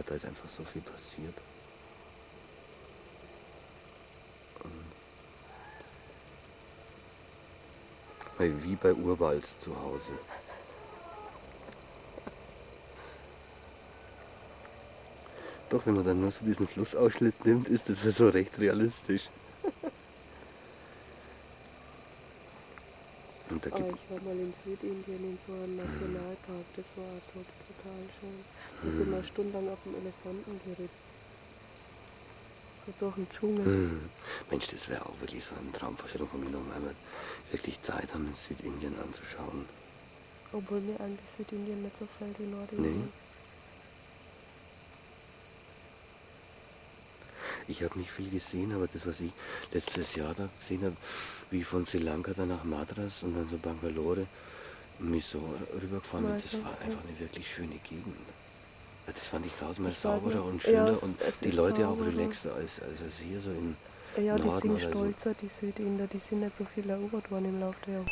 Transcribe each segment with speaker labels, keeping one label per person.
Speaker 1: da ist einfach so viel passiert. Wie bei Urwalds zu Hause. Doch, wenn man dann nur so diesen Flussausschnitt nimmt, ist das ja so recht realistisch. Und da
Speaker 2: ich war mal in Südindien in so einem Nationalpark, das war so total schön. Da sind wir stundenlang auf dem Elefanten geritten. So durch den Dschungel.
Speaker 1: Mensch, das wäre auch wirklich so eine Traumvorstellung von mir, noch einmal wirklich Zeit haben, in Südindien anzuschauen.
Speaker 2: Obwohl mir eigentlich Südindien nicht so gefällt wie Nordindien.
Speaker 1: Nee. Ich habe nicht viel gesehen, aber das, was ich letztes Jahr da gesehen habe, wie von Sri Lanka dann nach Madras und dann so Bangalore und mich so rübergefahren bin, das war einfach eine wirklich schöne Gegend. Das fand ich tausendmal sauberer und schöner, ja, und die Leute sauberer. Auch relaxter als hier so in
Speaker 2: ja,
Speaker 1: Norden.
Speaker 2: Die sind stolzer, die Südinder, die sind nicht so viel erobert worden im Laufe der Jahre.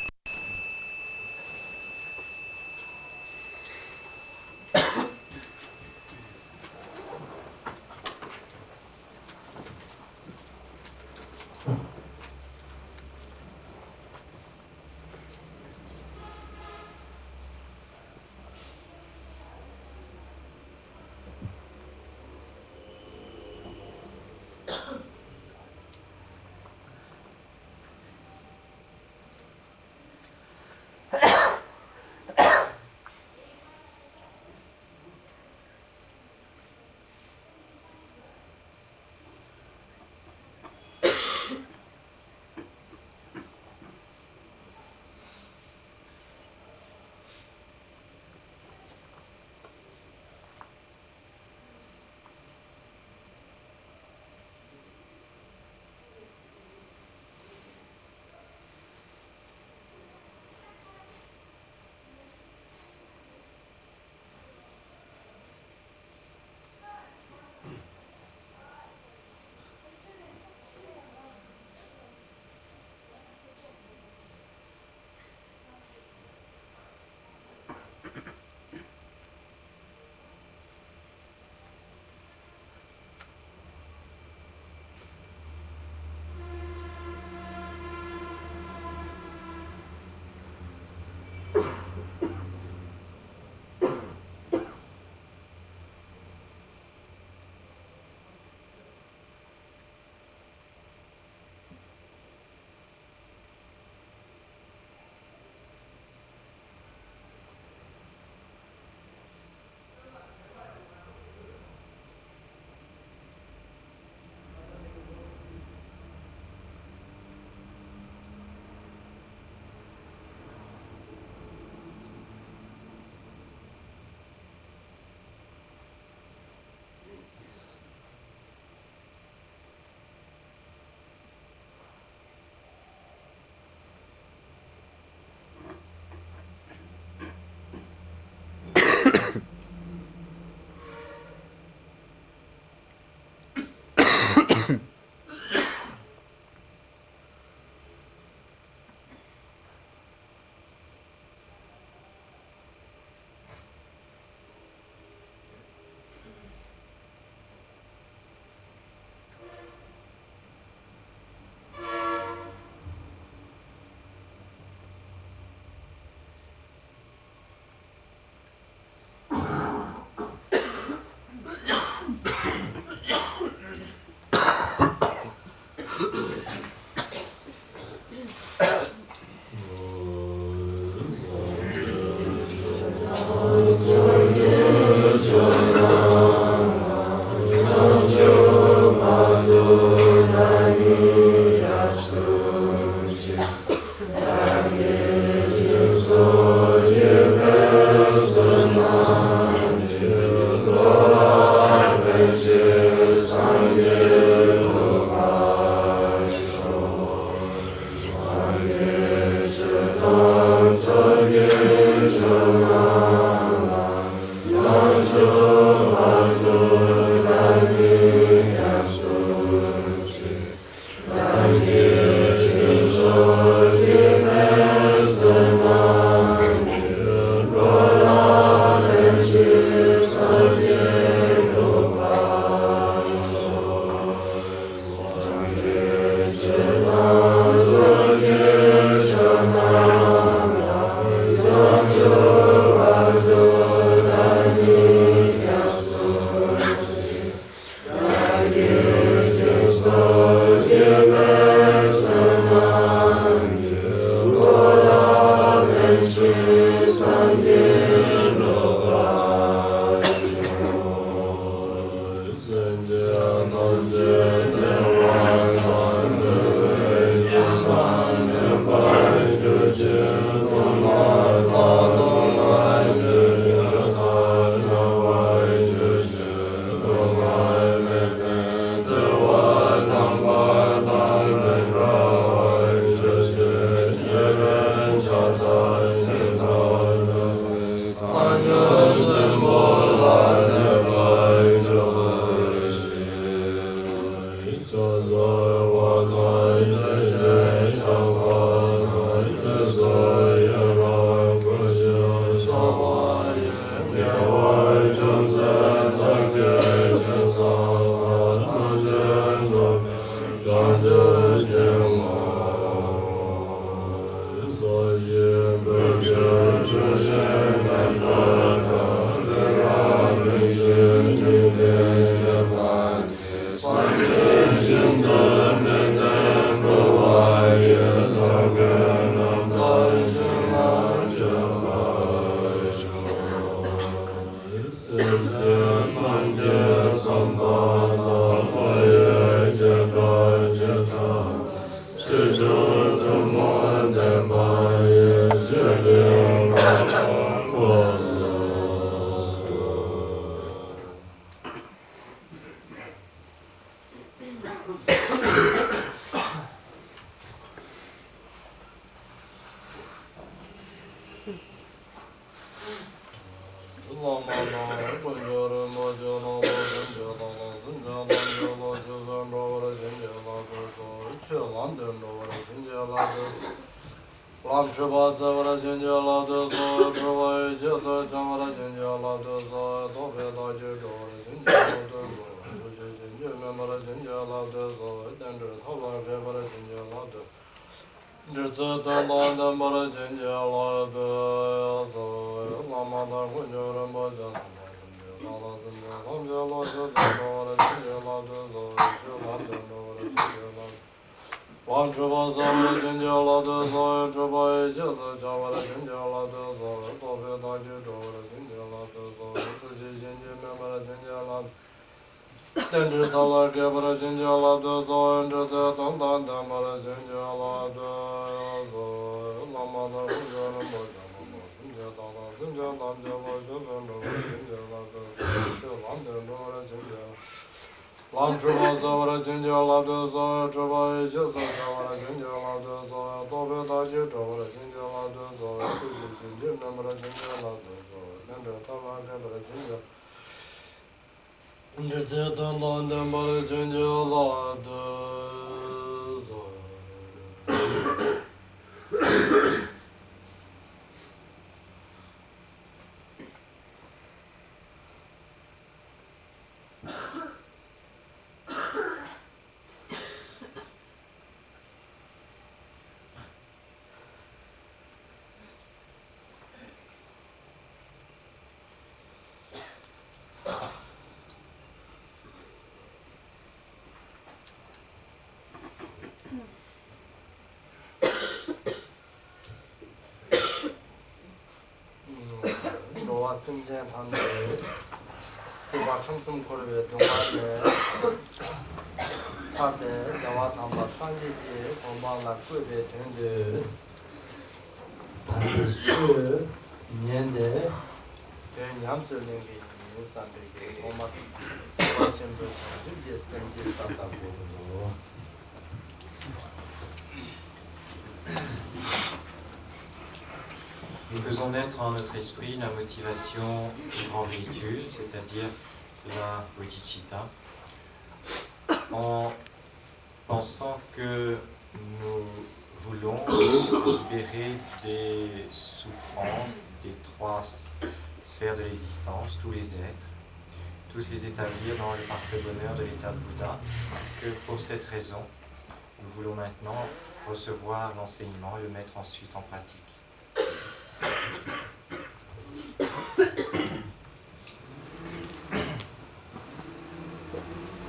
Speaker 3: Nous faisons naître en notre esprit la motivation du grand véhicule, c'est-à-dire la bodhicitta, en pensant que nous voulons libérer des souffrances des trois sphères de l'existence, tous les êtres, tous les établir dans le parfait bonheur de l'état de Bouddha, que pour cette raison, nous voulons maintenant recevoir l'enseignement et le mettre ensuite en pratique.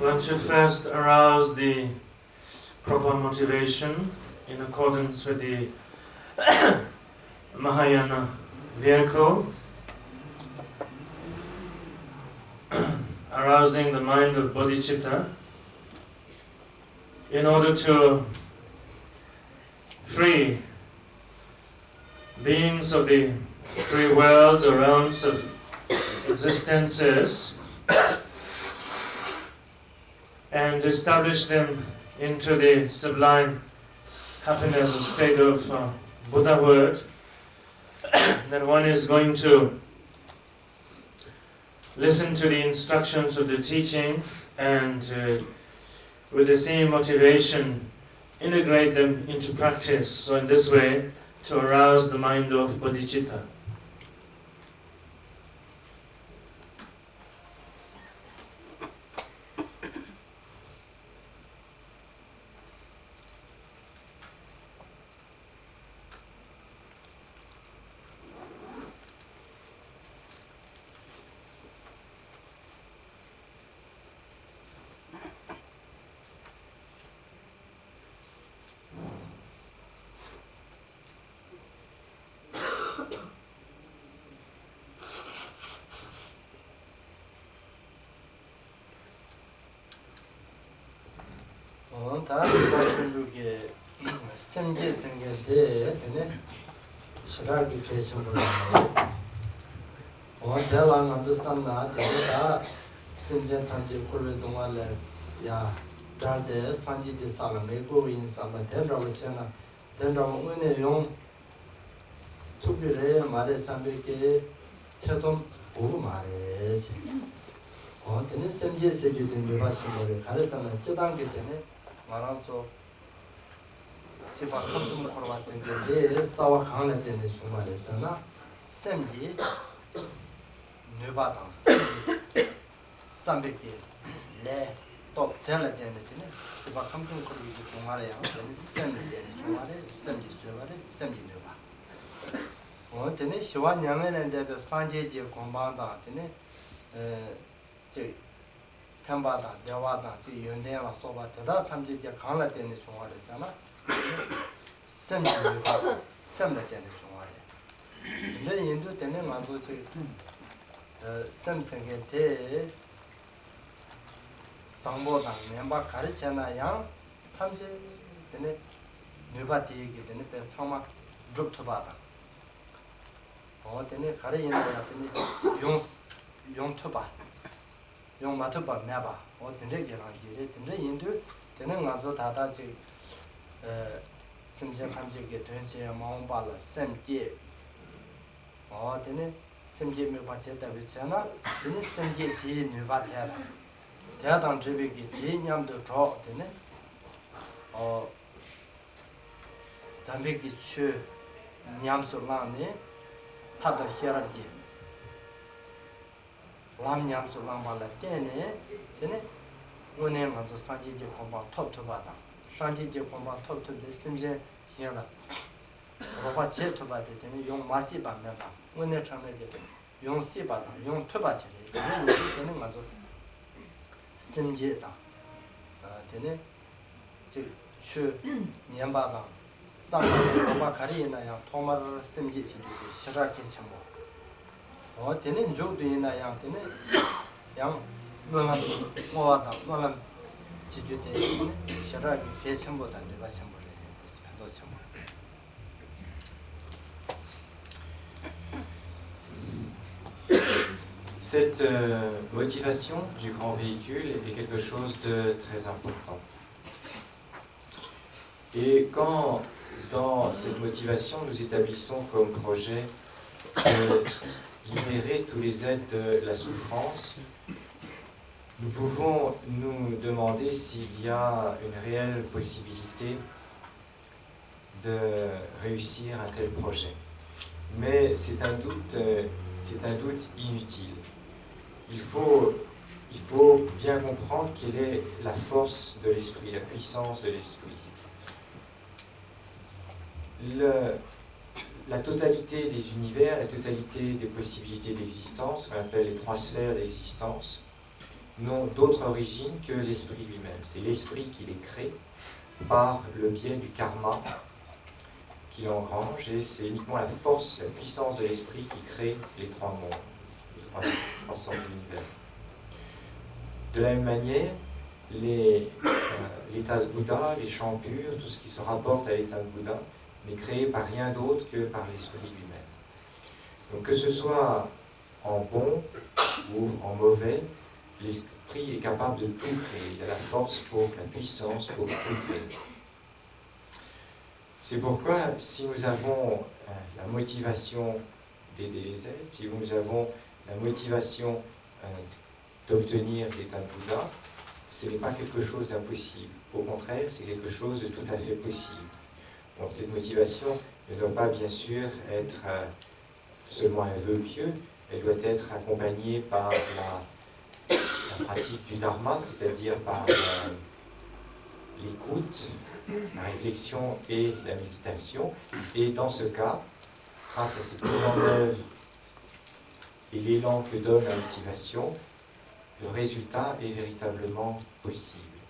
Speaker 4: One should first arouse the proper motivation in accordance with the Mahayana vehicle, arousing the mind of bodhicitta in order to free beings of the three worlds or realms of existences and establish them into the sublime happiness or state of Buddhahood, then one is going to listen to the instructions of the teaching and with the same motivation integrate them into practice. So in this way, to arouse the mind of bodhicitta.
Speaker 5: 다 중국의 semje 생겨데 되네 시각이 계신 분들 대랑 안주산나 대다 심제 탐지 콜을 동안에 야 잘데 산지지 살아 메고 인사마 대라고 잖아 대라고 은혜 용 투비래 말에 삼백게 태좀 보고 말해지 되네 semje 세계된 묘바신 거를 가르쳐는 찌단게 되네 말아서 시바 컴좀 걸어왔을 때 자와 강을 때는 주말에서나 semji 뇌바당 삼백개 레또 될라 되는 시바 컴좀 걸어오기 동아래야 semji 되는 주말에 semji 수요일에 semji 뇌바 되네 시와 냐면은 대표 산제지 공방다 되네 제 편바다 대화다 제 연대라 소바 대다 탐지지 강을 때는 주말에서나 semji 뇌바 semla 되는 주말에 근데 인도 때는 맞고 제 sem생게 상보다 멤버 가르쳐나야 탐지 되네 뇌바티게 되네 배 처마 줍토바다 되네 가르이나야 되네 용토바 용마토바 매바 되네 게라기래 되네 인도 되는 맞고 다다 제 semje 탐지게 된제 마음발라 semje 되네 semje 메바테다 비잖아 되네 semje 뒤 뇌바테라 대하당 제비기 뒤 냠도 줘 되네 담배기 추 냠솔라네 타다 히라기 람 냠솔라발라 때네 되네 오늘 먼저 산지지 공부 톱톱하다 산지지 공부 톱톱데 semje 히라 로바 제토바데 되네 용 마시 반면다 오늘 참에게 용 시바다 용 토바지리 되는 먼저 semje다 되네 즉 년바다 상바다 로바 가리나야 토마르 semje지리 시라케 참고 되는 조도이나야 되네 양 노란 모아다 노란 지주대 시라케 개참보다 내가 참보래 스펜도 참보
Speaker 3: Cette motivation du grand véhicule est quelque chose de très important. Et quand dans cette motivation nous établissons comme projet de libérer tous les êtres de la souffrance, nous pouvons nous demander s'il y a une réelle possibilité de réussir un tel projet. Mais c'est un doute inutile. Il faut bien comprendre quelle est la force de l'esprit, la puissance de l'esprit. La totalité des univers, la totalité des possibilités d'existence, qu'on appelle les trois sphères d'existence, n'ont d'autre origine que l'esprit lui-même. C'est l'esprit qui les crée par le biais du karma qui l'engrange, et c'est uniquement la force, la puissance de l'esprit qui crée les trois mondes, les trois sortes d'univers. De la même manière, l'état de Bouddha, les chants purs, tout ce qui se rapporte à l'état de Bouddha, n'est créé par rien d'autre que par l'esprit lui-même. Donc que ce soit en bon ou en mauvais, l'esprit est capable de tout créer. Il a la force pour la puissance pour tout créer. C'est pourquoi si nous avons la motivation d'aider les êtres, si nous avons la motivation d'obtenir l'état de Bouddha, ce n'est pas quelque chose d'impossible. Au contraire, c'est quelque chose de tout à fait possible. Donc, cette motivation ne doit pas bien sûr être seulement un vœu pieux, elle doit être accompagnée par la pratique du dharma, c'est-à-dire par l'écoute, la réflexion et la méditation. Et dans ce cas, grâce à cette mise en œuvre et l'élan que donne la motivation, le résultat est véritablement possible.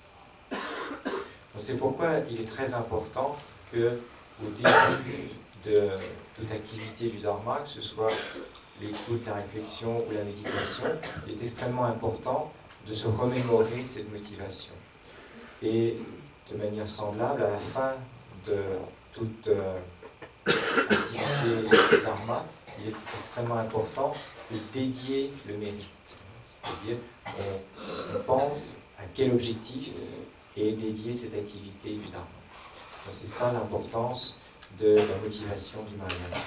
Speaker 3: C'est pourquoi il est très important que, au début de toute activité du dharma, que ce soit l'écoute, la réflexion ou la méditation, il est extrêmement important de se remémorer cette motivation. Et de manière semblable, à la fin de toute activité dharma, il est extrêmement important de dédier le mérite. C'est-à-dire, on pense à quel objectif est dédiée cette activité du dharma. C'est ça l'importance de la motivation du Vajrayana.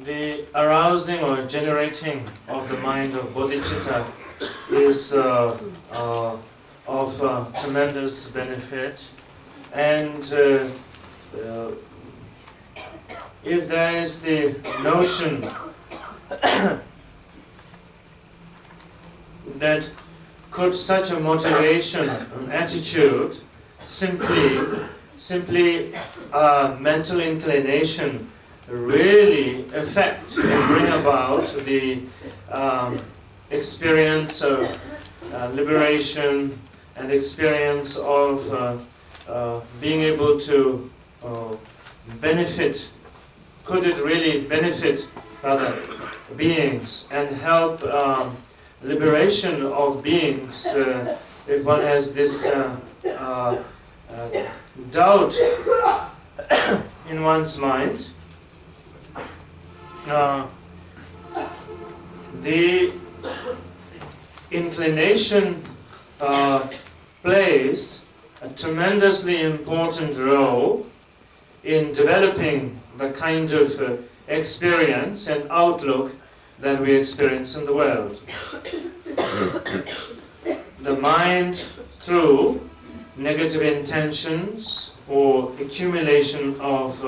Speaker 4: The arousing or generating of the mind of bodhicitta is of tremendous benefit, and if there is the notion that could such a motivation, an attitude, simply mental inclination really affect and bring about the experience of liberation and experience of being able to benefit, could it really benefit other beings and help liberation of beings if one has this doubt in one's mind. The inclination plays a tremendously important role in developing the kind of experience and outlook that we experience in the world. The mind, through negative intentions or accumulation of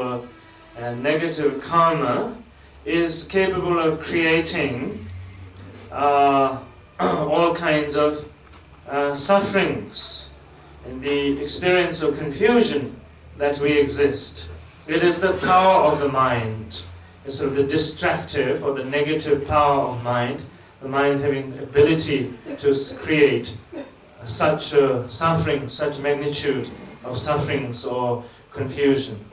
Speaker 4: negative karma, is capable of creating all kinds of sufferings and the experience of confusion that we exist. It is the power of the mind, sort of the distractive or the negative power of mind, the mind having the ability to create such suffering, such magnitude of sufferings or confusion.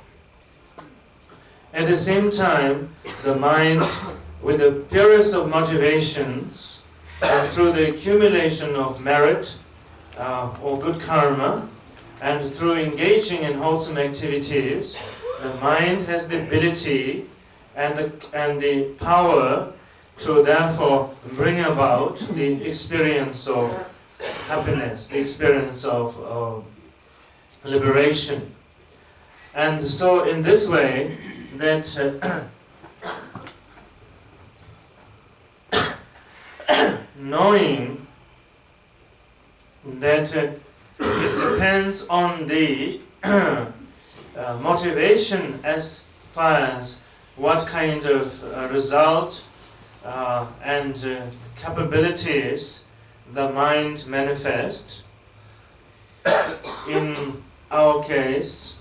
Speaker 4: At the same time, the mind, with the purest of motivations, and through the accumulation of merit or good karma, and through engaging in wholesome activities, the mind has the ability and the power to therefore bring about the experience of happiness, the experience of liberation. And so in this way, that knowing that it depends on the motivation as far as what kind of result and capabilities the mind manifests. In our case,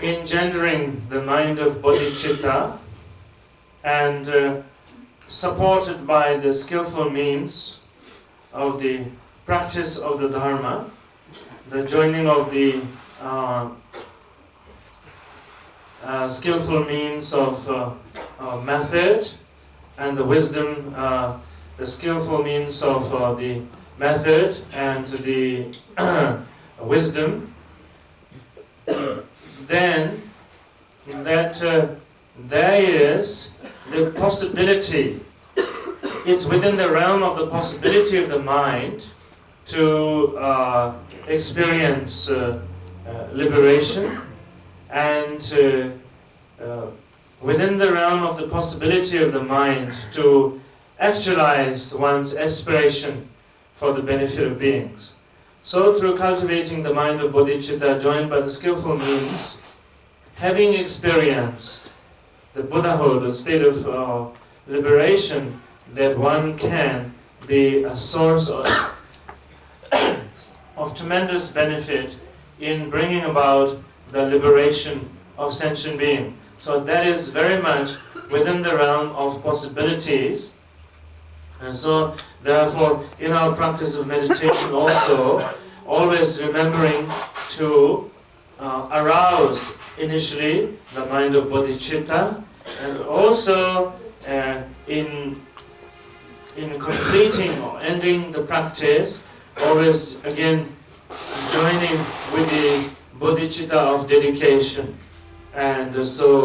Speaker 4: engendering the mind of bodhicitta and supported by the skillful means of the practice of the Dharma, the joining of the skillful means of method and the wisdom, the skillful means of the method and the wisdom, then that there is the possibility, it's within the realm of the possibility of the mind to experience liberation, and within the realm of the possibility of the mind to actualize one's aspiration for the benefit of beings. So through cultivating the mind of bodhicitta joined by the skillful means, having experienced the Buddhahood, the state of liberation, that one can be a source of tremendous benefit in bringing about the liberation of sentient beings. So that is very much within the realm of possibilities. And so, therefore, in our practice of meditation also, always remembering to arouse initially the mind of bodhicitta, and also in completing or ending the practice, always again joining with the bodhicitta of dedication. And so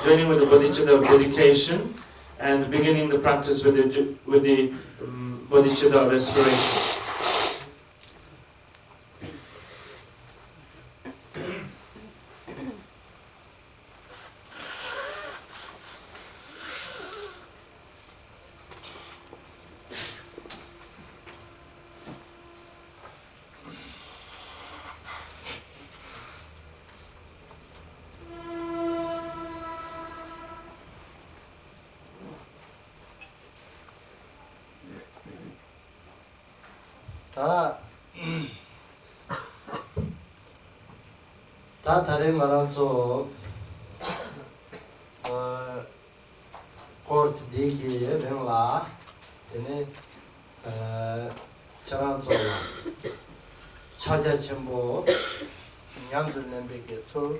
Speaker 4: joining with the bodhicitta of dedication and beginning the practice with the bodhicitta of aspiration.
Speaker 5: 다 다른 말아서 코스 디기에 맹라 되네 저랑서 찾아 전부 냠들 냄베게 소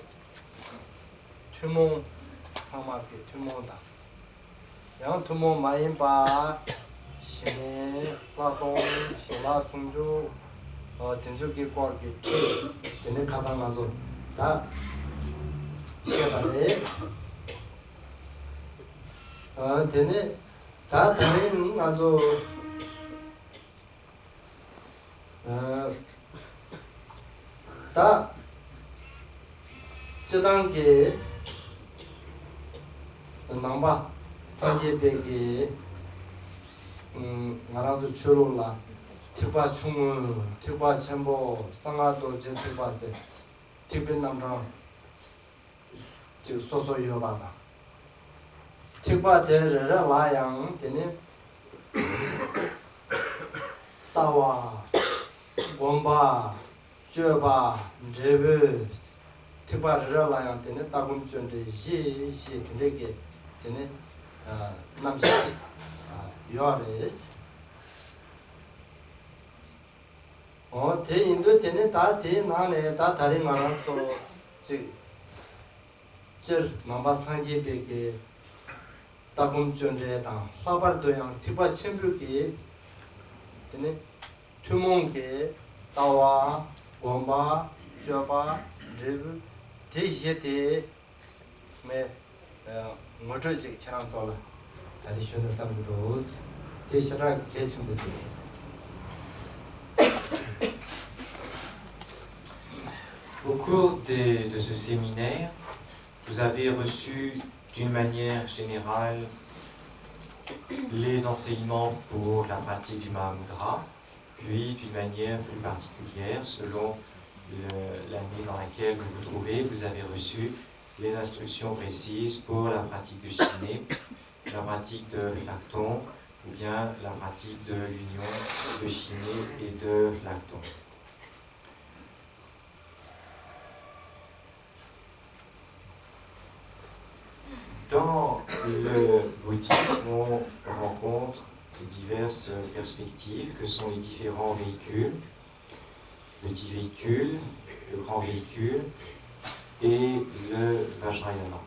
Speaker 5: 투몽 상마게 투몽다 양 투몽 마인바 신의 라동 신라 송주 된적이 거기 되네 가다나서 다 시간에 되네 다 다른 아주 다 저단계 남바 산제백이 나라도 줄올라 특바 충문 특바 첨보 상하도 제특바세 티베트 남랑 저 소소 여바다 특바 대르라 라양 되네 따와 원바 쩌바 레베 특바 라양 되네 따군전데 시시 되게 되네 남시 요아레스 대인도 되네 다 대나네 다 다른 말아서 저 남바 상제백에 따군전제다 화발도양 티바 첨부기 되네 투몽게 따와 원바 쩌바 레브 대시에 매 모조직 차랑sol라 traditional sambudos 대시라 개침부지
Speaker 3: Au cours de ce séminaire, vous avez reçu d'une manière générale les enseignements pour la pratique du Mahamudra, puis d'une manière plus particulière, selon l'année dans laquelle vous vous trouvez, vous avez reçu les instructions précises pour la pratique de Shiné, la pratique de Lacton, ou bien la pratique de l'union de Shiné et de Lacton. Dans le bouddhisme, on rencontre diverses perspectives que sont les différents véhicules, le petit véhicule, le grand véhicule et le Vajrayana.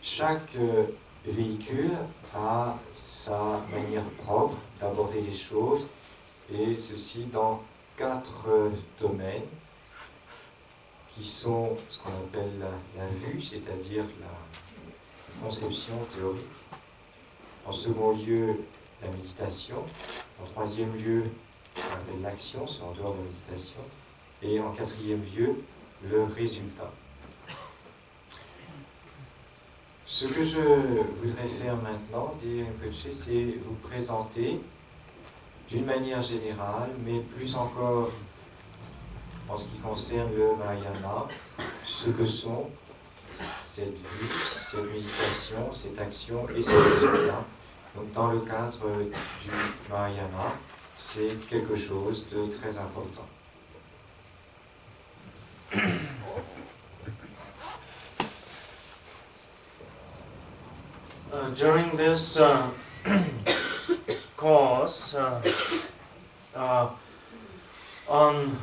Speaker 3: Chaque véhicule a sa manière propre d'aborder les choses, et ceci dans 4 domaines qui sont ce qu'on appelle la vue, c'est-à-dire la conception théorique. En second lieu, la méditation. En troisième lieu, on appelle l'action, c'est en dehors de la méditation. Et en quatrième lieu, le résultat. Ce que je voudrais faire maintenant, dit Rinpoche, c'est vous présenter d'une manière générale, mais plus encore en ce qui concerne le Vajrayana, ce que sont cette vue, cette méditation, cette action et ce résultat. Donc dans le cadre du Vajrayana, c'est quelque chose de très important.
Speaker 4: during this course on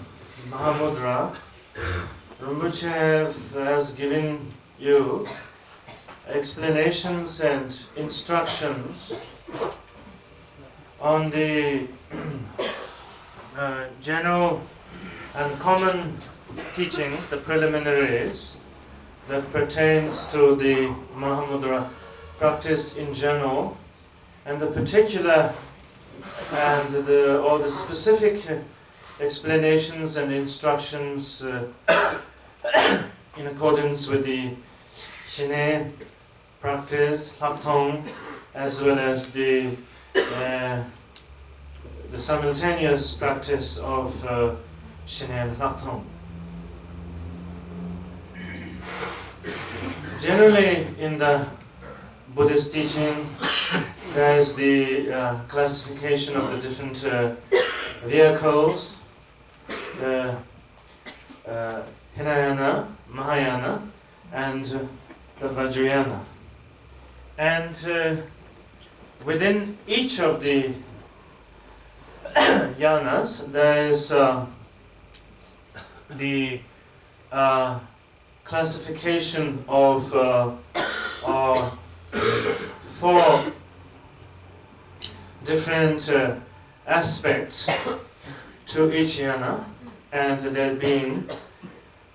Speaker 4: Mahamudra, Rinpoche has given you explanations and instructions on the general and common teachings, the preliminaries that pertains to the Mahamudra practice in general, and the particular and the specific explanations and instructions in accordance with the Shine practice, Laktong, as well as the simultaneous practice of Shine and Laktong. Generally, in the Buddhist teaching, there is the classification of the different vehicles, the Hinayana, Mahayana, and the Vajrayana. And within each of the yanas, there is the classification of 4 different aspects to each yana, and there being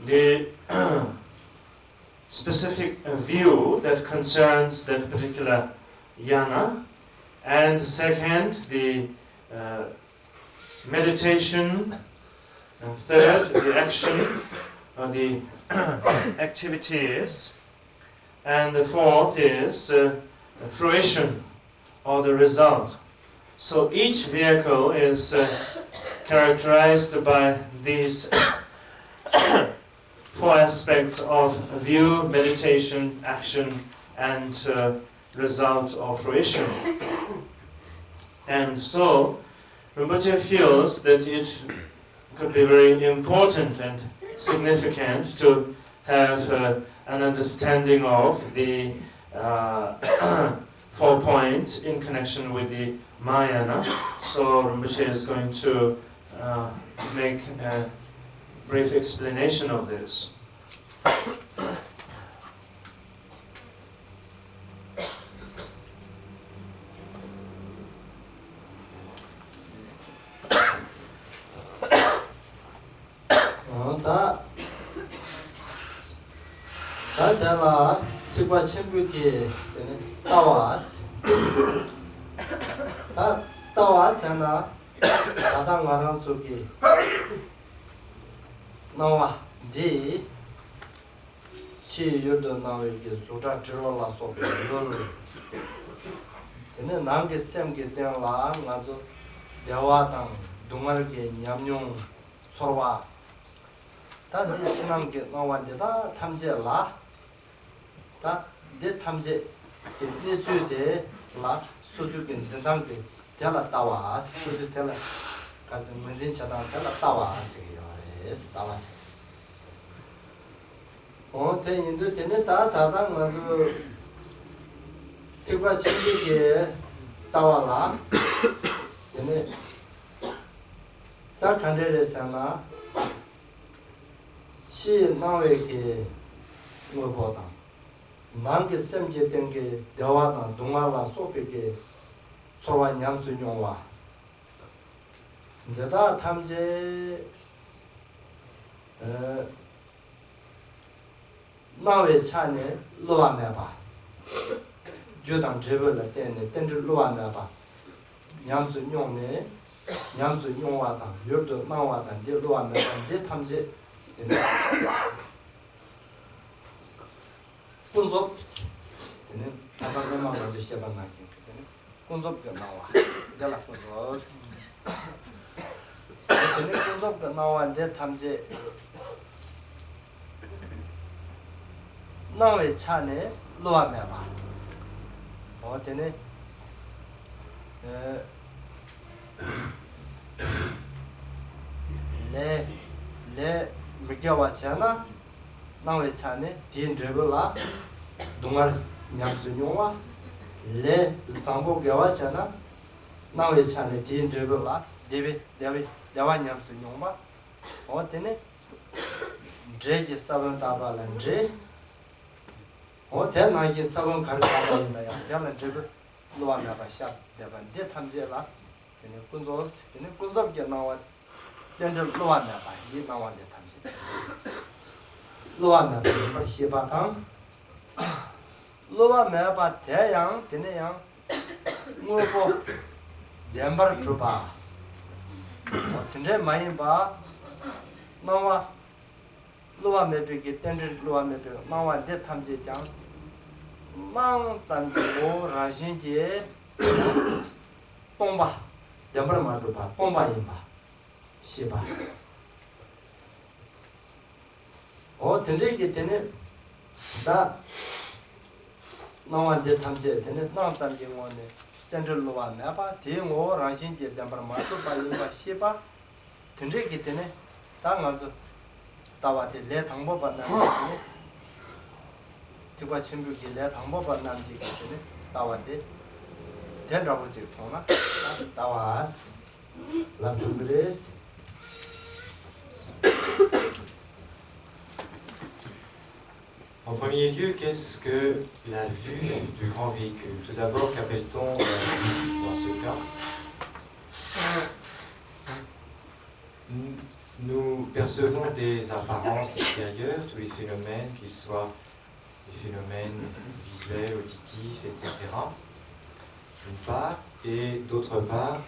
Speaker 4: the specific view that concerns that particular yana, and second, the meditation, and third, the action or the activities, and the fourth is the fruition or the result. So each vehicle is characterized by these 4 aspects of view, meditation, action, and result or fruition. And so Rinpoche feels that it could be very important and significant to have an understanding of the 4 points in connection with the Mahayana. So Rinpoche is going to make a brief explanation of this.
Speaker 5: 다들 Tibet 친구들 따와스 다 따와스나 다당 말한 속이 나와 디 치유도 나오게 소다 들어라 속에 이걸 근데 남게 셈게 되라 나도 대화당 동말게 냠용 서로와 다들 지난게 나왔는데다 탐지라 다 내 탐지 내 주대 라 수수긴 전당게 대라 따와 수수 대라 가서 문진 차당 대라 따와 세요 따와세 대인도 되네 다 다당 먼저 특과 친구게 따와라 되네 다 간데레잖아 시 나외게 뭐보다 남게 셈게 된게 대화나 동화나 소피게 소와 냠수용와 내가 탐제 나외 차네 로아메바 주당 제벌을 때네 땡주 로아메바 냠수용네 냠수용와다 요도 나와다 제 로아메바 제 탐제 군섭 되는 아까만 먼저 시작한 말이지. 군섭가 나와. 내가 군섭. 되는 군섭가 나와는데 탐제 나의 차네 로아메 봐. 되네. 내 미겨왔잖아. 나의 차네 디인 드블라 동ар 냠수용와 le sambo gawa chana nawe chane din dribla debe dewa nyam su nyoma o tene dreje sabon tabala dre o tena ye sabon kar tabala ya yala drib loa na ba sha deba de tamje la tene kunzo ge nawa dendro loa na ba ye nawa de tamje loa na ba shi ba tang loa me ba te yang tene yang ngobo lembar truba o tene mai ba nawa loa me be ge dendro loa me be nawa de tamje jang mang zan go ra xin je bomba lembar ma truba bomba yin ba shi ba o tene ge tene da nawa de tamje tene nang zan je ngo ne dendro loa me ba de ngo ra xin je lembar ma truba yin ba shi ba tene ge tene da nga zo tawa de le thangbo ba na ne tiba chimbu ki le thangbo ba nam ji ke ne tawa de den ra bu ji thona tawa as la tungres.
Speaker 3: En premier lieu, qu'est-ce que la vue du grand véhicule? Tout d'abord, qu'appelle-t-on la vue dans ce cas? Nous percevons des apparences extérieures, tous les phénomènes, qu'ils soient des phénomènes visuels, auditifs, etc. D'une part, et d'autre part,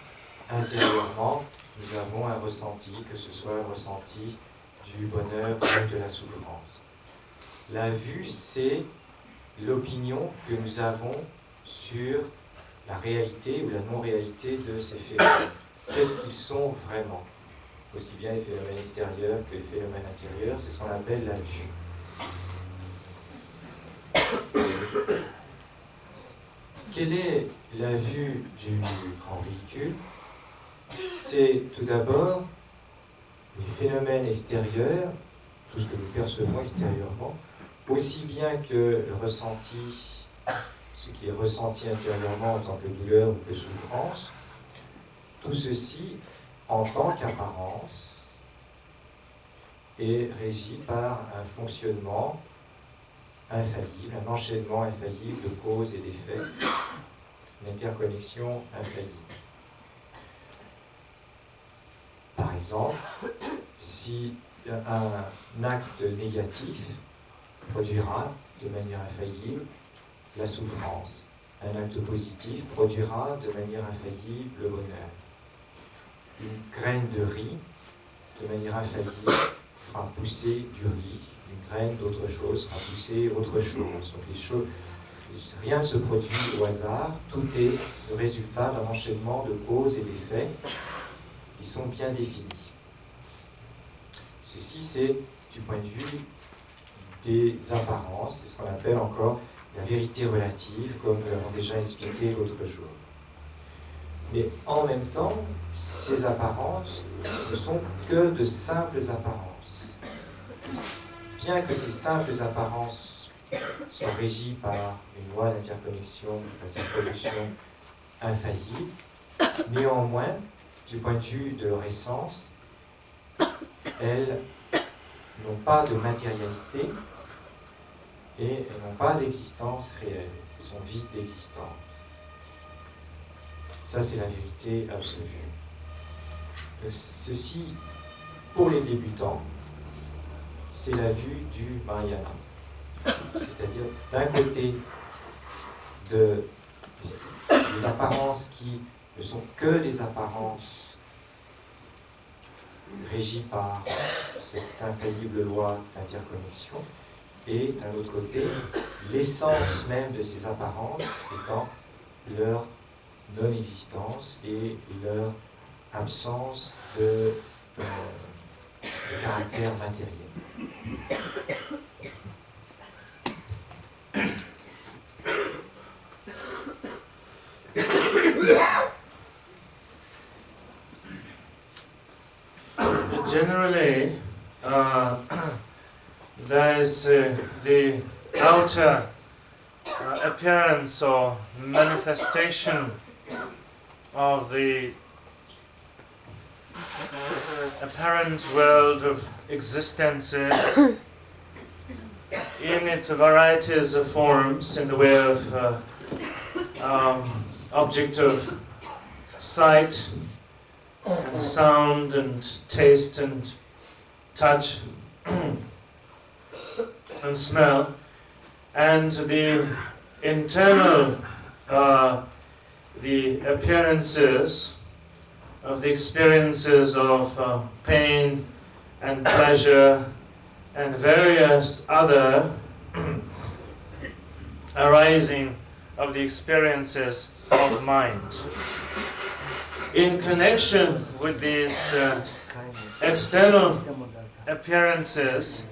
Speaker 3: intérieurement, nous avons un ressenti, que ce soit un ressenti du bonheur ou de la souffrance. La vue, c'est l'opinion que nous avons sur la réalité ou la non-réalité de ces phénomènes. Qu'est-ce qu'ils sont vraiment? Aussi bien les phénomènes extérieurs que les phénomènes intérieurs, c'est ce qu'on appelle la vue. Quelle est la vue du grand véhicule? C'est tout d'abord les phénomènes extérieurs, tout ce que nous percevons extérieurement, aussi bien que le ressenti, ce qui est ressenti intérieurement en tant que douleur ou que souffrance, tout ceci en tant qu'apparence est régi par un fonctionnement infaillible, un enchaînement infaillible de causes et d'effets, une interconnexion infaillible. Par exemple, si un acte négatif produira de manière infaillible la souffrance, un acte positif produira de manière infaillible le bonheur. Une graine de riz, de manière infaillible, fera pousser du riz, une graine d'autre chose fera pousser autre chose. Donc les choses, rien ne se produit au hasard, tout est le résultat d'un enchaînement de causes et d'effets qui sont bien définis. Ceci, c'est du point de vue des apparences, c'est ce qu'on appelle encore la vérité relative, comme nous l'avons déjà expliqué l'autre jour. Mais en même temps, ces apparences ne sont que de simples apparences. Bien que ces simples apparences soient régies par une loi d'interconnexion, d'interconnexion infaillible, néanmoins, du point de vue de leur essence, elles n'ont pas de matérialité et elles n'ont pas d'existence réelle, elles sont vides d'existence. Ça, c'est la vérité absolue. Ceci, pour les débutants, c'est la vue du Vajrayana. C'est-à-dire, d'un côté, des apparences qui ne sont que des apparences régies par cette infaillible loi d'interconnexion, et d'un autre côté, l'essence même de ces apparences étant leur non-existence et leur absence de caractère matériel.
Speaker 4: Generally, there is the outer appearance or manifestation of the apparent world of existences in its varieties of forms, in the way of object of sight and sound and taste and touch and smell, and the internal the appearances of the experiences of pain and pleasure and various other arising of the experiences of mind. In connection with these external appearances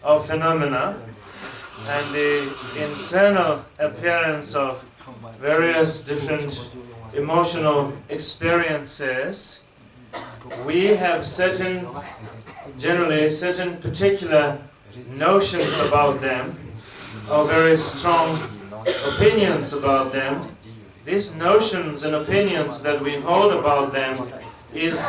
Speaker 4: of phenomena and the internal appearance of various different emotional experiences, we have generally certain particular notions about them, or very strong opinions about them. These notions and opinions that we hold about them is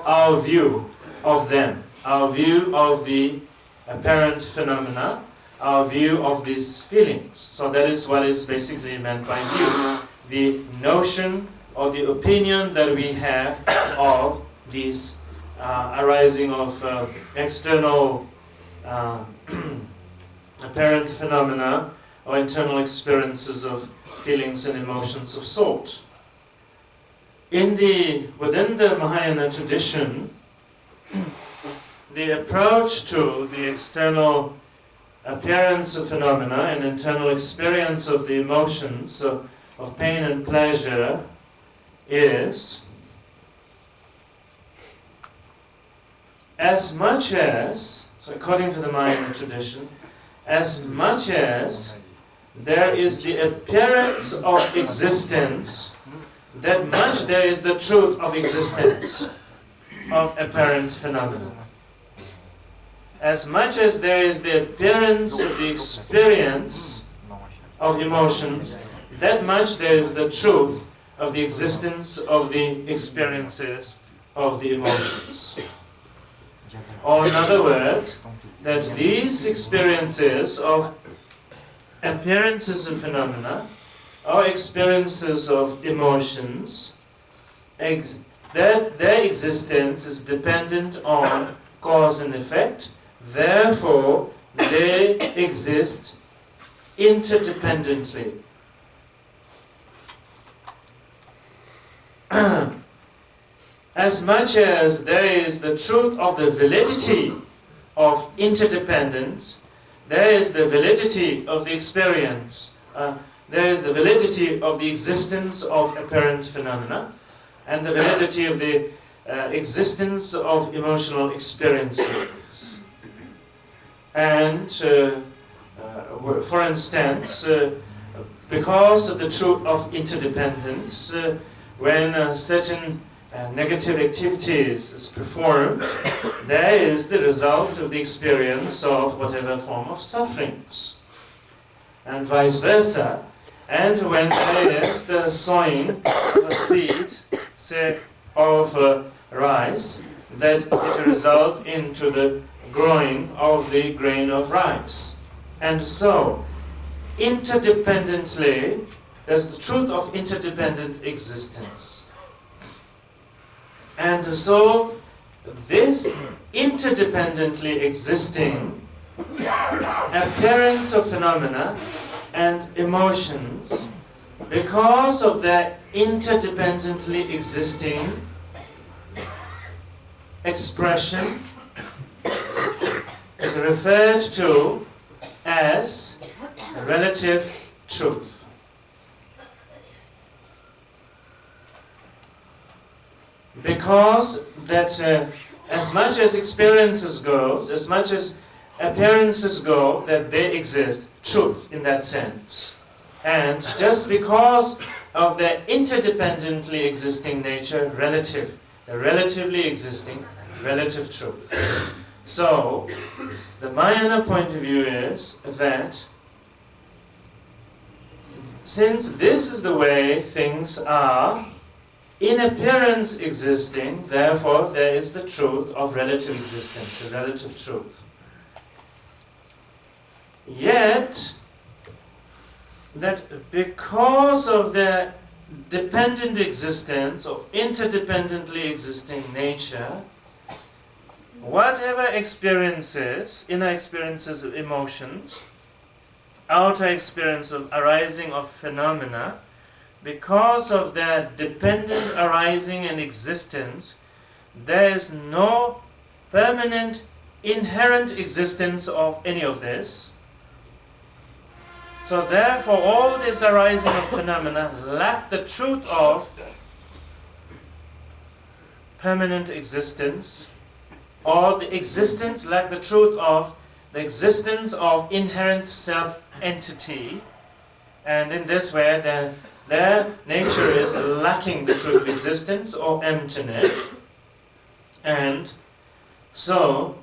Speaker 4: our view of them, our view of the apparent phenomena, our view of these feelings. So that is what is basically meant by view, the notion or the opinion that we have of these arising of external apparent phenomena or internal experiences of feelings and emotions of sort. Within the Mahayana tradition, the approach to the external appearance of phenomena and internal experience of the emotions of pain and pleasure is as much as, so according to the Mahayana tradition, as much as there is the appearance of existence, that much there is the truth of existence of apparent phenomena. As much as there is the appearance of the experience of emotions, that much there is the truth of the existence of the experiences of the emotions. Or in other words, that these experiences of appearances of phenomena or experiences of emotions, that their existence is dependent on cause and effect, therefore they exist interdependently. As much as there is the truth of the validity of interdependence, there is the validity of the experience, there is the validity of the existence of apparent phenomena, and the validity of the existence of emotional experiences. And, for instance, because of the truth of interdependence, when certain negative activities is performed, there is the result of the experience of whatever form of sufferings, and vice versa. And when there is the sowing of a seed, say of rice, that it will result into the growing of the grain of rice. And so, interdependently, there's the truth of interdependent existence. And so, this interdependently existing appearance of phenomena and emotions, because of their interdependently existing expression, is referred to as relative truth. Because that as much as experiences go, as much as appearances go, that they exist, truth in that sense. And just because of their interdependently existing nature, relative, the relatively existing, relative truth. So, the Mahayana point of view is that since this is the way things are, in appearance existing, therefore there is the truth of relative existence, the relative truth. Yet, that because of their dependent existence or interdependently existing nature, whatever experiences, inner experiences of emotions, outer experience of arising of phenomena, because of their dependent arising and existence, there is no permanent inherent existence of any of this. So therefore all this arising of phenomena lack the truth of permanent existence, or the existence lack the truth of the existence of inherent self-entity, and in this way their nature is lacking the truth of existence or emptiness, and so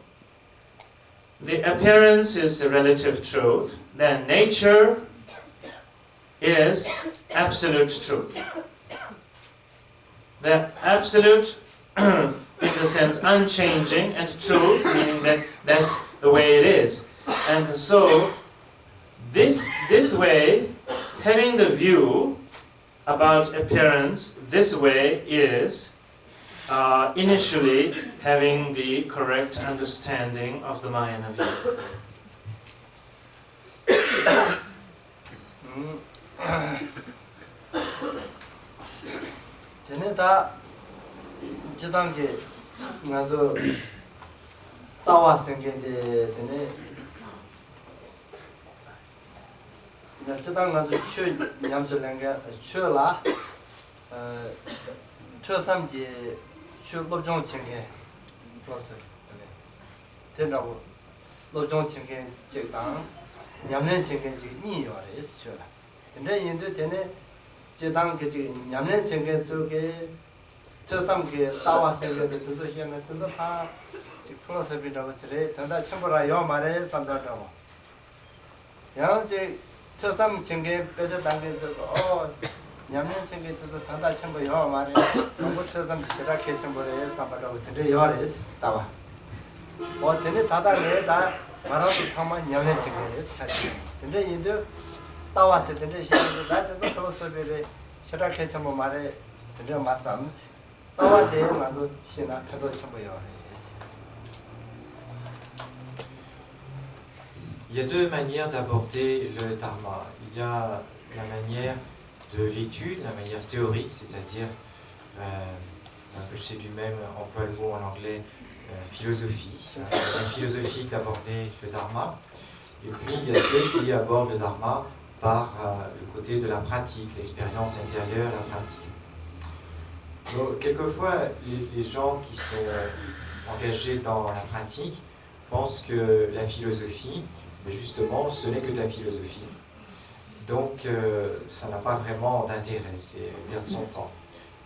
Speaker 4: the appearance is the relative truth, their nature is absolute truth. The absolute, in the sense, unchanging, and truth, meaning that that's the way it is. And so, this way, having the view about appearance, this way is initially having the correct understanding of the Mahayana view.
Speaker 5: Tene da jidangi ngazo tawa sengende tene na jidang ngazo chö nyamso lenga chö la chö samji chö lobjong chenge plus tene lobjong chenge jidang nyamlen chenge ji ni yo re is chö la tene yinde tene jidang ke ji nyamlen chenge zuge chö samge tawa sengende tuzo hiena tuzo pa ji plus bi da chre tanda chambora yo mare samja da yang ji chö sam chenge pese dange zo nyamlen chenge tuzo tanda chambo yo mare mo chö sam chira ke chambore sambara tene yo re is tawa tene tada ne da mara thama nyamlen chenge is chachi tene yinde tawa se tene hiena da tuzo plus bi re chira ke chambo mare tene ma samse tawa de mazo hiena pedo chambo yo re.
Speaker 3: Il y a deux manières d'aborder le dharma. Il y a la manière de l'étude, la manière théorique, c'est-à-dire, chez lui-même emploie le mot en anglais philosophie, la manière philosophique d'aborder le dharma. Et puis il y a ceux qui abordent le dharma par le côté de la pratique, l'expérience intérieure, la pratique. Donc, quelquefois, les gens qui sont engagés dans la pratique pensent que la philosophie, mais justement, ce n'est que de la philosophie. Donc, ça n'a pas vraiment d'intérêt, c'est perdre son temps.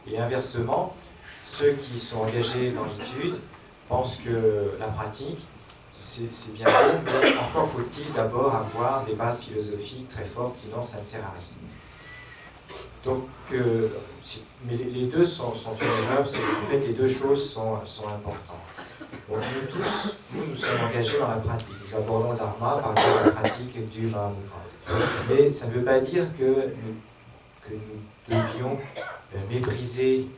Speaker 3: Et inversement, ceux qui sont engagés dans l'étude pensent que la pratique, c'est bien beau, mais encore faut-il d'abord avoir des bases philosophiques très fortes, sinon ça ne sert à rien. Donc, mais les deux sont une erreur, parce qu'en fait, les deux choses sont importantes. Donc nous tous, nous sommes engagés dans la pratique. Nous abordons le dharma par rapport à la pratique du Mahamudra. Mais ça ne veut pas dire que nous devions mépriser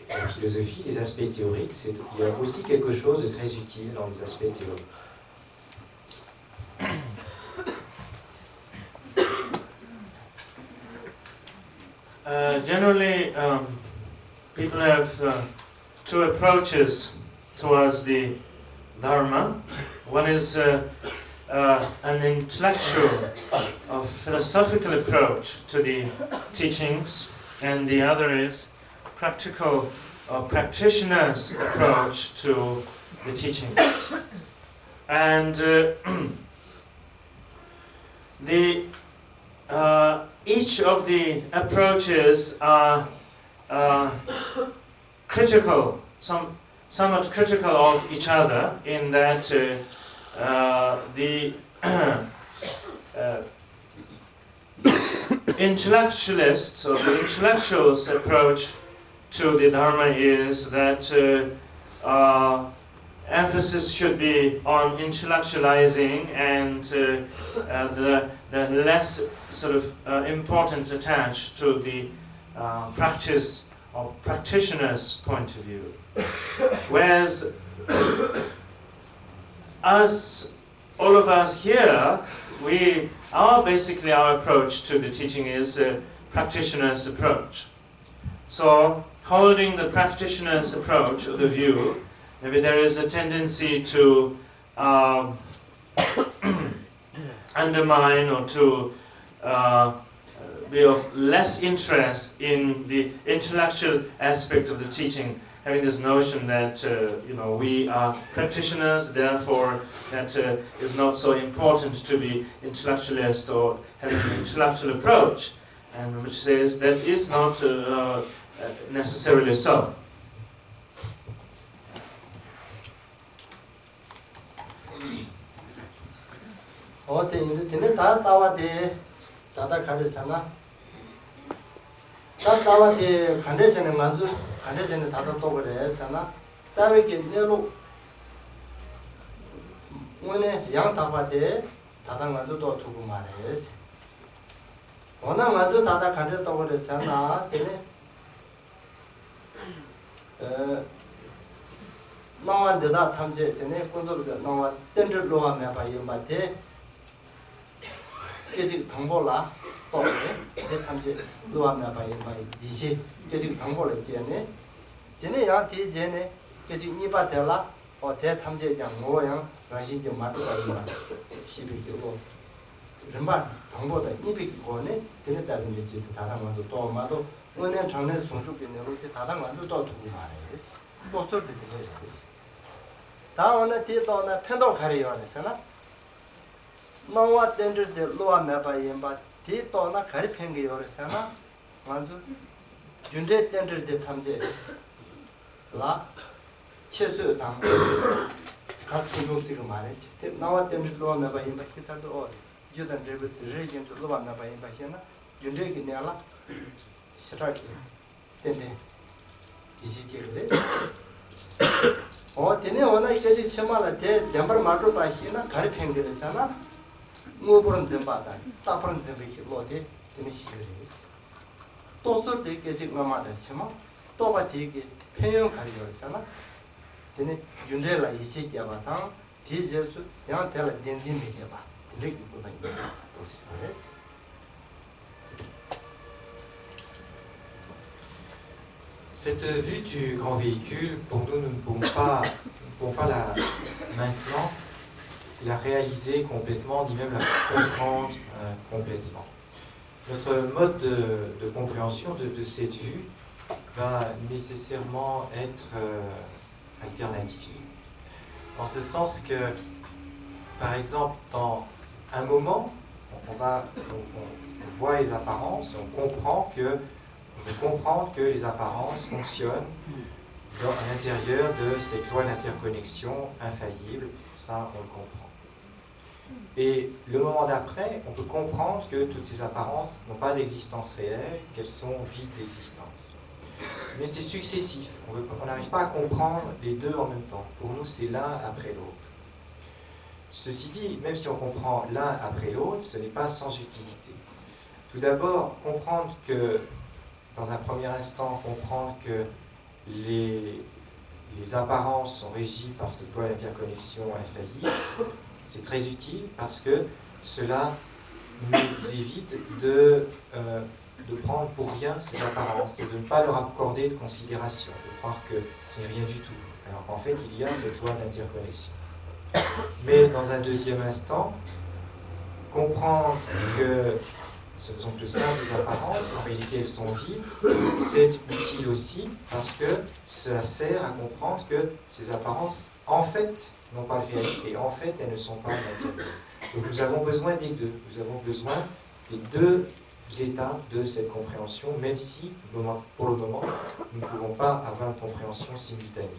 Speaker 3: la philosophie, les aspects théoriques. Il y a aussi quelque chose de très utile dans les aspects théoriques.
Speaker 4: Generally, people have two approaches towards the Dharma. One is an intellectual or philosophical approach to the teachings, and the other is practical or practitioner's approach to the teachings. And each of the approaches are critical, somewhat critical of each other, in that intellectualists or the intellectuals' approach to the Dharma is that emphasis should be on intellectualizing and the less sort of importance attached to the practice or practitioner's point of view. Whereas all of us here, basically our approach to the teaching is a practitioner's approach. So holding the practitioner's approach of the view, maybe there is a tendency to undermine or to be of less interest in the intellectual aspect of the teaching, having this notion that we are practitioners, therefore that is not so important to be intellectualist or having an intellectual approach, and which says that is not necessarily so.
Speaker 5: 간대전에 다섯 또 그래서나 따위게 내로 오늘 양 다바데 다당 가지고 또 두고 말해서 오늘 가지고 다다 간대 또 그래서나 되네 나와 대다 탐제 되네 콘솔도 나와 땡들로 하면 봐 이마데 계속 방법라 또 내 탐제 로하면 봐 이마 이시 계속 방법을 지네 되네 야 뒤제네 계속 니바 될라 대 탐제장 뭐야 라신 좀 맞다 이마 12kg remba 방법다 니비 거네 되네 다른 게 다당만도 또 마도 원래 장내에서 종축되는 게 다당만도 또 두고 말해서 또 설때 되네서 다음에 뒤도나 펜도 가려야 했잖아 너와 땡들데 로아 메바이엠바 뒤도나 가리 펜게 요랬잖아 완전 준대 땡들데 탐제 라 최소 당 같은 종지가 말했어 나와 땡들 로아 메바이엠바 기타도 주단 데부터 레전드 로아 메바이엠바 해나 준대기 내라 시작이 된대 이지게래 되네 오늘 계속 처마라 대 넘버 마도 바시나 가리 팽게잖아 뭐부른 zem바다 따부른 zem베기 로데 되네 시리스 또서 되게 계속 넘어다 처마 또바 되게 평형 가리잖아 되네 윤레라 이시게 바탕 디제스 양 텔라 덴진메게 봐 되게 이거다 또서 그래서
Speaker 3: Cette vue du grand véhicule, pour nous, nous ne pouvons pas maintenant la réaliser complètement, ni même la comprendre complètement. Notre mode de compréhension de cette vue va nécessairement être alternative. En ce sens que, par exemple, dans un moment, on voit les apparences, on comprend que comprendre que les apparences fonctionnent à l'intérieur de cette loi d'interconnexion infaillible, ça on le comprend. Et le moment d'après, on peut comprendre que toutes ces apparences n'ont pas d'existence réelle, qu'elles sont vides d'existence. Mais c'est successif, on n'arrive pas à comprendre les deux en même temps. Pour nous, c'est l'un après l'autre. Ceci dit, même si on comprend l'un après l'autre, ce n'est pas sans utilité. Tout d'abord, comprendre que dans un premier instant, comprendre que les apparences sont régies par cette loi d'interconnexion infaillible, c'est très utile parce que cela nous évite de prendre pour rien ces apparences et de ne pas leur accorder de considération, de croire que ce n'est rien du tout, alors qu'en fait il y a cette loi d'interconnexion. Mais dans un deuxième instant, comprendre que ce ne sont que ça des apparences, en réalité elles sont vides, c'est utile aussi parce que cela sert à comprendre que ces apparences, en fait, n'ont pas de réalité, en fait, elles ne sont pas matérielles. Donc nous avons besoin des deux, nous avons besoin des deux étapes de cette compréhension, même si, pour le moment, nous ne pouvons pas avoir une compréhension simultanée.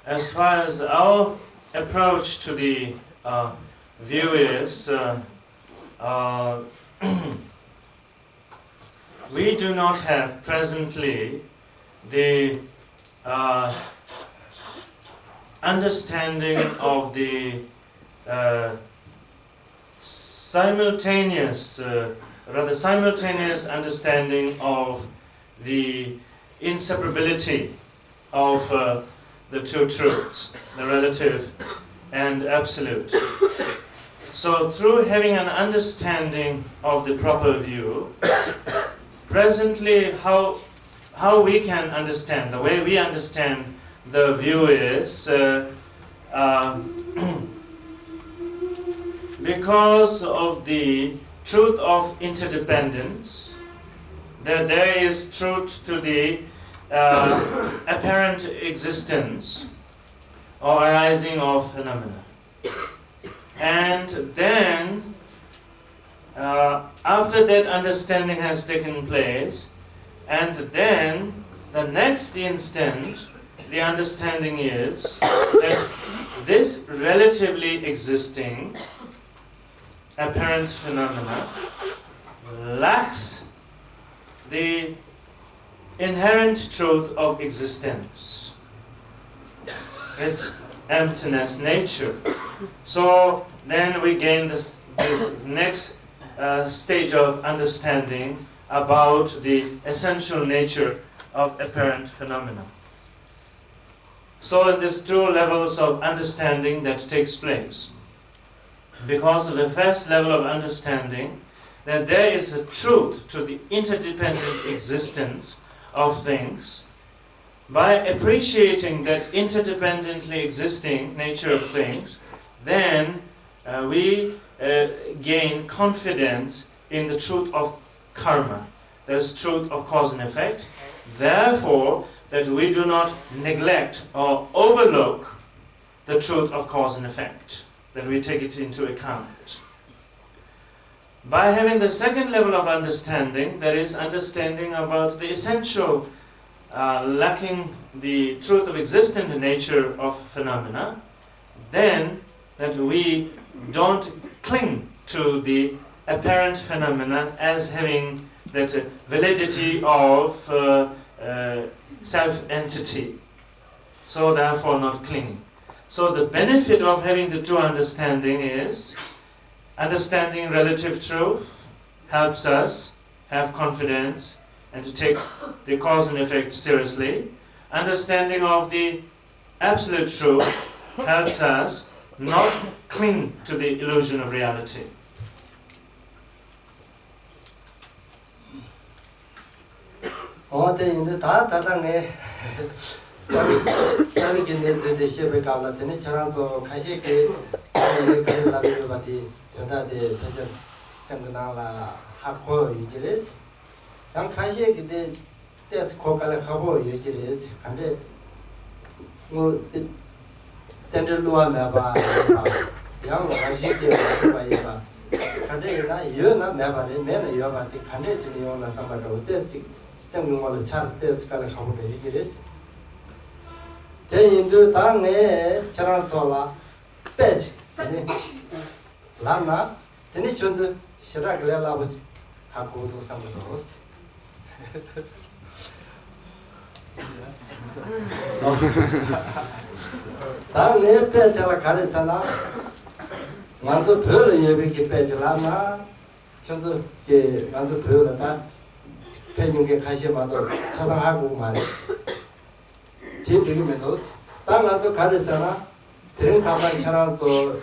Speaker 4: As far as our approach to the view is, we do not have presently the understanding of the simultaneous understanding of the inseparability of the two truths, the relative and absolute. So through having an understanding of the proper view, presently how we can understand, the way we understand the view is because of the truth of interdependence, that there is truth to the apparent existence or arising of phenomena. And then, after that understanding has taken place, and then the next instant, the understanding is that this relatively existing apparent phenomena lacks the inherent truth of existence, its emptiness nature. So then we gain this next stage of understanding about the essential nature of apparent phenomena. So in these two levels of understanding that takes place, because of the first level of understanding that there is a truth to the interdependent existence of things, by appreciating that interdependently existing nature of things, then we gain confidence in the truth of karma. There is truth of cause and effect. Therefore, that we do not neglect or overlook the truth of cause and effect, that we take it into account. By having the second level of understanding, that is understanding about the essential lacking the truth of existent nature of phenomena, then that we don't cling to the apparent phenomena as having that validity of self-entity, so therefore not clinging. So the benefit of having the true understanding is understanding relative truth helps us have confidence and to take the cause and effect seriously. Understanding of the absolute truth helps us not cling to the illusion of reality.
Speaker 5: yang kashi gide tes kokala khabo yejiris ande ngo tender luwa me ba yang kashi de ba ye ba kande na yo na me ba le me na yo ba ti kande chini yo na samba do tes semgu mo le char tes kala khabo de yejiris te indu ta nge charan sola pech ne Lama, then it shows Shirakla Labut, Haku to some of those. Tam ne pe tela karesana manzo pearl yebi ki pe lama chonzo ke manzo pearl ta pe nyunge khashi ma do chana ha gu ma le ti bi me dos ta manzo karesana tren khaban chana so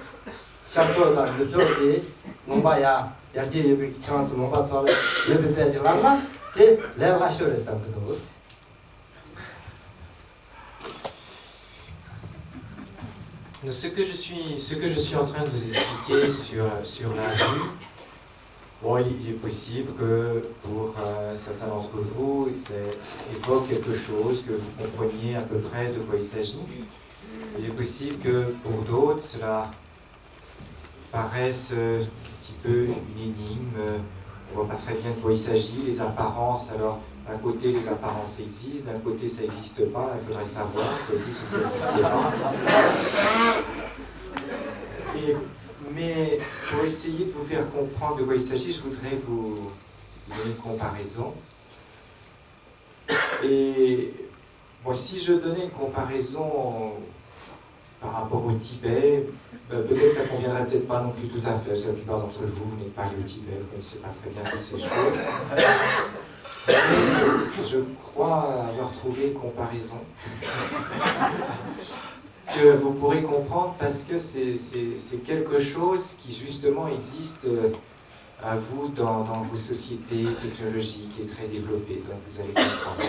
Speaker 5: shangpo da jo di nomba ya yaji yebi chana so nomba so yebi pe lama te le la shore sa dos.
Speaker 3: Ce que je suis en train de vous expliquer sur la vue, bon, il est possible que pour certains d'entre vous, ça évoque quelque chose, que vous compreniez à peu près de quoi il s'agit. Il est possible que pour d'autres, cela paraisse un petit peu une énigme, on ne voit pas très bien de quoi il s'agit, les apparences, alors d'un côté les apparences existent, d'un côté ça n'existe pas, il faudrait savoir si ça existe ou ça n'existe pas. Mais pour essayer de vous faire comprendre de quoi il s'agit, je voudrais vous donner une comparaison. Et bon, si je donnais une comparaison par rapport au Tibet, peut-être que ça ne conviendrait peut-être pas non plus tout à fait. La plupart d'entre vous, vous n'êtes pas allés au Tibet, vous ne connaissez pas très bien toutes ces choses. Je crois avoir trouvé une comparaison que vous pourrez comprendre parce que c'est quelque chose qui justement existe à vous dans vos sociétés technologiques et très développées, donc vous allez comprendre.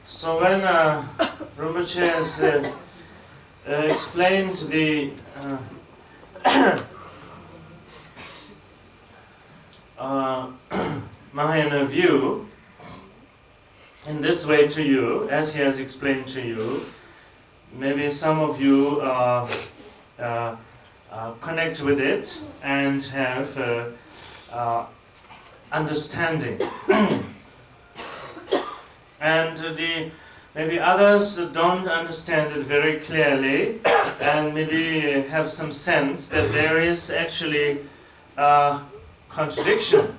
Speaker 4: So when Rinpoche has explained the Mahayana view in this way to you, as he has explained to you, maybe some of you connect with it and have understanding. And maybe others don't understand it very clearly and maybe have some sense that there is actually a contradiction,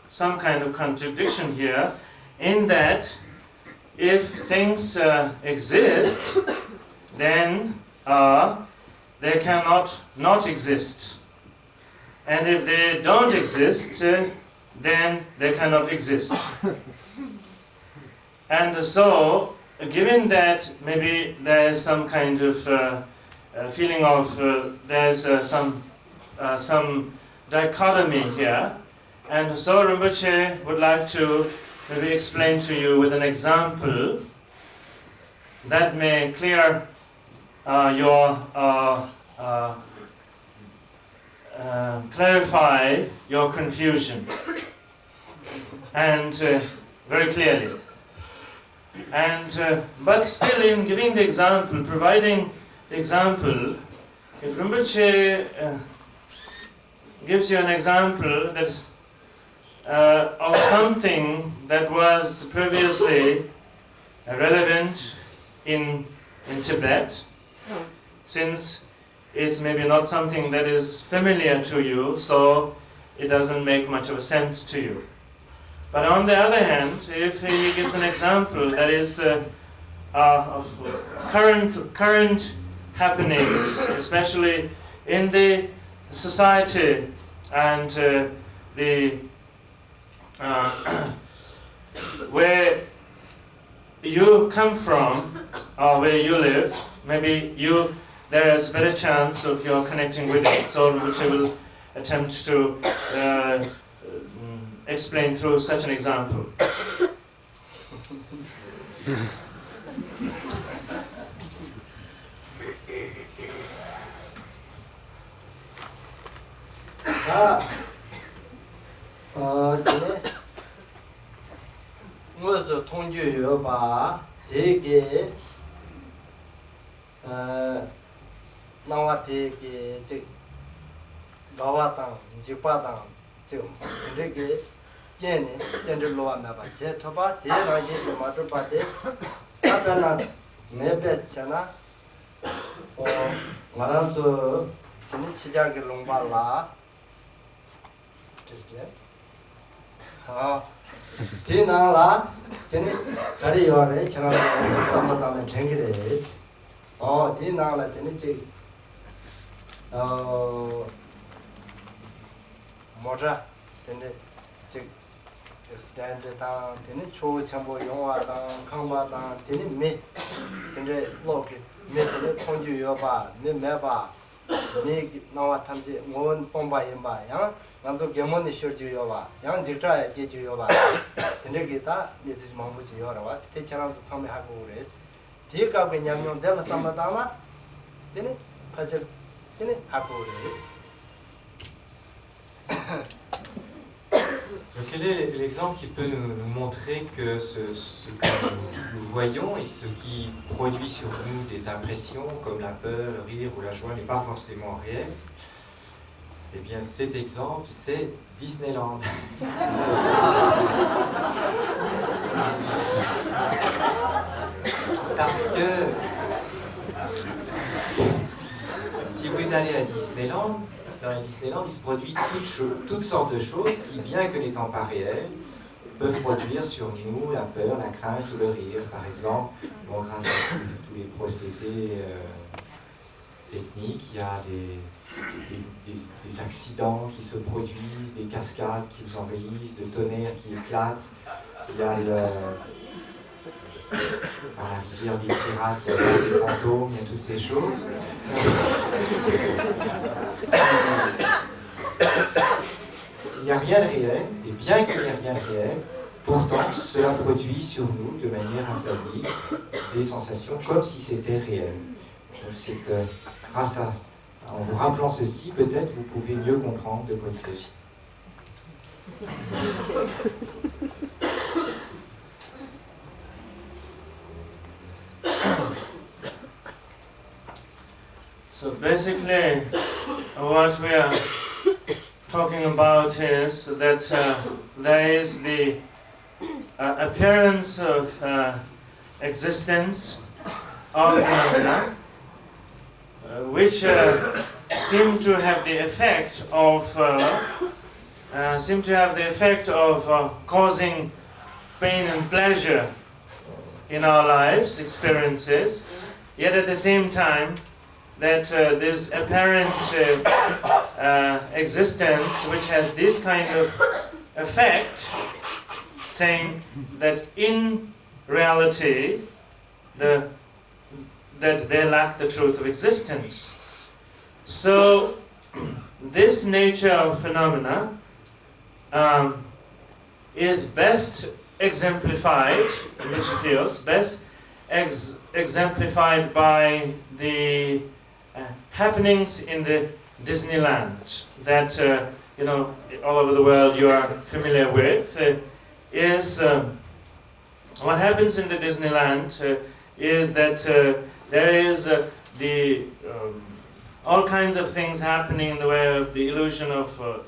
Speaker 4: some kind of contradiction here, in that if things exist, then they cannot not exist. And if they don't exist, then they cannot exist. And so, given that maybe there is some kind of feeling of there's some dichotomy here, and so Rinpoche would like to maybe explain to you with an example that may clear clarify your confusion, and very clearly. And but still, in giving the example, providing the example, if Rinpoche gives you an example that of something that was previously relevant in Tibet, since it's maybe not something that is familiar to you, so it doesn't make much of a sense to you. But on the other hand, if he gives an example that is of current happenings, especially in the society and where you come from or where you live, maybe there is a better chance of your connecting with it. So which I will attempt to explain through such an example.
Speaker 5: 무엇을 통주요 봐 되게 나와 되게 즉 나와 땅 집바당 즉 되게 Jenny, then the lower map, Jetoba, the Raji, the mother body, Abana, Mebes Chana, or Maranzo, Chijag Lumbala. Just left. Tinala, Tini, Kariore, Canada, and Tengris. Oh, Tinala, Tinichi. Moja, Tini, extended down, Tini, Cho, Chambo, Yonga, Kamba, Tini, me, Tini, look, me, Ponju Yoba, me, Meba, me, Nawa Tamji, Moon, Pomba Yimba, Yang. Nanzo Gemoni showed you over, young Zitra get you over. The Negita, this is Mahamudra Program, state channels of some Hagores. Take up in Yamon Della Samadama, then it, Pajer, then it Hagores.
Speaker 3: Quel est l'exemple qui peut nous montrer que ce que nous voyons et ce qui produit sur nous des impressions comme la peur, le rire ou la joie n'est pas forcément réel? Eh bien, cet exemple, c'est Disneyland. Parce que si vous allez à Disneyland, dans les Disneyland, il se produit toutes sortes de choses qui, bien que n'étant pas réelles, peuvent produire sur nous la peur, la crainte ou le rire. Par exemple, bon, grâce à tous les procédés techniques, il y a des accidents qui se produisent, des cascades qui vous envahissent, le tonnerre qui éclate, il y a dans la rivière des pirates, il y a des fantômes, il y a toutes ces choses. Il n'y a rien de réel, et bien qu'il n'y ait rien de réel, pourtant cela produit sur nous de manière infaillible des sensations comme si c'était réel. Donc c'est grâce à en vous rappelant ceci, peut-être vous pouvez mieux comprendre de quoi il s'agit.
Speaker 4: So basically, what we are talking about is that there is the appearance of existence of phenomena, which seem to have the effect of causing pain and pleasure in our lives, experiences. Yet at the same time, that this apparent existence, which has this kind of effect, saying that in reality, that they lack the truth of existence. So, this nature of phenomena is best exemplified, in which it feels, best exemplified by the happenings in the Disneyland that you know, all over the world you are familiar with. Is what happens in the Disneyland is that there is all kinds of things happening in the way of the illusion of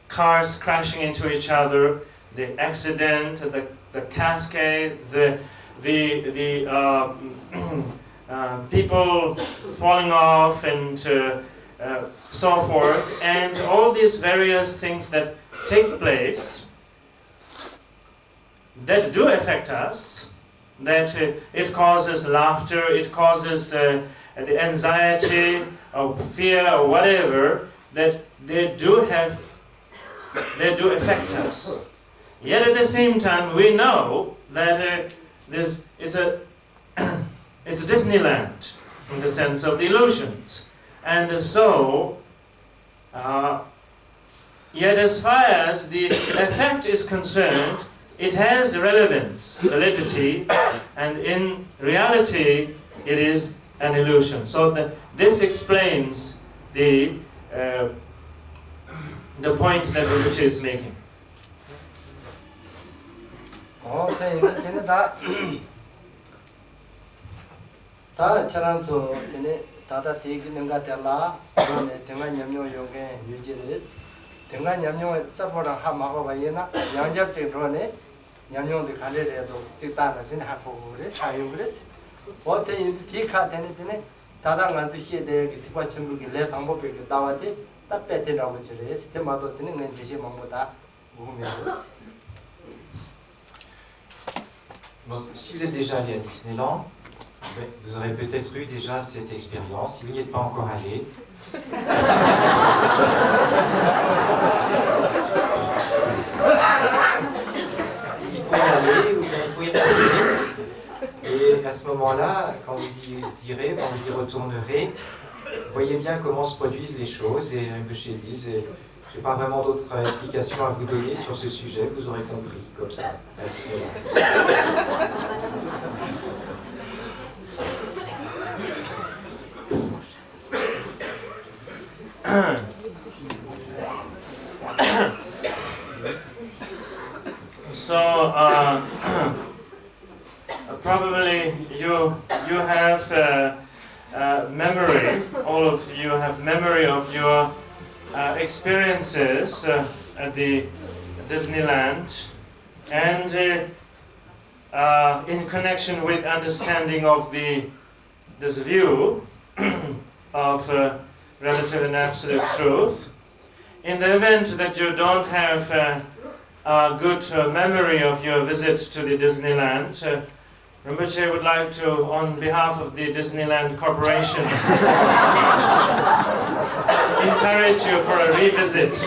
Speaker 4: cars crashing into each other, the accident, the cascade, the people falling off and so forth, and all these various things that take place that do affect us, that it causes laughter, it causes the anxiety or fear or whatever, that they do affect us. Yet at the same time we know that it's a Disneyland in the sense of the illusions. And so, yet as far as the effect is concerned, it has relevance, validity, and in reality it is an illusion. So this explains the point that Rinpoche is making.
Speaker 5: 다 차란소 되네 다다 대기 능가 될라 그러네 대만 염려 요게 유지를 등가 냠용 서버랑 하마고 봐이나 양적 정도네 냠용도 갈래래도 직다는 진 하고 그래 사용 그랬어. 어때 인도 디카 되네 다당 안지 시대 디바 전국에 내 방법에 나와대 딱 배트라고 저래 시스템마도 되는 건 대신 뭐보다 무음이었어.
Speaker 3: Bon, si vous êtes déjà allé à Disneyland, vous aurez peut-être eu déjà cette expérience. Si vous n'y êtes pas encore allé, il faut y aller ou bien il faut y retourner. Et à ce moment-là, quand vous y irez, quand vous y retournerez, voyez bien comment se produisent les choses. Et Rinpoche dit, je n'ai pas vraiment d'autres explications à vous donner sur ce sujet, vous aurez compris, comme ça.
Speaker 4: So, probably you have memory. All of you have memory of your experiences at the Disneyland, and in connection with understanding of this view of relative and absolute truth. In the event that you don't have a good memory of your visit to the Disneyland, Rinpoche would like to, on behalf of the Disneyland Corporation, encourage you for a revisit to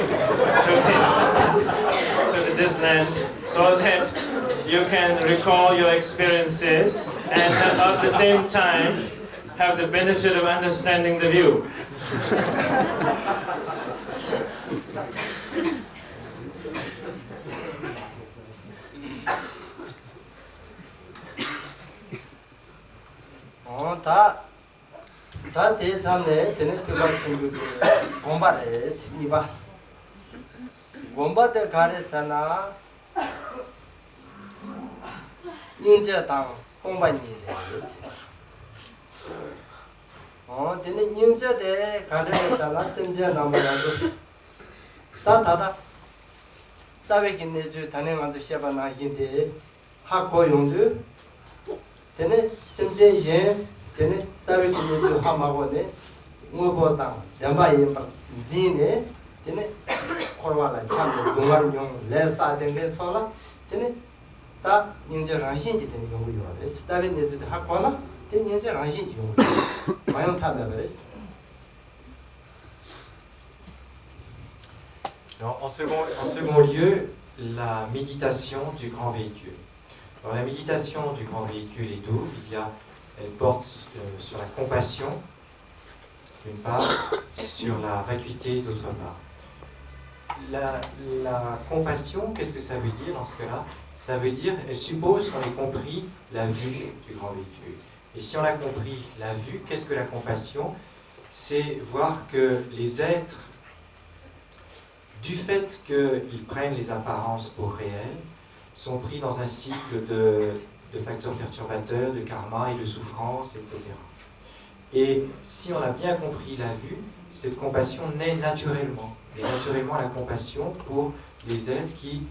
Speaker 4: the Disneyland, so that you can recall your experiences and at the same time have the benefit of understanding the view.
Speaker 5: 다 대참네 되는 두가 친구 공부를 이봐 공부들 가르쳐나 인제당 공부니래스 되는 인제대 가르쳐나 심지어 남아도 다다다 따외긴네주 단행한도 시아바나 힌데 하고용도 되는 심지어 예 되는 따위기도 하마고네 뭐보다 대마에 막 지네 되는 코로나라 참 동아용 레사된게 소라 되는 다 인제 라신지 되는 경우요. 따위네도 하거나 되는 인제 라신지 경우. 마용 타면은
Speaker 3: En second lieu, la méditation du grand véhicule. Alors, la méditation du grand véhicule est double. Elle porte sur la compassion, d'une part, sur la vacuité, d'autre part. La compassion, qu'est-ce que ça veut dire dans ce cas-là? Ça veut dire, elle suppose qu'on ait compris la vue du grand véhicule. Et si on a compris la vue, qu'est-ce que la compassion? C'est voir que les êtres, du fait qu'ils prennent les apparences pour réelles, sont pris dans un cycle de facteurs perturbateurs, de karma et de souffrance, etc. Et si on a bien compris la vue, cette compassion naît naturellement. Et naturellement la compassion pour les êtres qui,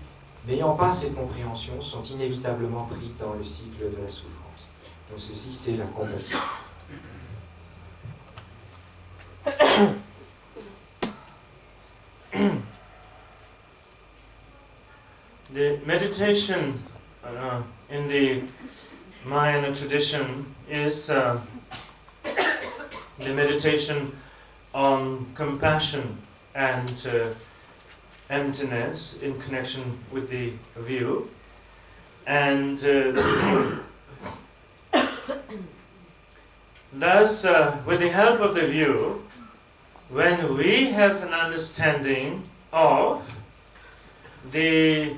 Speaker 3: n'ayant pas cette compréhension, sont inévitablement pris dans le cycle de la souffrance. Donc ceci, c'est la compassion.
Speaker 4: The meditation in the Mahayana tradition is the meditation on compassion and emptiness in connection with the view. And thus, with the help of the view, when we have an understanding of the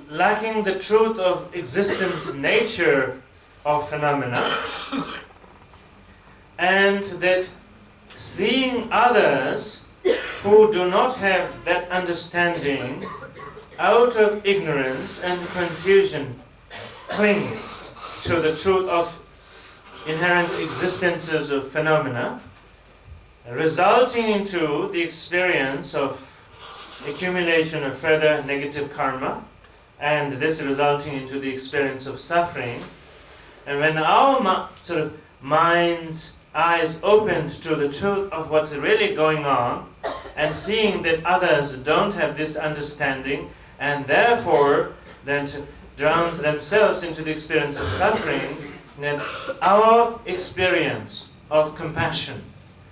Speaker 4: lacking the truth of existence nature of phenomena, and that seeing others who do not have that understanding out of ignorance and confusion cling to the truth of inherent existences of phenomena, resulting into the experience of accumulation of further negative karma, and this resulting into the experience of suffering. And when our sort of mind's eyes opened to the truth of what's really going on, and seeing that others don't have this understanding, and therefore then drowns themselves into the experience of suffering, that our experience of compassion,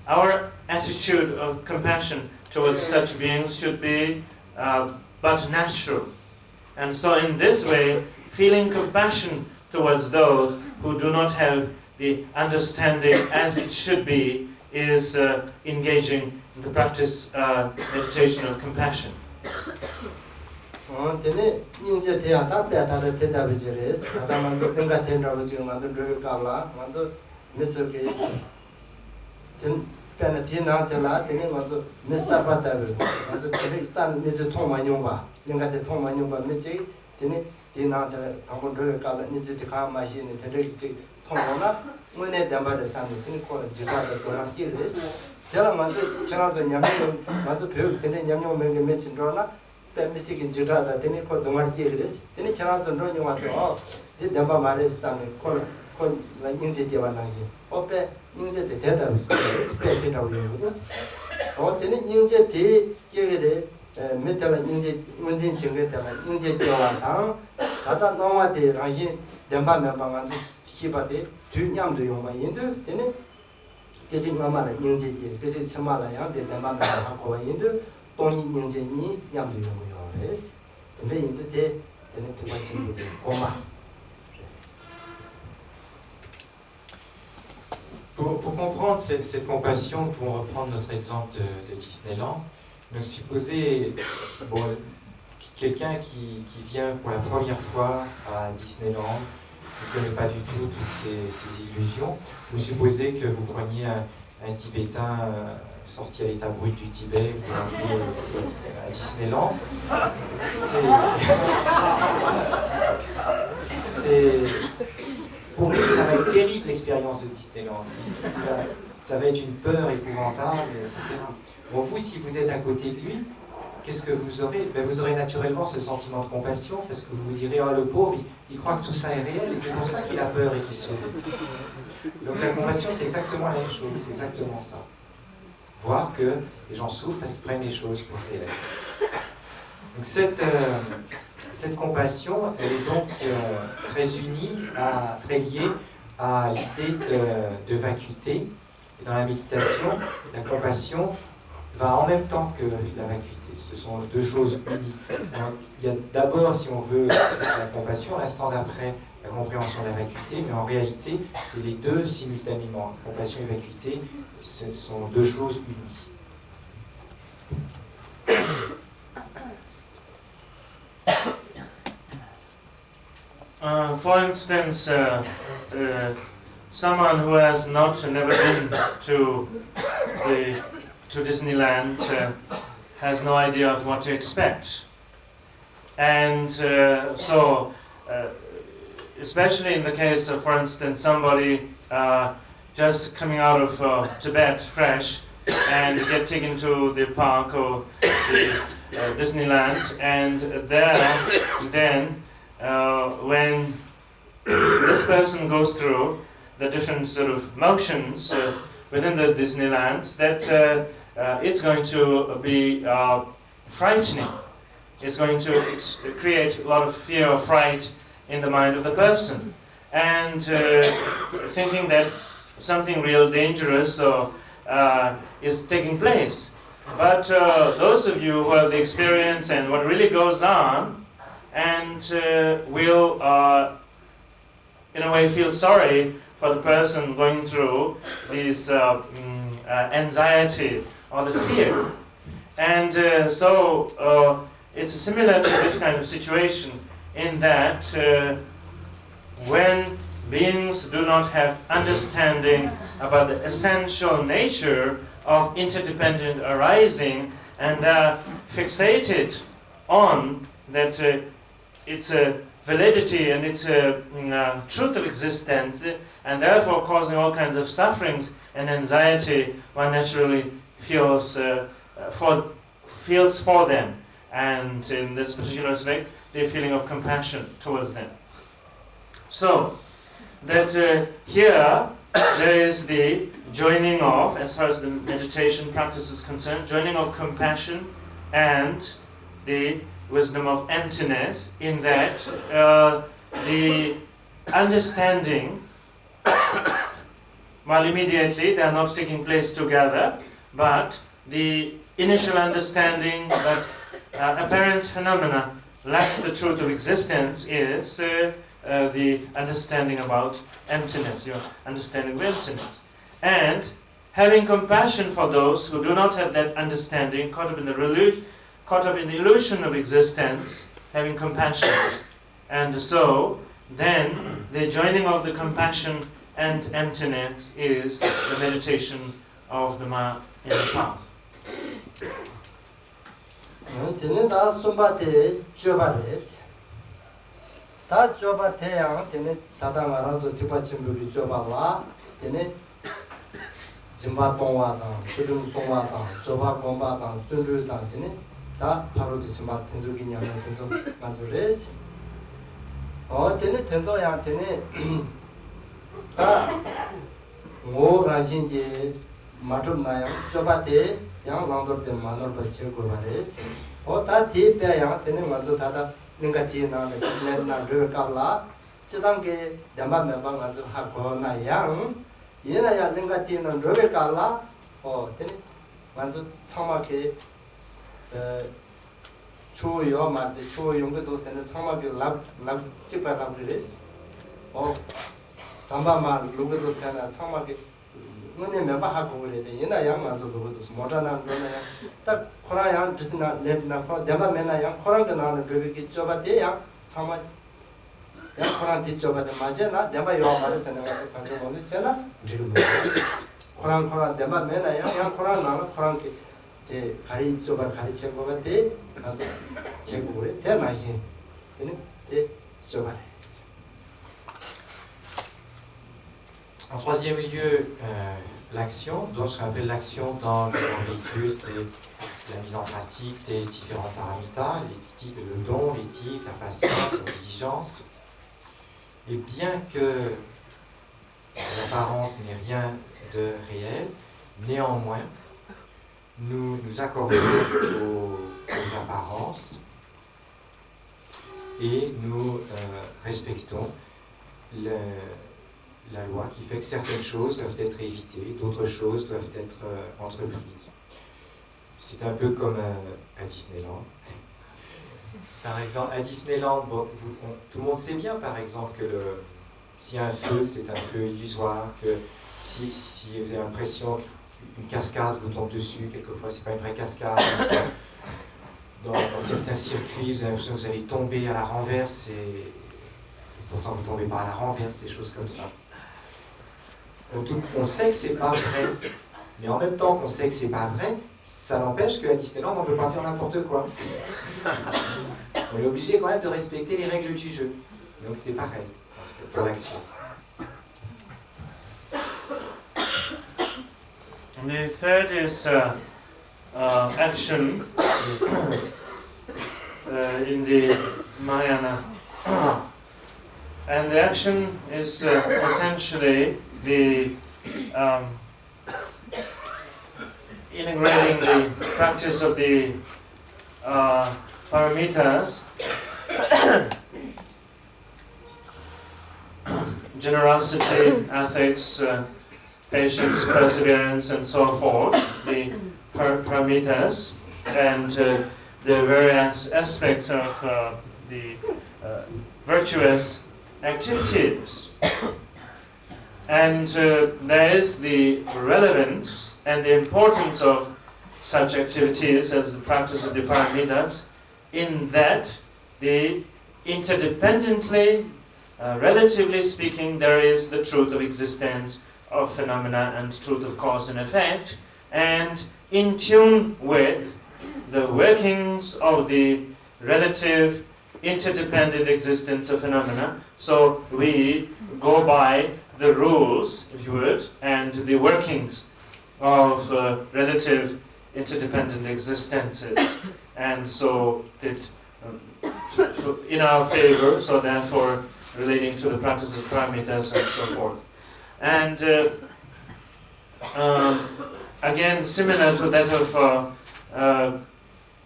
Speaker 4: our attitude of compassion towards such beings should be but natural. And so in this way, feeling compassion towards those who do not have the understanding as it should be is engaging in the practice meditation of compassion.
Speaker 5: Tene ningje thea ta pya ta de ta bejere ada manjo tenga tenra bejere manjo dre kala manjo mitsuke ten pena tina tela tene manjo missa pata be manjo tene tan mitsu thoma nyomba linga te thoma nyomba mitsi tene tina tela ambo dre kala niji te kha ma shi ne tene chi thoma na ngone damba de san tene ko jiga de to na ki res tela manjo chana zo nyamyo manjo phe tene nyamyo menge mitsin ro na Michigan Jurada, then it called the Marquis, then it cannot run you want to all. Did the Mamaris son call like Inzi Giovanni. Ope, Inzi the Teta was painted out of or then it Inzi tea, give it metal and Inzi Munzin Chingeta, Inzi Giovanni, Tata no what they Rahin, the Mama Shibate, 2 yam do you my Hindu, then it getting Mama Inzi, getting Chamala, the Mama Hako Hindu. 돈이 인생이 양도용이요. 그래서 근데 인도대 되는 부가심이 고마.
Speaker 3: Pour comprendre cette compassion, pour reprendre notre exemple de Disneyland, donc supposez quelqu'un qui vient pour la première fois à Disneyland, qui ne connaît pas du tout toutes ces illusions, vous supposez que vous preniez un Tibétain sorti à l'état brut du Tibet, vous l'emmenez à Disneyland. Pour lui, ça va être terrible l'expérience de Disneyland. Ça va être une peur épouvantable, etc. Bon, vous, si vous êtes à côté de lui, qu'est-ce que vous aurez? Vous aurez naturellement ce sentiment de compassion, parce que vous vous direz, oh le pauvre, il croit que tout ça est réel, et c'est pour ça qu'il a peur et qu'il souffre. Donc la compassion, c'est exactement la même chose, c'est exactement ça. Voir que les gens souffrent parce qu'ils prennent les choses pour réelles. Donc cette compassion, elle est donc très unie, très liée à l'idée de vacuité. Et dans la méditation, la compassion va en même temps que la vacuité. Ce sont deux choses unies. Alors, il y a d'abord, si on veut, la compassion, restant d'après la compréhension de la vacuité, mais en réalité, c'est les deux simultanément. Compassion et vacuité, ce sont deux choses unies.
Speaker 4: For instance, someone who has never been to Disneyland has no idea of what to expect, and so especially in the case of, for instance, somebody just coming out of Tibet fresh and get taken to the park or the Disneyland, and there then when this person goes through the different sort of motions within the Disneyland, that it's going to be frightening. It's going to create a lot of fear or fright in the mind of the person, and thinking that something real dangerous is taking place. But those of you who have the experience and what really goes on, and will in a way feel sorry for the person going through these anxiety or the fear. And so it's similar to this kind of situation in that when beings do not have understanding about the essential nature of interdependent arising, and are fixated on that its validity and its truth of existence, and therefore causing all kinds of sufferings and anxiety, one naturally feels for them, and in this particular respect, the feeling of compassion towards them. So, that here there is the joining of, as far as the meditation practice is concerned, joining of compassion and the wisdom of emptiness, in that the understanding, while immediately they are not taking place together, but the initial understanding that apparent phenomena lacks the truth of existence is the understanding about emptiness, your understanding of emptiness. And having compassion for those who do not have that understanding, caught up in the illusion of existence, having compassion. And so, then, the joining of the compassion and emptiness is the meditation of the Ma in the path.
Speaker 5: Tene da sumba te jobares. Da joba te yang tene tata ngarazo tipa chimburi joba la tene jimba tongwa tang, sudum songwa tang, soba gomba tang, tunru tang tene da paru de jimba tenzo ginyam tenzo manzures. Tene tenzo yang tene da ngo rajin je matub na yang joba te yang langdor te manor ba che go bares. Ta ti pe yang tene manzo tata ninga ti na ne na ru ka la chidang ke damba me ba manzo ha go na yang yena ya ninga ti na ru ka la tene manzo sama ke chu yo ma de chu yong ge do sen sama ke lab chi pa lab res. Samba ma lu ge do sen sama ke nune me ba ha go re de yena yang manzo go do moda na ro na ta khora yang disna le na ko damba me na yang khora ge na na ru ge choba de yang sama yang khora ti choba de ma je na damba yo ma re sen na ka ge mo se na ri mo khora damba me na yang khora na khora ke de gari choba gari che go ga de manzo che go re de na yin de choba.
Speaker 3: En troisième lieu, l'action. Donc, ce qu'on appelle l'action dans le véhicule, c'est la mise en pratique des différents paramitas, le don, l'éthique, la patience, la diligence. Et bien que l'apparence n'ait rien de réel, néanmoins, nous nous accordons aux apparences et nous respectons la loi qui fait que certaines choses doivent être évitées, d'autres choses doivent être entreprises. C'est un peu comme à Disneyland. Par exemple, à Disneyland, tout le monde sait bien, par exemple, que s'il y a un feu, c'est un feu illusoire, que si vous avez l'impression qu'une cascade vous tombe dessus, quelquefois c'est pas une vraie cascade. Dans certains circuits, vous avez l'impression que vous allez tomber à la renverse, et pourtant vous ne tombez pas à la renverse, des choses comme ça. On sait que c'est pas vrai, mais en même temps qu'on sait que c'est pas vrai, ça n'empêche qu'à Disneyland on ne peut pas faire n'importe quoi. On est obligé quand même de respecter les règles du jeu. Donc c'est pareil pour l'action.
Speaker 4: The third is action in the Mahayana. And the action is essentially the integrating the practice of the paramitas, generosity, ethics, patience, perseverance, and so forth, the paramitas, and the various aspects of the virtuous activities. And there is the relevance and the importance of such activities as the practice of the paramitas, in that they interdependently, relatively speaking, there is the truth of existence, of phenomena, and truth of cause and effect, and in tune with the workings of the relative interdependent existence of phenomena. So we go by the rules, if you would, and the workings of relative interdependent existences, and so that in our favor, so therefore relating to the practice of paramitas and so forth. And again, similar to that of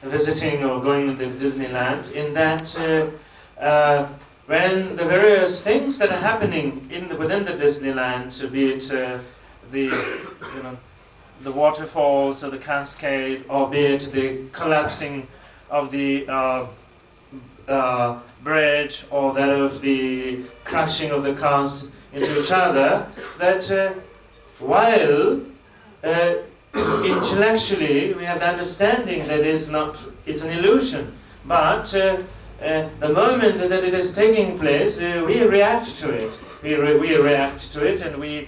Speaker 4: visiting or going to Disneyland, in that when the various things that are happening within the Disneyland, be it the waterfalls or the cascade, or be it the collapsing of the bridge, or that of the crashing of the cars into each other, that while intellectually we have the understanding that it's an illusion, but the moment that it is taking place, we react to it. We react to it, and we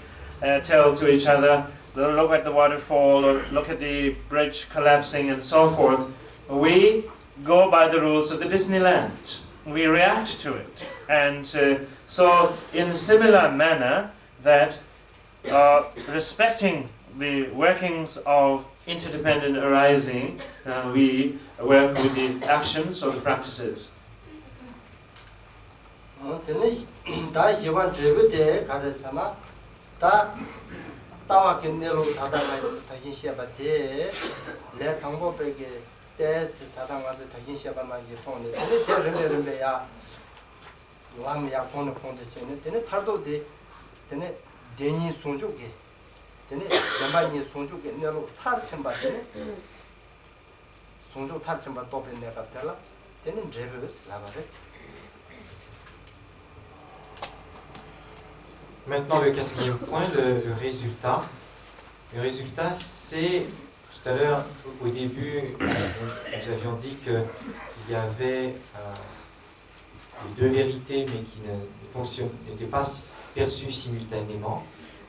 Speaker 4: tell to each other, look at the waterfall, or look at the bridge collapsing, and so forth. We go by the rules of the Disneyland. We react to it. And so in a similar manner, that respecting the workings of interdependent arising, we work with the actions or the practices.
Speaker 3: Maintenant, le quatrième point, le résultat. Le résultat, c'est, tout à l'heure, au début, nous avions dit qu'il y avait les deux vérités, mais qui n'étaient pas perçues simultanément.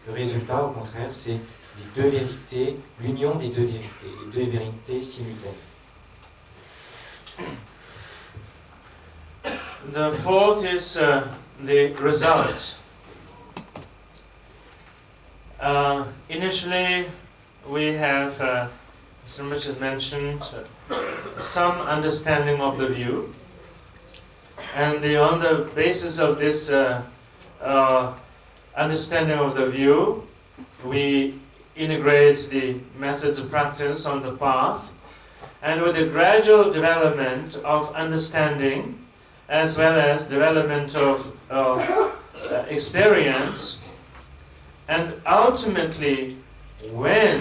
Speaker 3: Le résultat, au contraire, c'est les deux vérités, l'union des deux vérités simultanées.
Speaker 4: The fourth is the result. Initially, we have, as Rinpoche has mentioned, some understanding of the view, and on the basis of this understanding of the view, we integrate the methods of practice on the path, and with the gradual development of understanding, as well as development of experience, and ultimately, when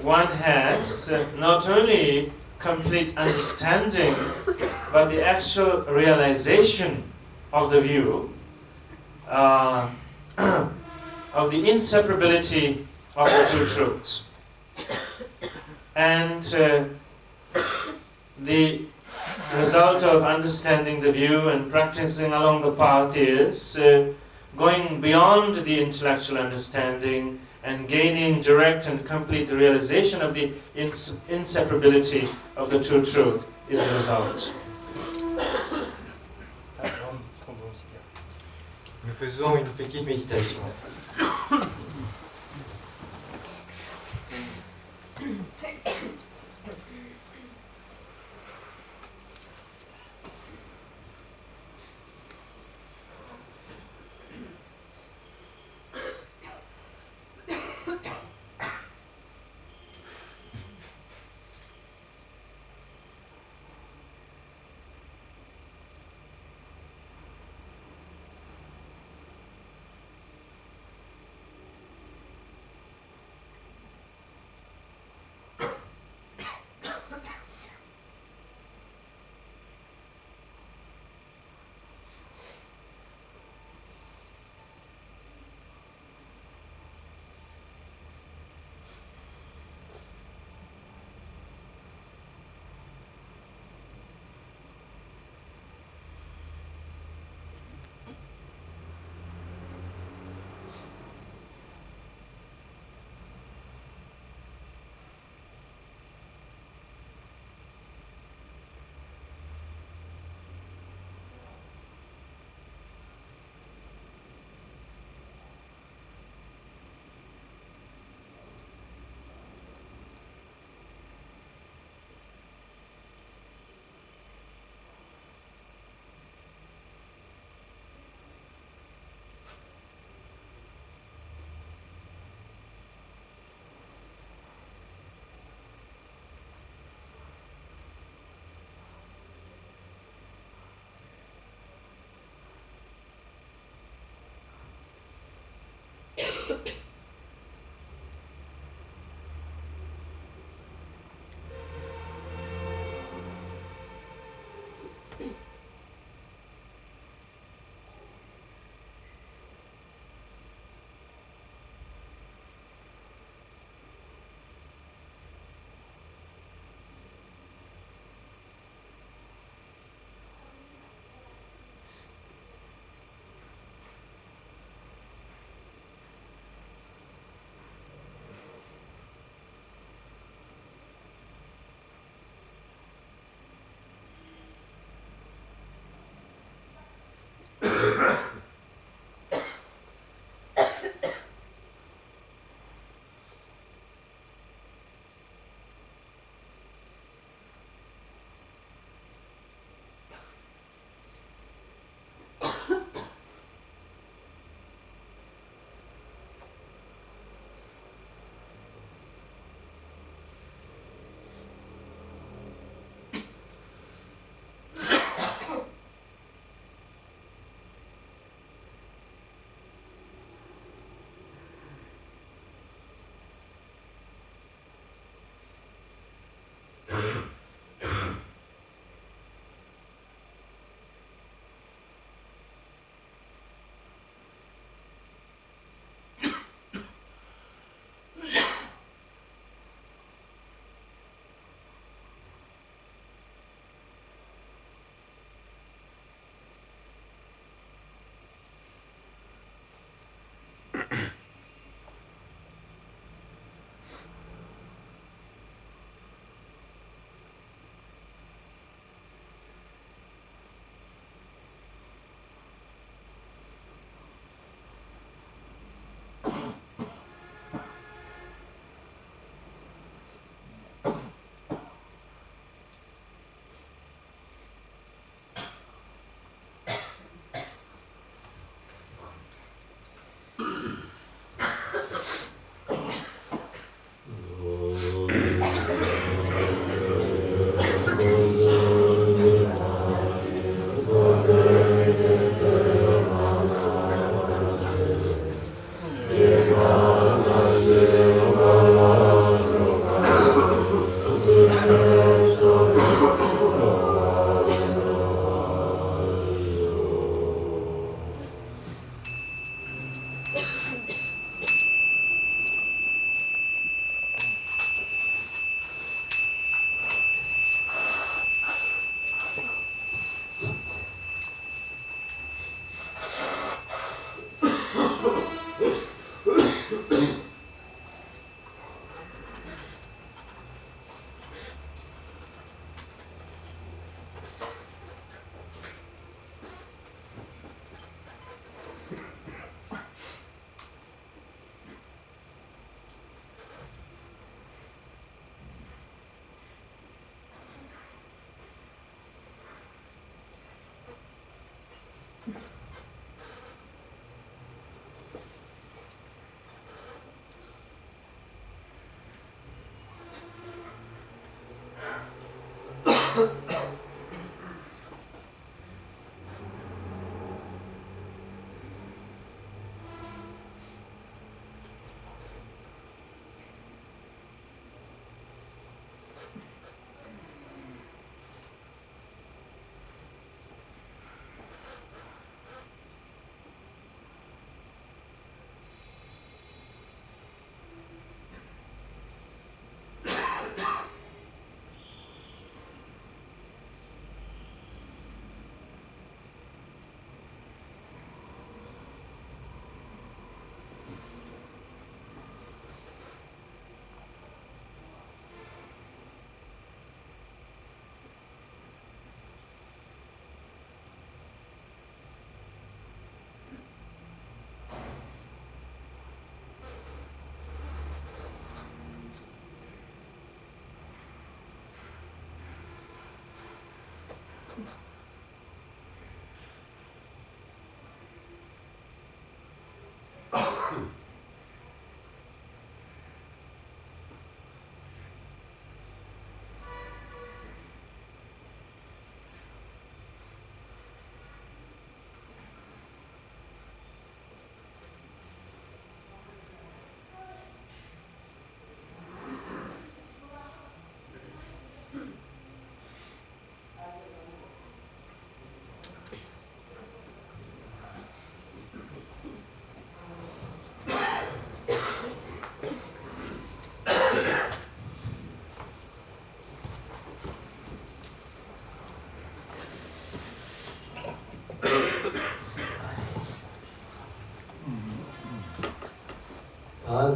Speaker 4: one has not only complete understanding, but the actual realization of the view, of the inseparability of the two truths. And the result of understanding the view and practicing along the path is going beyond the intellectual understanding and gaining direct and complete realization of the inseparability of the true truth is the result.
Speaker 3: Nous faisons une petite méditation.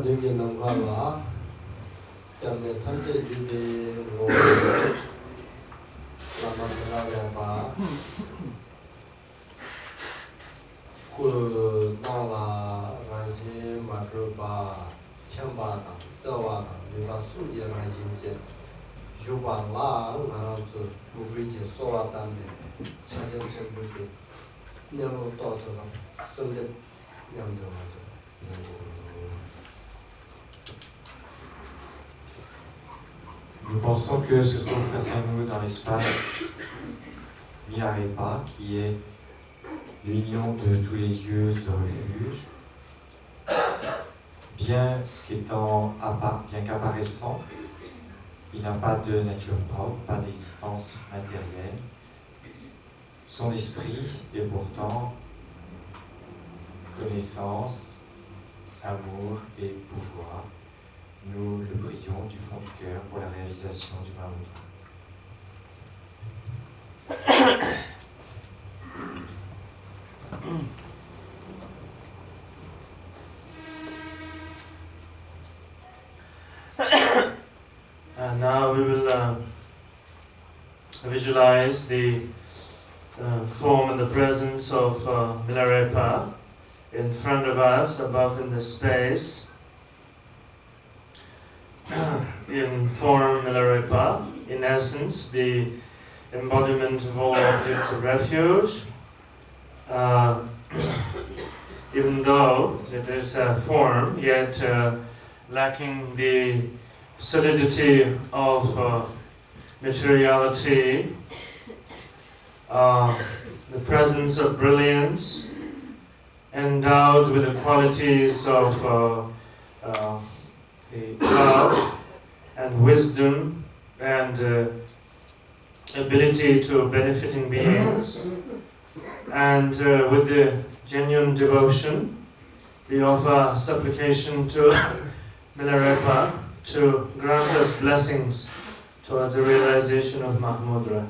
Speaker 5: Limye Namkala, Yamne Tante Jude, Lama Kulu Nala, Ranji, Makruba, Shangpa, Zawa, Liva Suya, Ranjin, Juba La, Naranzu, Mubriji, Sola Dame, Chajan Chembuki, Nyamu Daughter, Sunday Yamdo.
Speaker 3: Nous pensons que ce se trouve face à nous dans l'espace Milarepa, qui est l'union de tous les lieux de refuge, bien qu'apparaissant, il n'a pas de nature propre, pas d'existence matérielle. Son esprit est pourtant connaissance, amour et pouvoir. Nous le prions du fond du cœur pour la réalisation du Mahamudra.
Speaker 4: And now we will visualize the form and the presence of Milarepa in front of us, above in the space. In form Milarepa, in essence, the embodiment of all objects of refuge. Even though it is a form, yet lacking the solidity of materiality, the presence of brilliance, endowed with the qualities of the love and wisdom and ability to benefiting beings, and with the genuine devotion, we offer supplication to Milarepa to grant us blessings towards the realization of Mahamudra.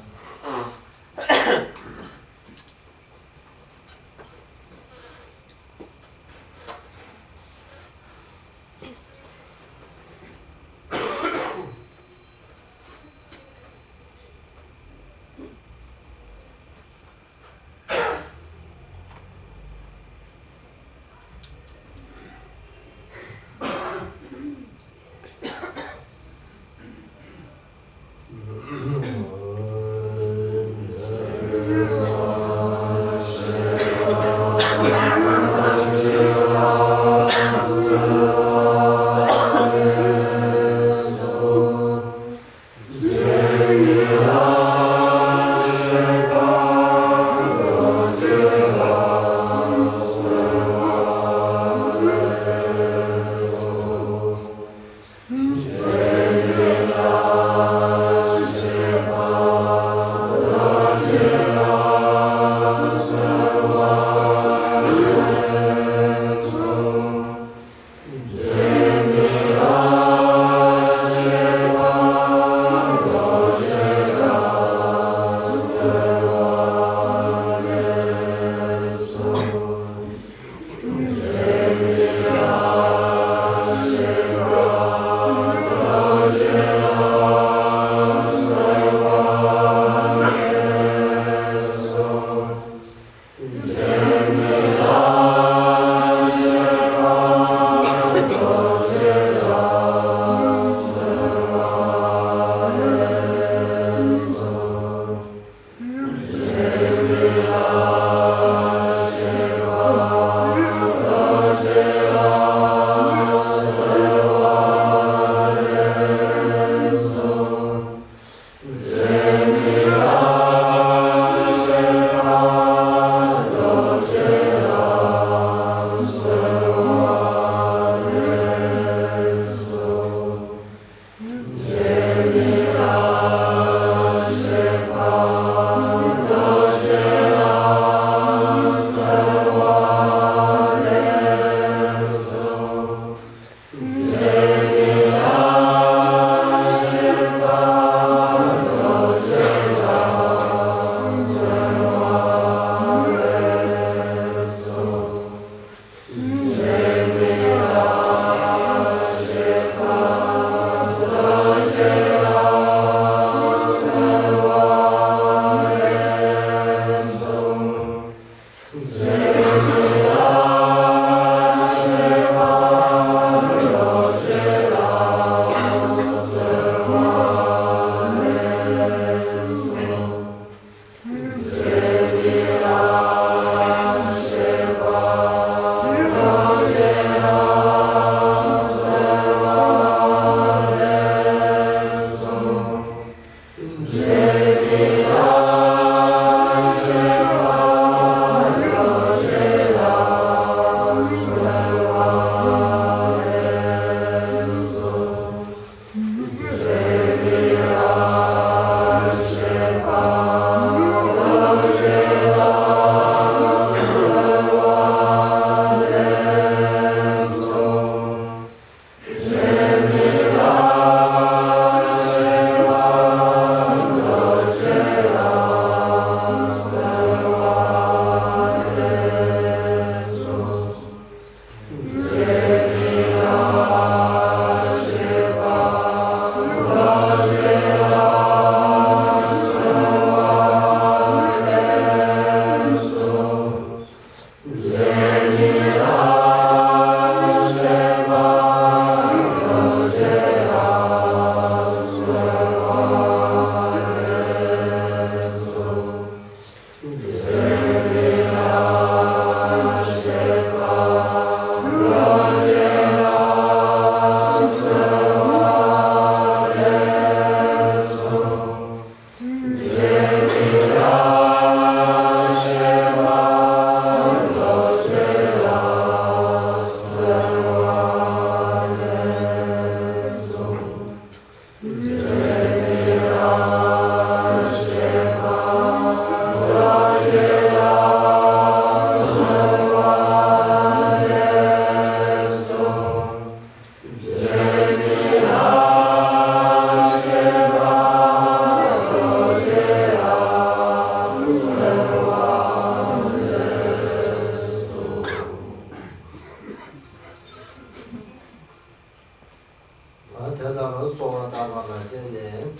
Speaker 5: 대다가 소와다가라 전에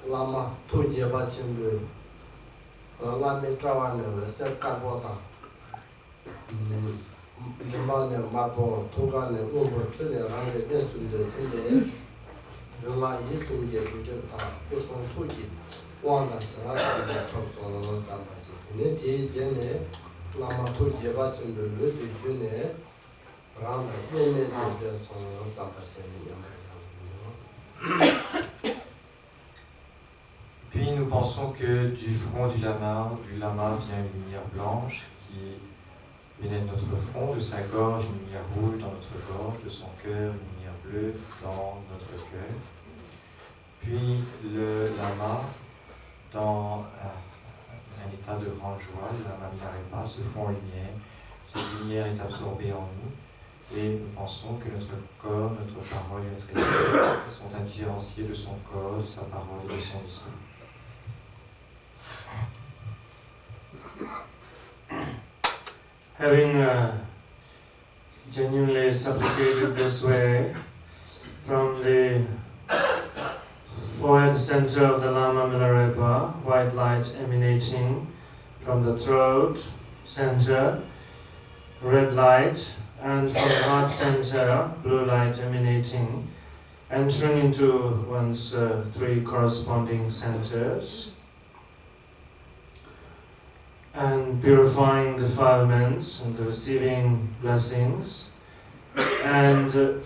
Speaker 5: 라마 투제 받침도 라메 트라와는 색깔보다 이만에 마보 도가네 오버 틀려라는 게 순대 근데 영화 이순게 부족다 보통 소지 원하서 하는 청소는 삼바지 근데 대전에 라마 투제 받침도 되주네 라마 예네 대해서 삼바지는
Speaker 3: Puis nous pensons que du front du lama vient une lumière blanche qui venait de notre front, de sa gorge une lumière rouge dans notre gorge, de son cœur une lumière bleue dans notre cœur. Puis le lama, dans un état de grande joie, le lama Milarepa se fond en lumière. Cette lumière est absorbée en nous et nous pensons que notre corps, notre parole et notre esprit sont indifférenciés de son corps, de sa parole et de son esprit.
Speaker 4: Having genuinely supplicated this way from the forehead center of the Lama Milarepa, white light emanating from the throat center, red light, and from the heart center, blue light emanating, entering into one's three corresponding centers, and purifying defilements and receiving blessings, and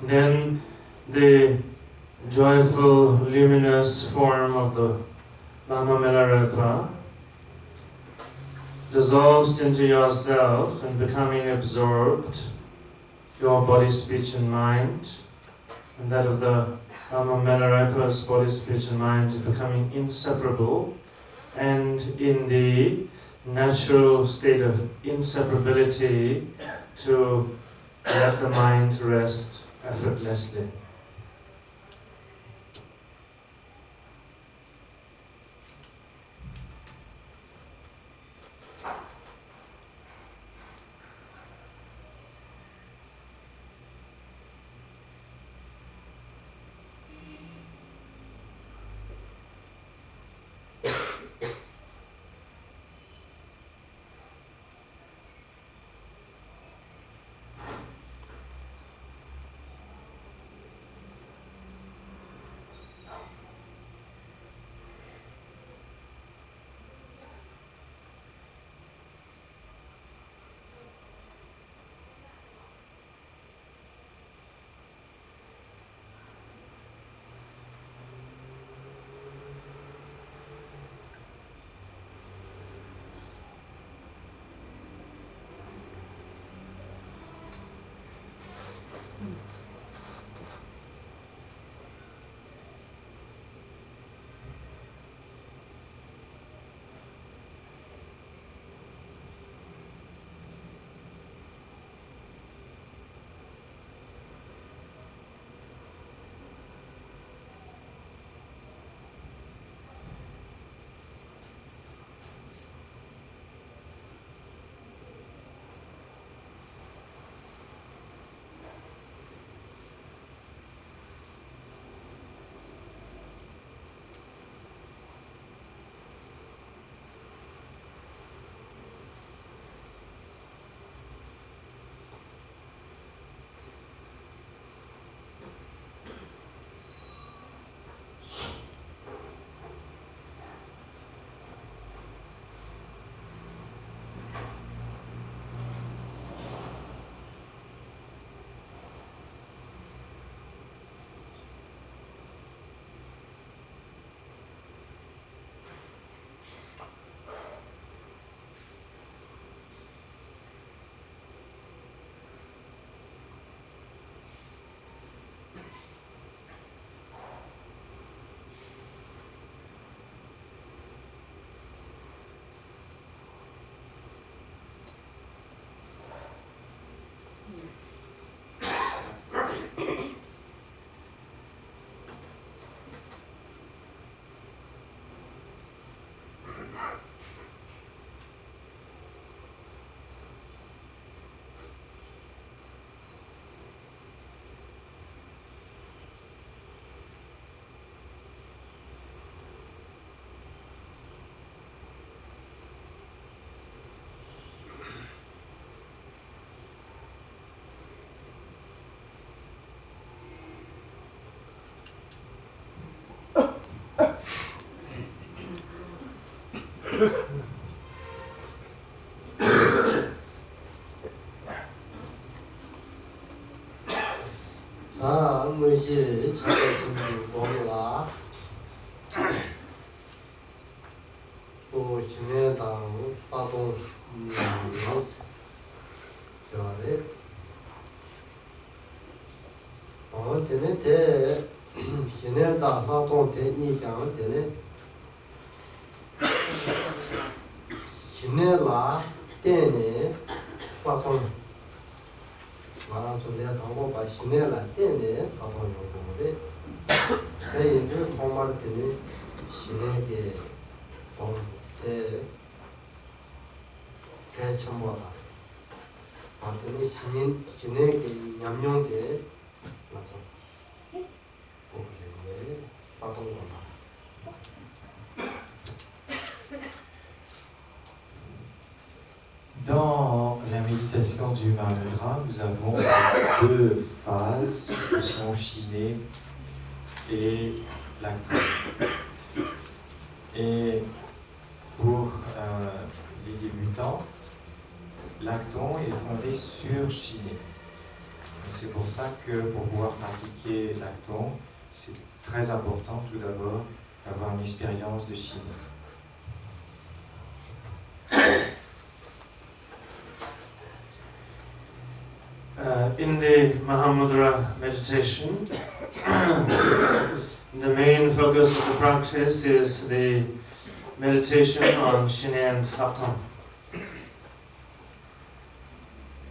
Speaker 4: then the joyful, luminous form of the Lama Milarepa dissolves into yourself and becoming absorbed, your body, speech and mind, and that of the Lama Milarepa's body, speech and mind becoming inseparable, and in the natural state of inseparability to let the mind rest effortlessly.
Speaker 5: 다 무시 차례 공라 또 신해당 파동 나스 저래 되네 대 신해당 파동 대니장 되네 신해라 때네 파동 말아서 내가 당고 봐 신해라 때네 파동 요구인데 대인들 정말 되네 신에게 대 대첨보다 완전히 신에게 냠용대 맞죠? 그래 파동거나
Speaker 3: Dans la méditation du Mahamudra, nous avons deux phases qui sont Shiné et Lacton. Et pour les débutants, Lacton est fondé sur Shiné. C'est pour ça que pour pouvoir pratiquer Lacton, c'est très important tout d'abord d'avoir une expérience de Shiné.
Speaker 4: In the Mahamudra meditation, the main focus of the practice is the meditation on Shiné and Lacton.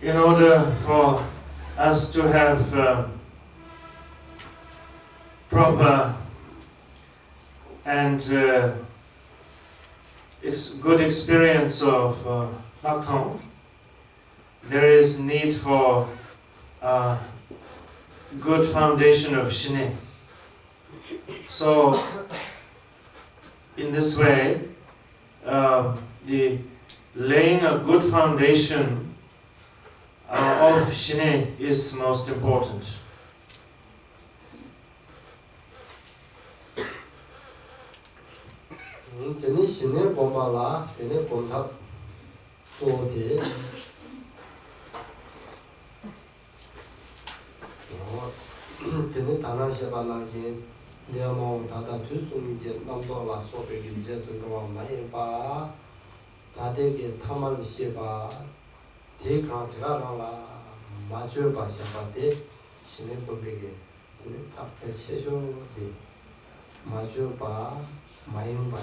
Speaker 4: In order for us to have proper and good experience of Lacton, there is need for a good foundation of Shiné. So, in this way, the laying a good foundation of Shiné is most important.
Speaker 5: 저는 신의 본발라, 신의 본탑 소대. 저는 다나시바나게 내모 다다 두순게 남도라 소베기 제스노와 마이바 다데게 타만시바 데카테라라 마주바샤바데 신의 본베게 저는 탑에 세조데 마주바 마임바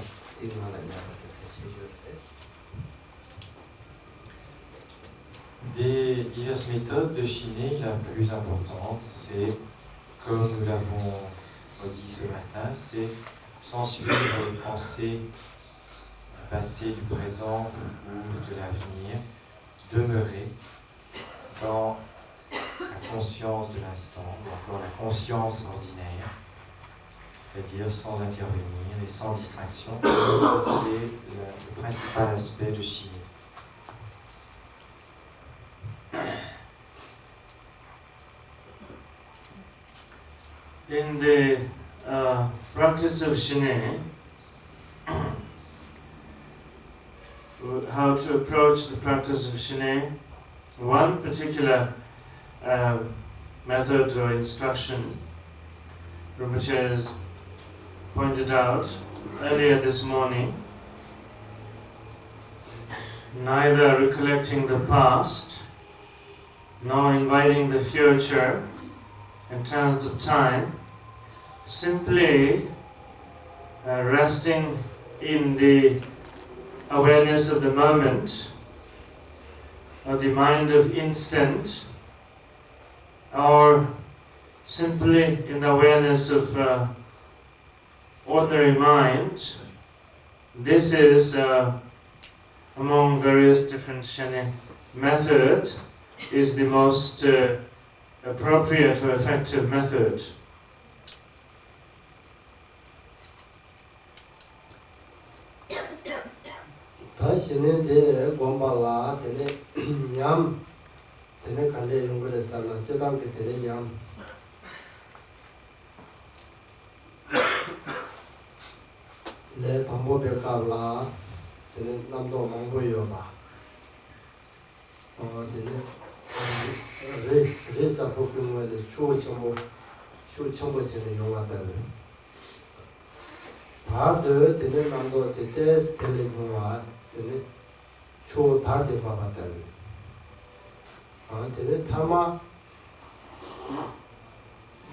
Speaker 3: Des diverses méthodes de Shiné, la plus importante, c'est, comme nous l'avons dit ce matin, c'est sans suivre les pensées du passé, du présent ou de l'avenir, demeurer dans la conscience de l'instant, ou encore la conscience ordinaire, c'est-à-dire sans intervenir et sans distraction. C'est le principal aspect de Shiné.
Speaker 4: In the practice of Shiné, how to approach the practice of Shiné, one particular method or instruction Rinpoche has pointed out earlier this morning, neither recollecting the past nor inviting the future in terms of time, simply resting in the awareness of the moment, or the mind of instant, or simply in the awareness of ordinary mind. This is, among various different Shiné methods, is the most appropriate or effective method.
Speaker 5: 다시는 제 공발라 되네 냠 되네 간대 연구를 살라 제단게 되네 냠 내 방법에 가라 되는 남도 망고요 봐. 되는 레스타 프로그램에 초 정보 되는 용어들. 다들 되는 남도 데스 텔레그와 되는 초 다들 봐봤다는. 되는 타마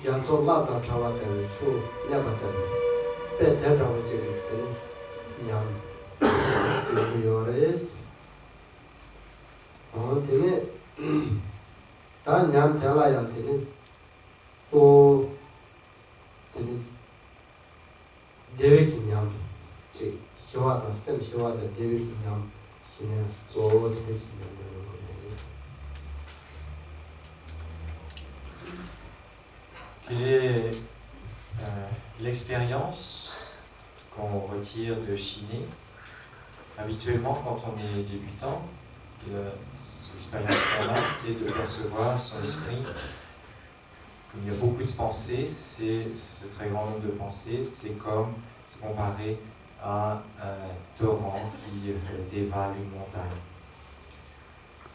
Speaker 5: 양쪽 라다 잡았다는 초 내봤다는. 배대라고 지금 그냥 요래스 되게 다냥 달라야 되는 또 되는 대외기념 즉 희화다 쌤 희화다 대외기념 신의 또 되게 진행되는 거예요.
Speaker 3: Quelle est l'expérience qu'on retire de chiner? Habituellement, quand on est débutant, l'expérience qu'on a, c'est de percevoir son esprit. Comme il y a beaucoup de pensées, ce très grand nombre de pensées, c'est comparé à un torrent qui dévale une montagne.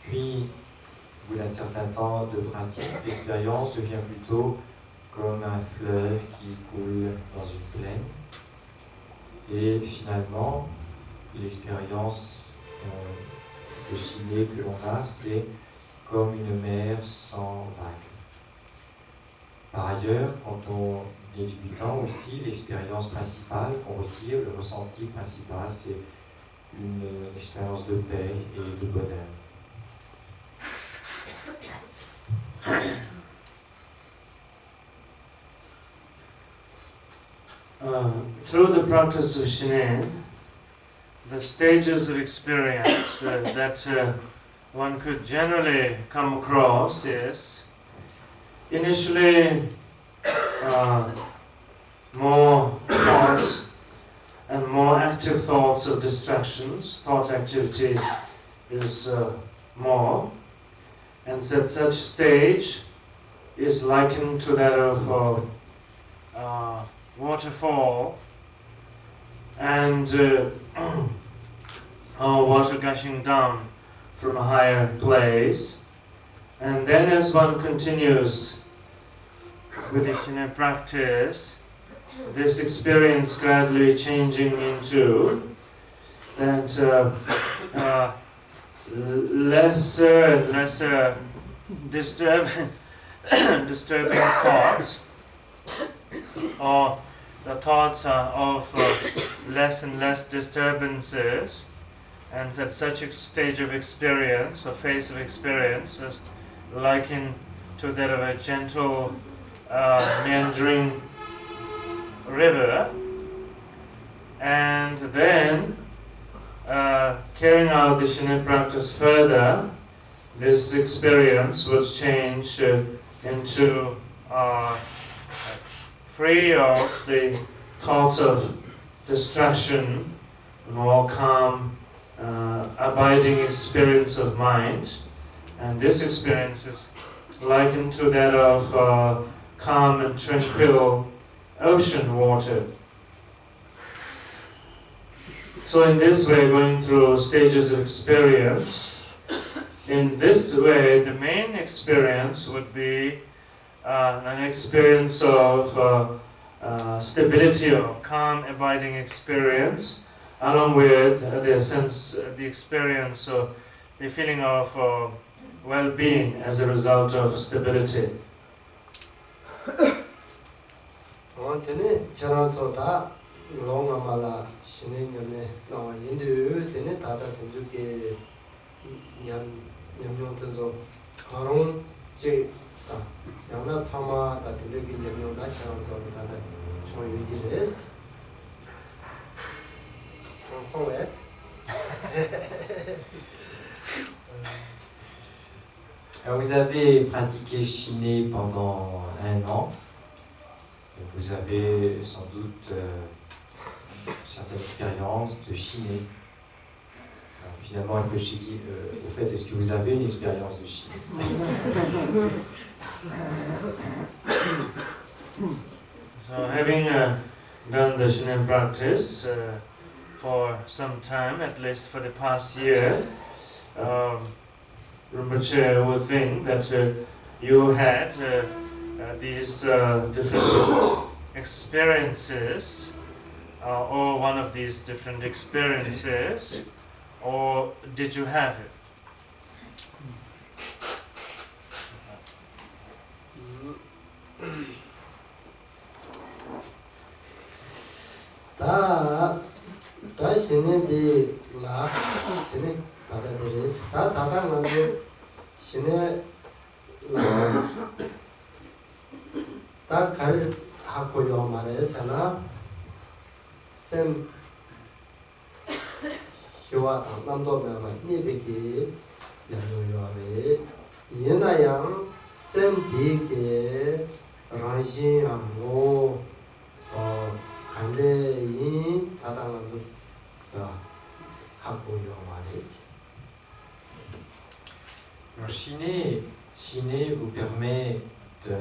Speaker 3: Puis, au bout d'un certain temps de pratique, l'expérience devient plutôt comme un fleuve qui coule dans une plaine. Et finalement, l'expérience de chiner que l'on a, c'est comme une mer sans vagues. Par ailleurs, quand on est débutant aussi, l'expérience principale qu'on retire, le ressenti principal, c'est une expérience de paix et de bonheur.
Speaker 4: Through the practice of Shinen, the stages of experience that one could generally come across is initially more thoughts and more active thoughts of distractions. Thought activity is more, and such stage is likened to that of waterfall and water gushing down from a higher place. And then as one continues with the Shinen practice, this experience gradually changing into that lesser and lesser disturbing thoughts, or the thoughts are of less and less disturbances, and at such a stage of experience, a phase of experience, is likened to that of a gentle meandering river. And then, carrying out the Shinen practice further, this experience would change into free of the thoughts of distraction, more calm, abiding experience of mind. And this experience is likened to that of calm and tranquil ocean water. So in this way, going through stages of experience, in this way, the main experience would be an experience of stability or calm, abiding experience, along with the experience of the feeling of well-being as a result of stability.
Speaker 3: Alors vous avez pratiqué Shiner pendant 1 an. Vous avez sans doute certaines expériences de Shiner. Alors finalement, un peu dit, au fait, est-ce que vous avez une expérience de Shiner?
Speaker 4: So having done the Shinen practice for some time, at least for the past year, Rinpoche would think that you had these different experiences, or one of these different experiences, or did you have it?
Speaker 5: 다 신의 라 되네 받아들이스 다 다당한데 신의 다 가를 하고요 말해서나 샘 효와 남도면 니베기 야요요에 예나양 샘 디게 라지하고 간대이 다당한도 하고요 말해서
Speaker 3: Chiner vous permet de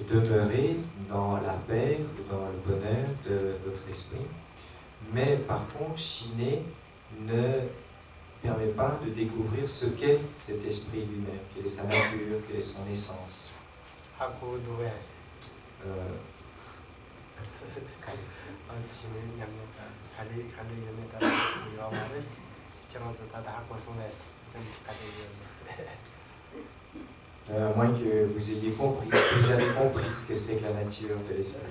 Speaker 3: demeurer dans la paix ou dans le bonheur de votre esprit. Mais par contre, chiner ne permet pas de découvrir ce qu'est cet esprit lui-même, quelle est sa nature, quelle est son essence. À moins que vous ayez compris, que vous avez compris ce que c'est que la nature de l'esprit.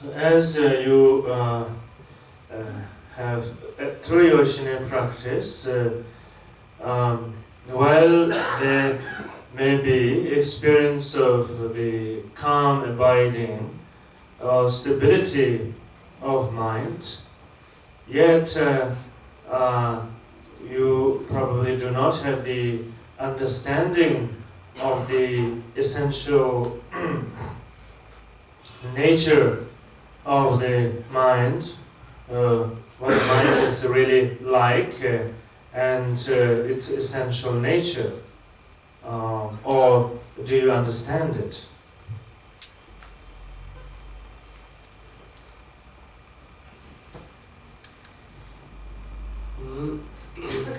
Speaker 4: So as you have, through your Shine practice, while there may be experience of the calm abiding or stability of mind, yet you probably do not have the understanding of the essential nature of the mind, what the mind is really like, and its essential nature. Or do you understand it?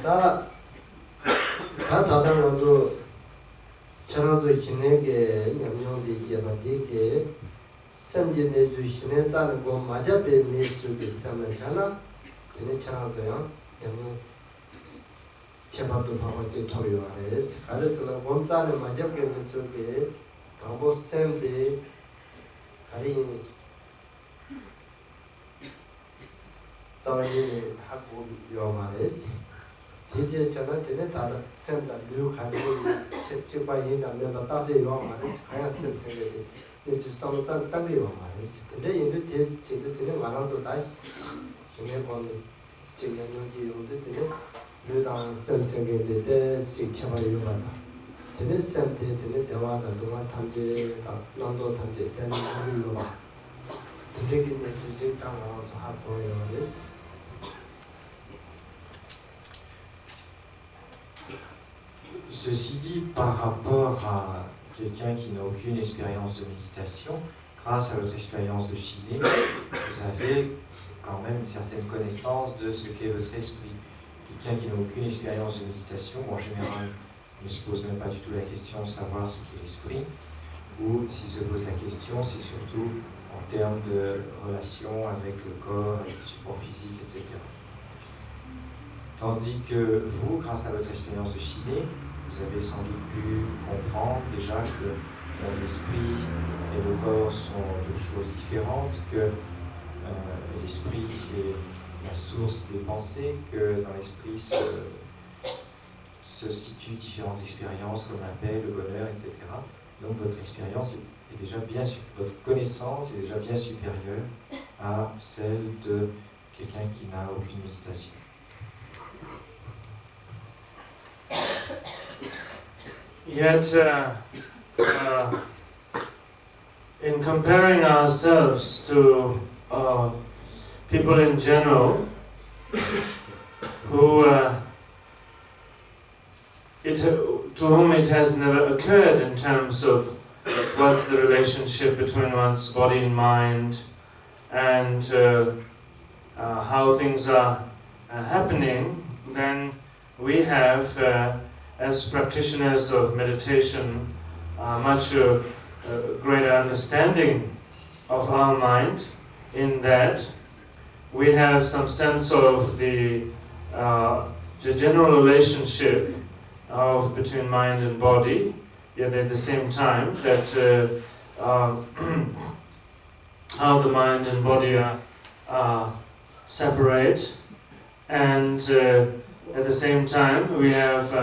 Speaker 5: 다 다당한도 저런도 신에게 명령되게 받게 선진해 주시네 자는 거 맞아 배미 주기 삼잖아. 근데 차서요. 명령 제밥도 방어지 토요하레스. 가르스는 원자는 맞아 배미 주기 방법 샘데 가리 자원이 하고 요마레스. 이제 저는 되네 다다 샘다 류하고 책책바이 남면 다시 요마레스. 가야 샘생게 이제 상상 땅이 요마레스. 근데 이제 제도 되네 말아서 다 중에 건 증명용지 용도 되네 류당 샘생게 되대 책책바이 요마다. 되네 샘테 되네 대화가 동안 탐지 남도 탐지 되는 요마. 되게 메시지 당하서 하고 요마레스.
Speaker 3: Ceci dit, par rapport à quelqu'un qui n'a aucune expérience de méditation, grâce à votre expérience de Chine, vous avez quand même une certaine connaissance de ce qu'est votre esprit. Quelqu'un qui n'a aucune expérience de méditation, en général, ne se pose même pas du tout la question de savoir ce qu'est l'esprit, ou s'il se pose la question, c'est surtout en termes de relation avec le corps, avec le support physique, etc. Tandis que vous, grâce à votre expérience de Chine, vous avez sans doute pu comprendre déjà que l'esprit et le corps sont deux choses différentes, que l'esprit est la source des pensées, que dans l'esprit se situent différentes expériences comme la paix, le bonheur, etc. Donc votre expérience est déjà bien, votre connaissance est déjà bien supérieure à celle de quelqu'un qui n'a aucune méditation.
Speaker 4: Yet, in comparing ourselves to people in general who, to whom it has never occurred in terms of what's the relationship between one's body and mind, and how things are happening, then we have, as practitioners of meditation, much greater understanding of our mind, in that we have some sense of the general relationship between mind and body, yet at the same time that how the mind and body are separate, and at the same time we have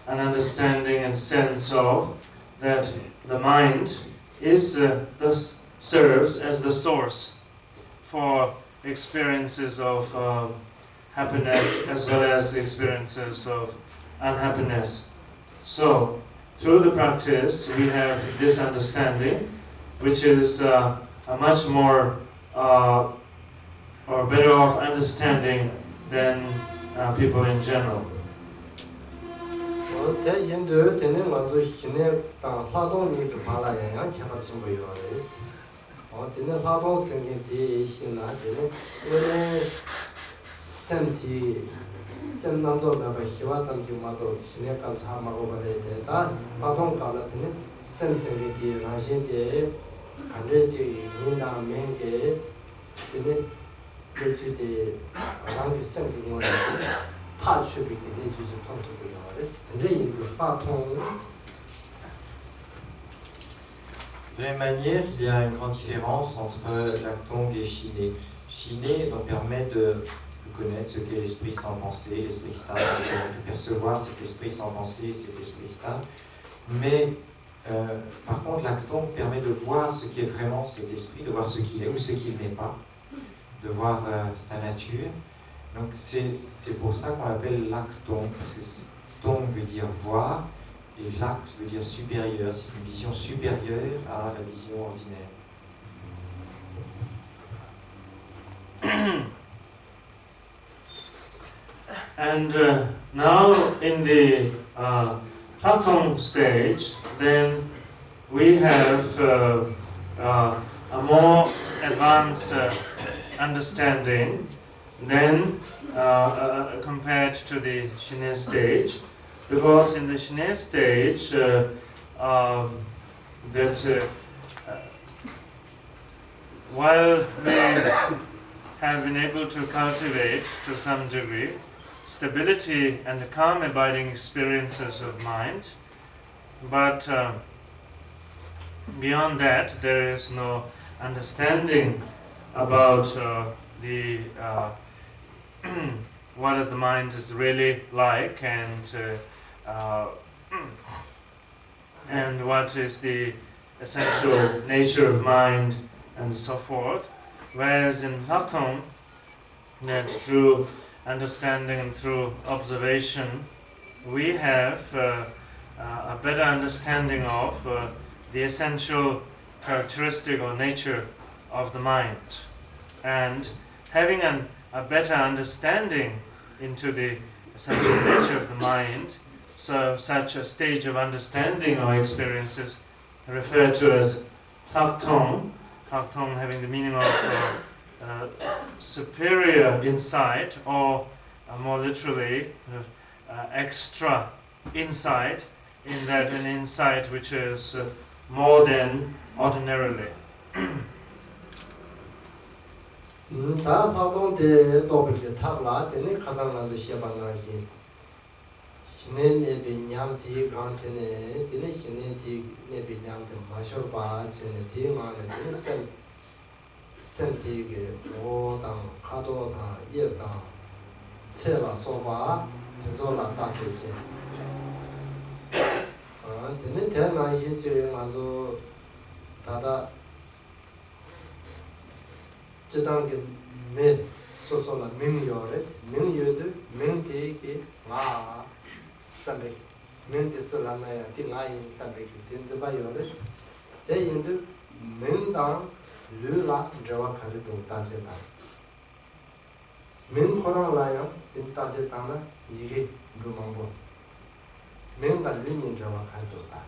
Speaker 4: an understanding and sense of that the mind is serves as the source for experiences of happiness as well as experiences of unhappiness. So, through the practice, we have this understanding, which is a much more or better off understanding than people in general.
Speaker 3: De la même manière, il y a une grande différence entre l'actong et shiné. Shiné donc permet de connaître ce qu'est l'esprit sans pensée, l'esprit stable, de percevoir cet esprit sans pensée, cet esprit stable. Mais par contre, l'actong permet de voir ce qu'est vraiment cet esprit, de voir ce qu'il est ou ce qu'il n'est pas, de voir sa nature. Donc c'est pour ça qu'on l'appelle l'actong, parce que tong veut dire voir, et l'acte veut dire supérieur, c'est une vision supérieure à la vision ordinaire.
Speaker 4: And now in the Tatong stage, then we have a more advanced understanding than compared to the Shine stage, because in the Shine stage, while we have been able to cultivate to some degree stability and the calm abiding experiences of mind, but beyond that there is no understanding about the what the mind is really like, and what is the essential nature of mind and so forth. Whereas in Tatong, that through understanding and through observation, we have a better understanding of the essential characteristic or nature of the mind. And having a better understanding into the essential nature of the mind, so such a stage of understanding or experiences referred to as Tatong, Tatong having the meaning of superior insight, or more literally extra insight, in that an insight which is more than ordinarily.
Speaker 5: 다 파동대 도블게 탑라 되네 가상나서 시바나기 신내네 비냠티 간테네 되네 신내티 네비냠테 마셔바 제네 디마네 되네 셈티게 오당 카도다 예다 체라 소바 전조라 다세체 되네 대나 이제 아주 다다 저당게 매 소소나 명요레스 명요도 명대게 와 사베 명대설라나야 띵아인 사베 된즈바요레스 대인도 명당 르라 저와 카르도 따제다 명코랑라요 된따제다나 이게 누망고 명당 르닌 저와 카르도다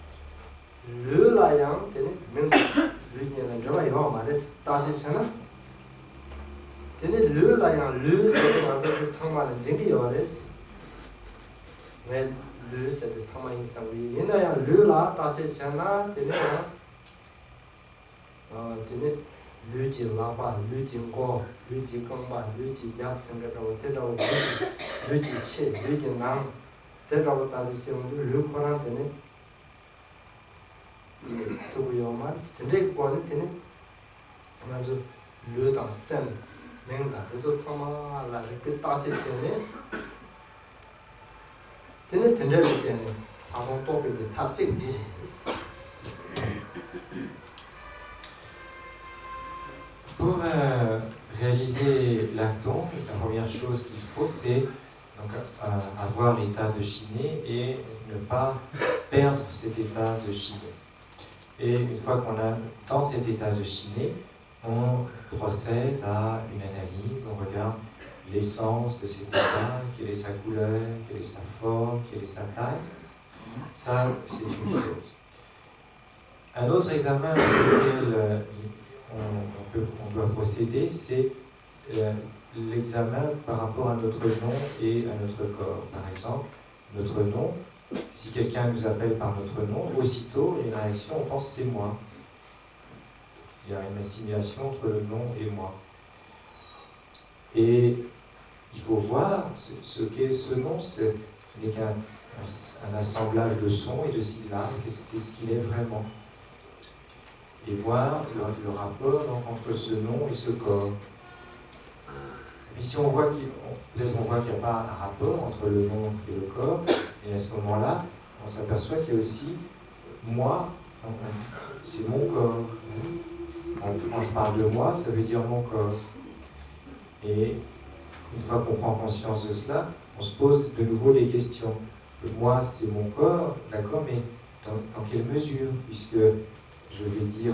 Speaker 5: lü la yang tene meng lü ni la jwa yo ma des ta shi chana tene lü la yang lü se ma de chang ma de jing bi yo des we lü se de chang ma yin sang wi yin la yang lü la ta shi chana tene tene lü ji la ba lü ji go lü ji gong ba lü ji ja sang ge ro te ro lü ji che lü ji nang te ro ta ji che lü ko ran tene to your mass, the next one, then, lure dans scène, même dans des autres moments, la réputation, tenez, avant top de tactique direct.
Speaker 3: Pour réaliser l'acton, la première chose qu'il faut, c'est donc, avoir l'état de chiner et ne pas perdre cet état de chiner. Et une fois qu'on a dans cet état de chiner, on procède à une analyse, on regarde l'essence de cet état, quelle est sa couleur, quelle est sa forme, quelle est sa taille. Ça, c'est une chose. Un autre examen auquel on doit procéder, c'est l'examen par rapport à notre nom et à notre corps. Par exemple, notre nom, si quelqu'un nous appelle par notre nom, aussitôt, il y a une réaction, on pense c'est moi. Il y a une assimilation entre le nom et moi. Et il faut voir ce qu'est ce nom, ce n'est qu'un assemblage de sons et de syllabes, qu'est-ce qu'il est vraiment. Et voir le rapport donc, entre ce nom et ce corps. Et puis si on voit peut-être on voit qu'il n'y a pas un rapport entre le nom et le corps, et à ce moment-là, on s'aperçoit qu'il y a aussi moi, c'est mon corps. Quand je parle de moi, ça veut dire mon corps. Et une fois qu'on prend conscience de cela, on se pose de nouveau les questions. Moi, c'est mon corps, d'accord, mais dans quelle mesure? Puisque je vais dire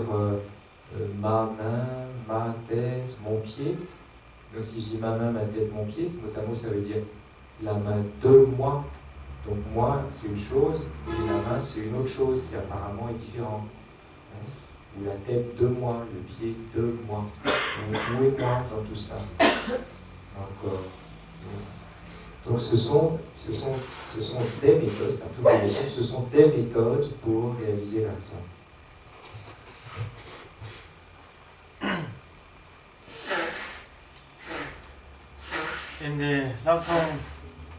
Speaker 3: ma main, ma tête, mon pied. Donc si je dis ma main, ma tête, mon pied, notamment ça veut dire la main de moi. Donc moi, c'est une chose, et la main, c'est une autre chose qui apparemment est différente. Ou la tête de moi, le pied de moi. Donc où est moi dans tout ça? Donc ce sont des méthodes, ce sont des méthodes pour réaliser l'acton.
Speaker 4: In the Lakton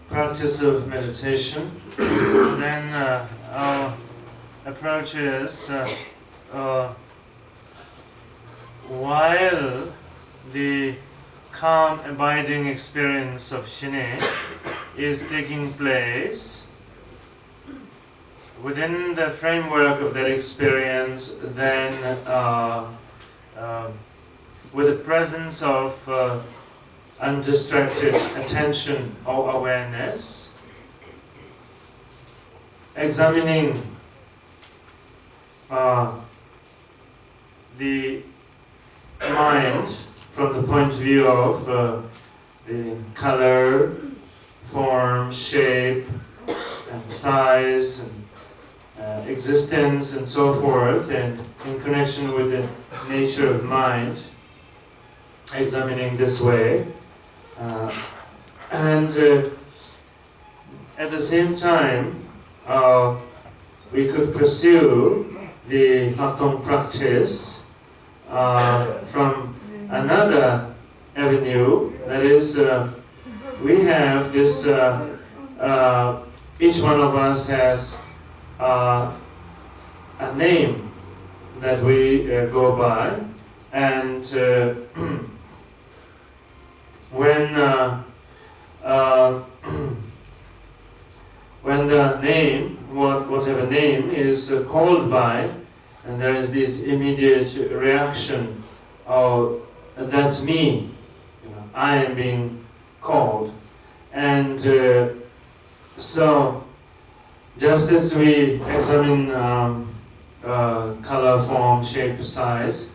Speaker 4: practice of meditation, then our approach is while the calm, abiding experience of Shine is taking place, within the framework of that experience, then with the presence of undistracted attention or awareness, examining the mind from the point of view of the color, form, shape, and size, and existence, and so forth, and in connection with the nature of mind, examining this way. And at the same time, we could pursue the Lakton practice from another avenue. That is, we have this, each one of us has a name that we go by, and when the name, whatever name is called by, and there is this immediate reaction, oh, that's me, I am being called. And so, just as we examine color, form, shape, size,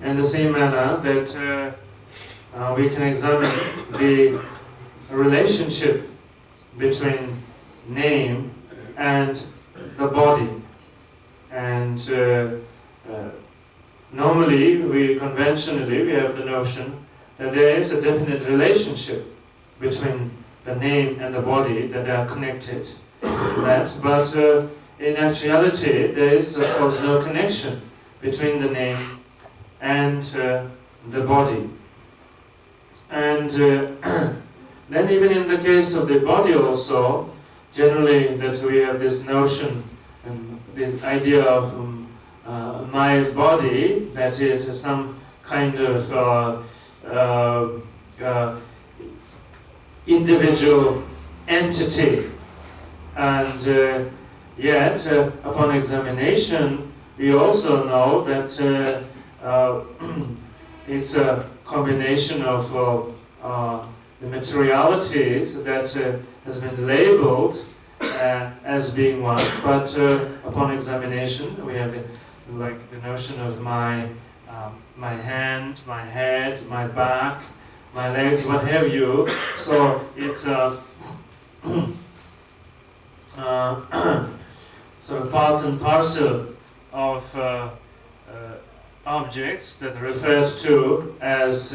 Speaker 4: in the same manner that we can examine the relationship between name and the body. And normally, conventionally, we have the notion that there is a definite relationship between the name and the body, that they are connected. But in actuality, there is of course no connection between the name and the body. And then even in the case of the body also, generally that we have this notion, the idea of my body, that it is some kind of individual entity. And yet, upon examination, we also know that it's a combination of the materiality that has been labeled as being one, but upon examination, we have the notion of my hand, my head, my back, my legs, what have you. So it's sort of parts and parcel of objects that are referred to as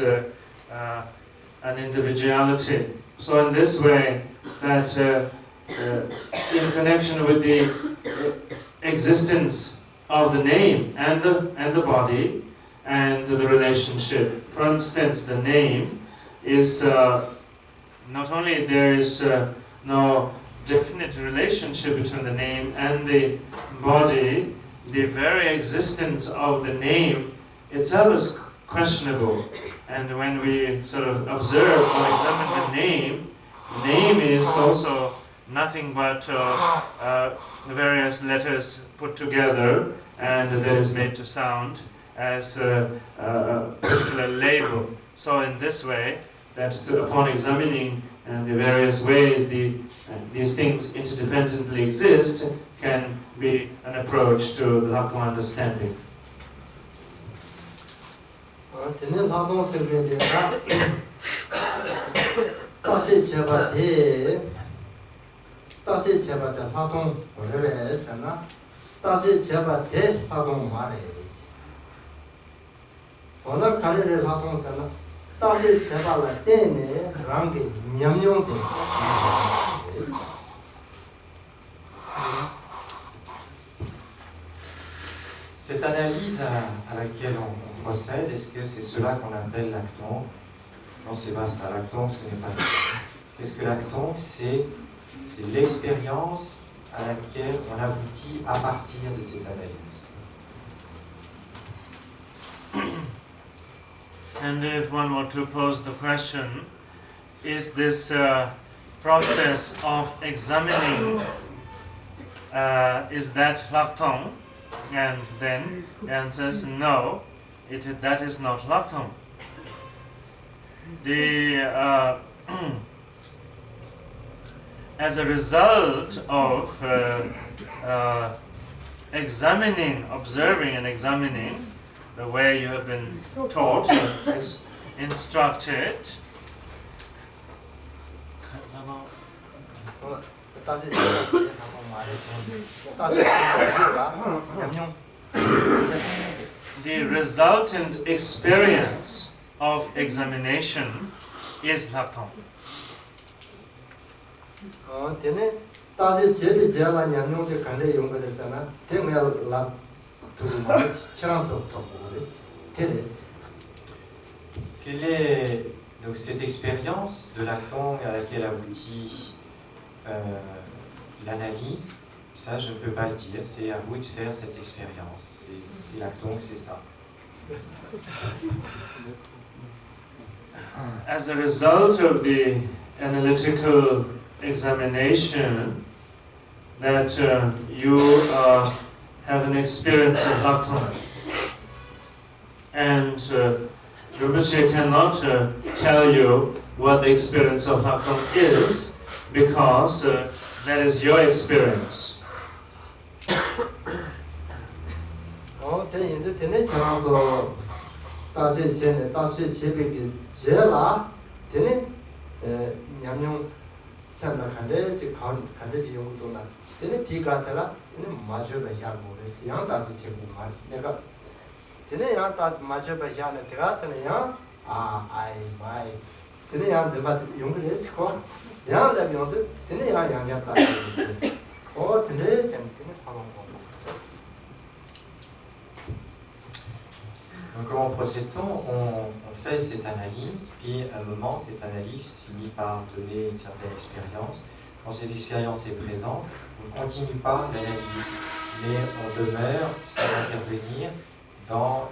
Speaker 4: an individuality. So in this way, that in connection with the existence of the name and the body and the relationship. For instance, the name is not only there is no definite relationship between the name and the body, the very existence of the name itself is questionable. And when we sort of observe or examine the name is also nothing but various letters put together and that is made to sound as a particular label. So in this way, that upon examining the various ways these things interdependently exist, can be an approach to the Lakpa understanding.
Speaker 3: Cette analyse à laquelle on procède, est-ce que c'est cela qu'on appelle l'acton? Non, c'est pas ça. L'acton, ce n'est pas ça. Qu'est-ce que l'acton? C'est l'expérience à laquelle on aboutit à partir de cette analyse.
Speaker 4: And if one were to pose the question, is this process of examining, is that Laktong? And then the answer is no, that is not Laktong. As a result of observing and examining the way you have been taught, instructed, the resultant experience of examination is Laktong.
Speaker 3: Quelle est donc cette expérience de l'acton à laquelle aboutit l'analyse? Ça, je ne peux pas le dire, c'est à vous de faire cette expérience. C'est l'acton, c'est ça.
Speaker 4: As a result of the analytical examination, that you have an experience of Laktong. And Rinpoche cannot tell you what the experience of Laktong is, because that is your experience.
Speaker 5: 산나 간데 지 간데 용도나 되네 디가살라 되네 마저가 야고레스 양다지 제고 말스 내가 되네 양다 마저가 야네 들어가서는요 아이 마이 되네 양 제가 용도레스 거 양다 용도 되네 양 양잡다 되네 재밌네 하는 거
Speaker 3: Donc comment procède-t-on? On fait cette analyse, puis à un moment, cette analyse finit par donner une certaine expérience. Quand cette expérience est présente, on ne continue pas l'analyse, mais on demeure sans intervenir dans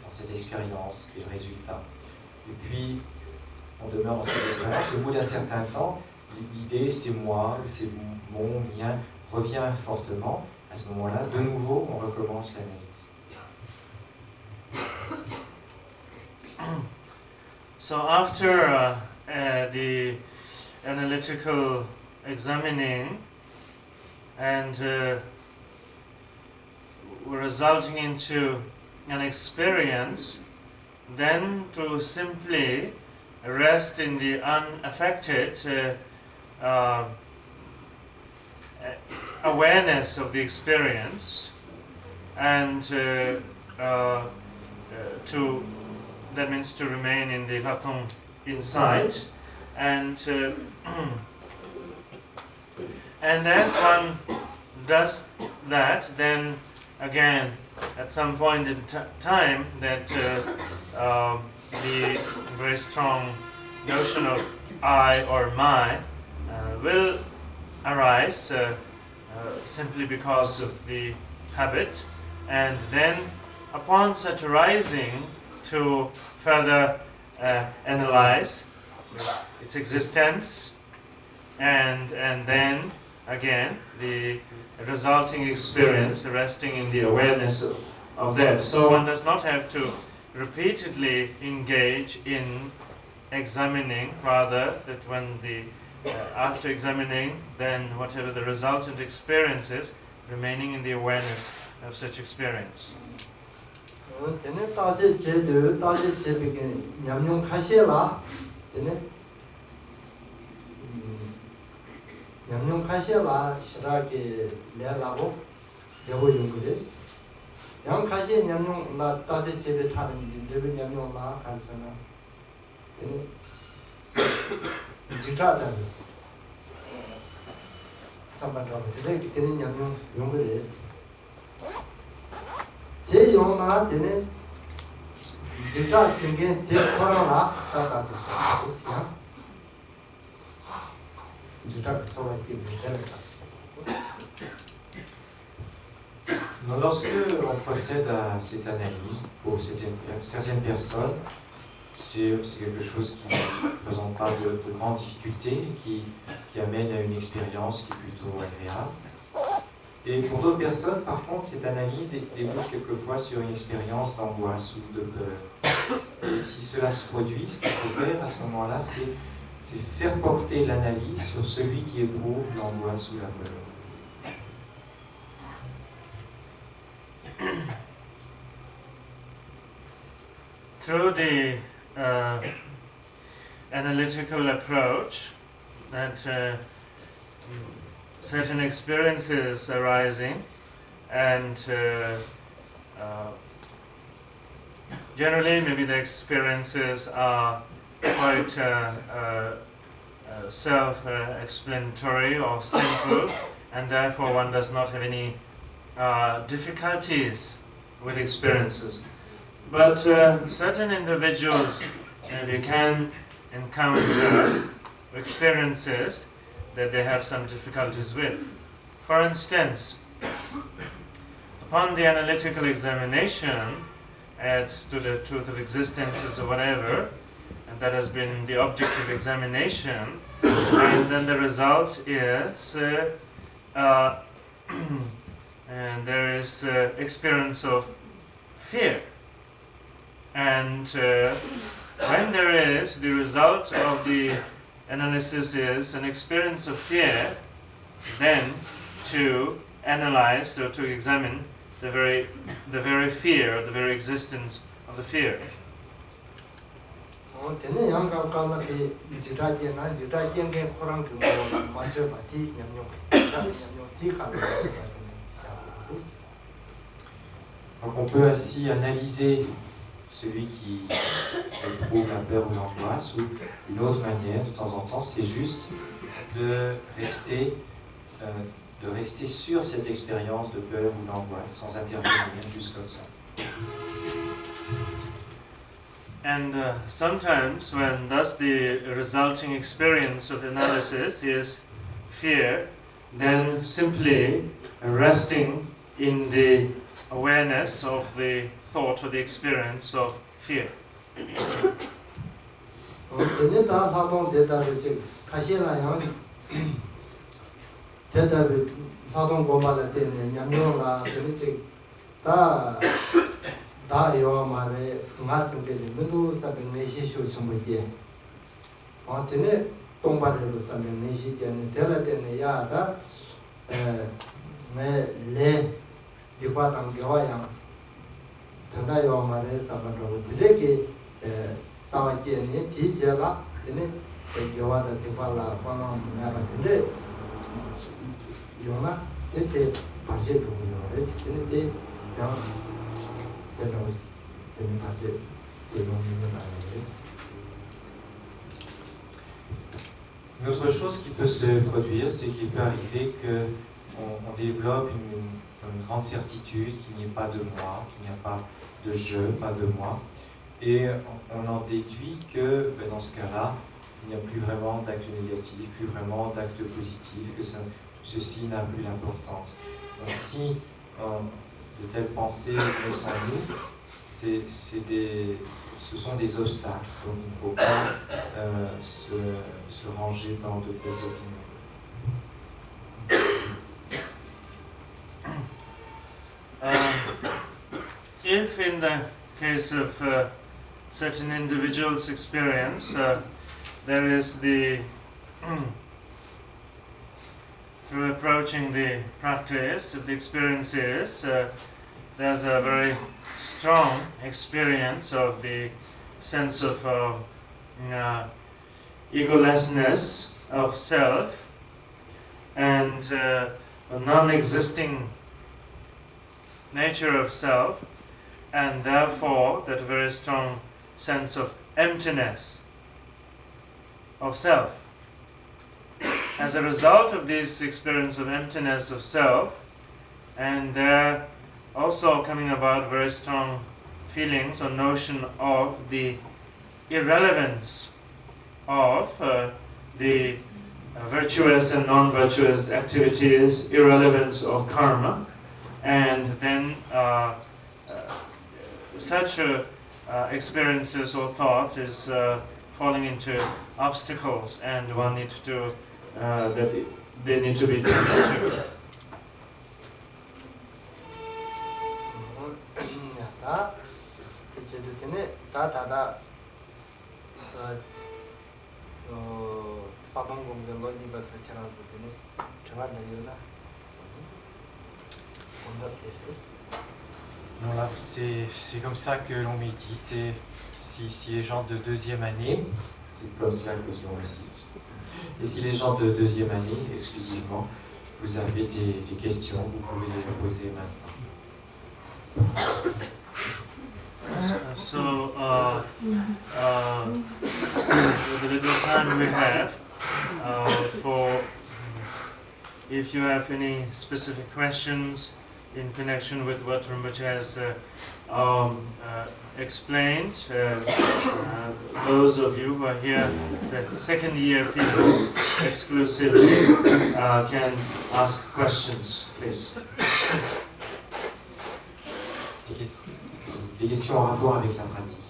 Speaker 3: cette expérience qui est le résultat. Et puis, on demeure dans cette expérience. Au bout d'un certain temps, l'idée c'est moi, c'est mon, mien, revient fortement. À ce moment-là, de nouveau, on recommence l'analyse.
Speaker 4: So after the analytical examining and resulting into an experience, then to simply rest in the unaffected awareness of the experience and that means to remain in the Latung insight, and as one does that, then again at some point in time that the very strong notion of I or my will arise simply because of the habit, and then upon such arising, to further analyze its existence, and then again the resulting experience resting in the awareness of that. So one does not have to repeatedly engage in examining, rather that when the after examining, then whatever the resultant experience is, remaining in the awareness of such experience.
Speaker 5: 되네 따제 제도 따제 제비게 냠용 카시라 되네 냠용 카시라 시라게 내라고 되고 용거です양 카시 냠용 나 따제 제비 타는 레벨 냠용 나 간서나 되네 지자다 삼반라고 되네 되네 냠용 용거です제 용나 되네 지자 증게 대코로나 따다지 있어요. 지자 소화티 되는다.
Speaker 3: Lorsque on procède à cette analyse, pour certaines personnes, c'est quelque chose qui ne présente pas de grandes difficultés, qui amène à une expérience qui est plutôt agréable. Et pour d'autres personnes, par contre, cette analyse débouche quelquefois sur une expérience d'angoisse ou de peur. Et si cela se produit, ce qu'il faut faire à ce moment-là, c'est faire porter l'analyse sur celui qui éprouve l'angoisse ou la peur.
Speaker 4: Through the analytical approach, that certain experiences arising, and generally maybe the experiences are quite self-explanatory or simple, and therefore one does not have any difficulties with experiences. But certain individuals maybe can encounter experiences that they have some difficulties with. For instance, upon the analytical examination as to the truth of existences or whatever, and that has been the object of examination, and then the result is and there is experience of fear. And when there is the result of the analysis is an experience of fear, then to analyze or to examine the very fear, the very existence of the fear.
Speaker 5: Tene yang kala ki jiraje na jiraje nge khorang ki mo ma che ba ti nyam ti kala
Speaker 3: Donc on peut ainsi analyser celui qui éprouve la peur ou l'angoisse, ou une autre manière de temps en temps, c'est juste de rester sur cette expérience de peur ou d'angoisse sans intervenir juste comme ça.
Speaker 4: And sometimes when thus the resulting experience of analysis is fear, then simply resting in the awareness of the thought or the experience of fear.
Speaker 5: Tene ta thadong deta che khashela yang deta thadong gomba la tene nyamyo la tene che ta yo mare ngasem ke melu sabe meshi shu chumbu tie. Tene tongba le sabe meshi tie ne tela tene ya ta me le dikwa tang gwa yang tanda yo mare sabe ro dire ke tawa ke ne ti jela tene gwa da dikwa la pama me ba tene yo na tete paje ro yo res tene te ya
Speaker 3: Une autre chose qui peut se produire, c'est qu'il peut arriver qu'on développe une grande certitude qu'il n'y ait pas de moi, qu'il n'y a pas de je, pas de moi. Et on en déduit que dans ce cas-là, il n'y a plus vraiment d'acte négatif, plus vraiment d'acte positif, que ceci n'a plus d'importance. Donc si de telles pensées naissent en nous, ce sont des obstacles, donc il ne faut pas se ranger dans de telles opinions.
Speaker 4: If in the case of certain individuals' experience, there is through approaching the practice, if the experience is, there's a very strong experience of the sense of egolessness of self and a non-existing nature of self, and therefore that very strong sense of emptiness of self. As a result of this experience of emptiness of self, and also coming about very strong feelings or notion of the irrelevance of the virtuous and non-virtuous activities, irrelevance of karma, and then such experiences or thought is falling into obstacles, and one needs to that they need to be tended to.
Speaker 3: Voilà, c'est comme ça que l'on médite, et si les gens de deuxième année, c'est comme cela que l'on médite. Et si les gens de deuxième année, exclusivement, vous avez des questions, vous pouvez les poser maintenant.
Speaker 4: So, the little time we have for if you have any specific questions in connection with what Rinpoche has explained, those of you who are here, the second year people exclusively, can ask questions, please.
Speaker 3: Des questions en rapport avec la pratique.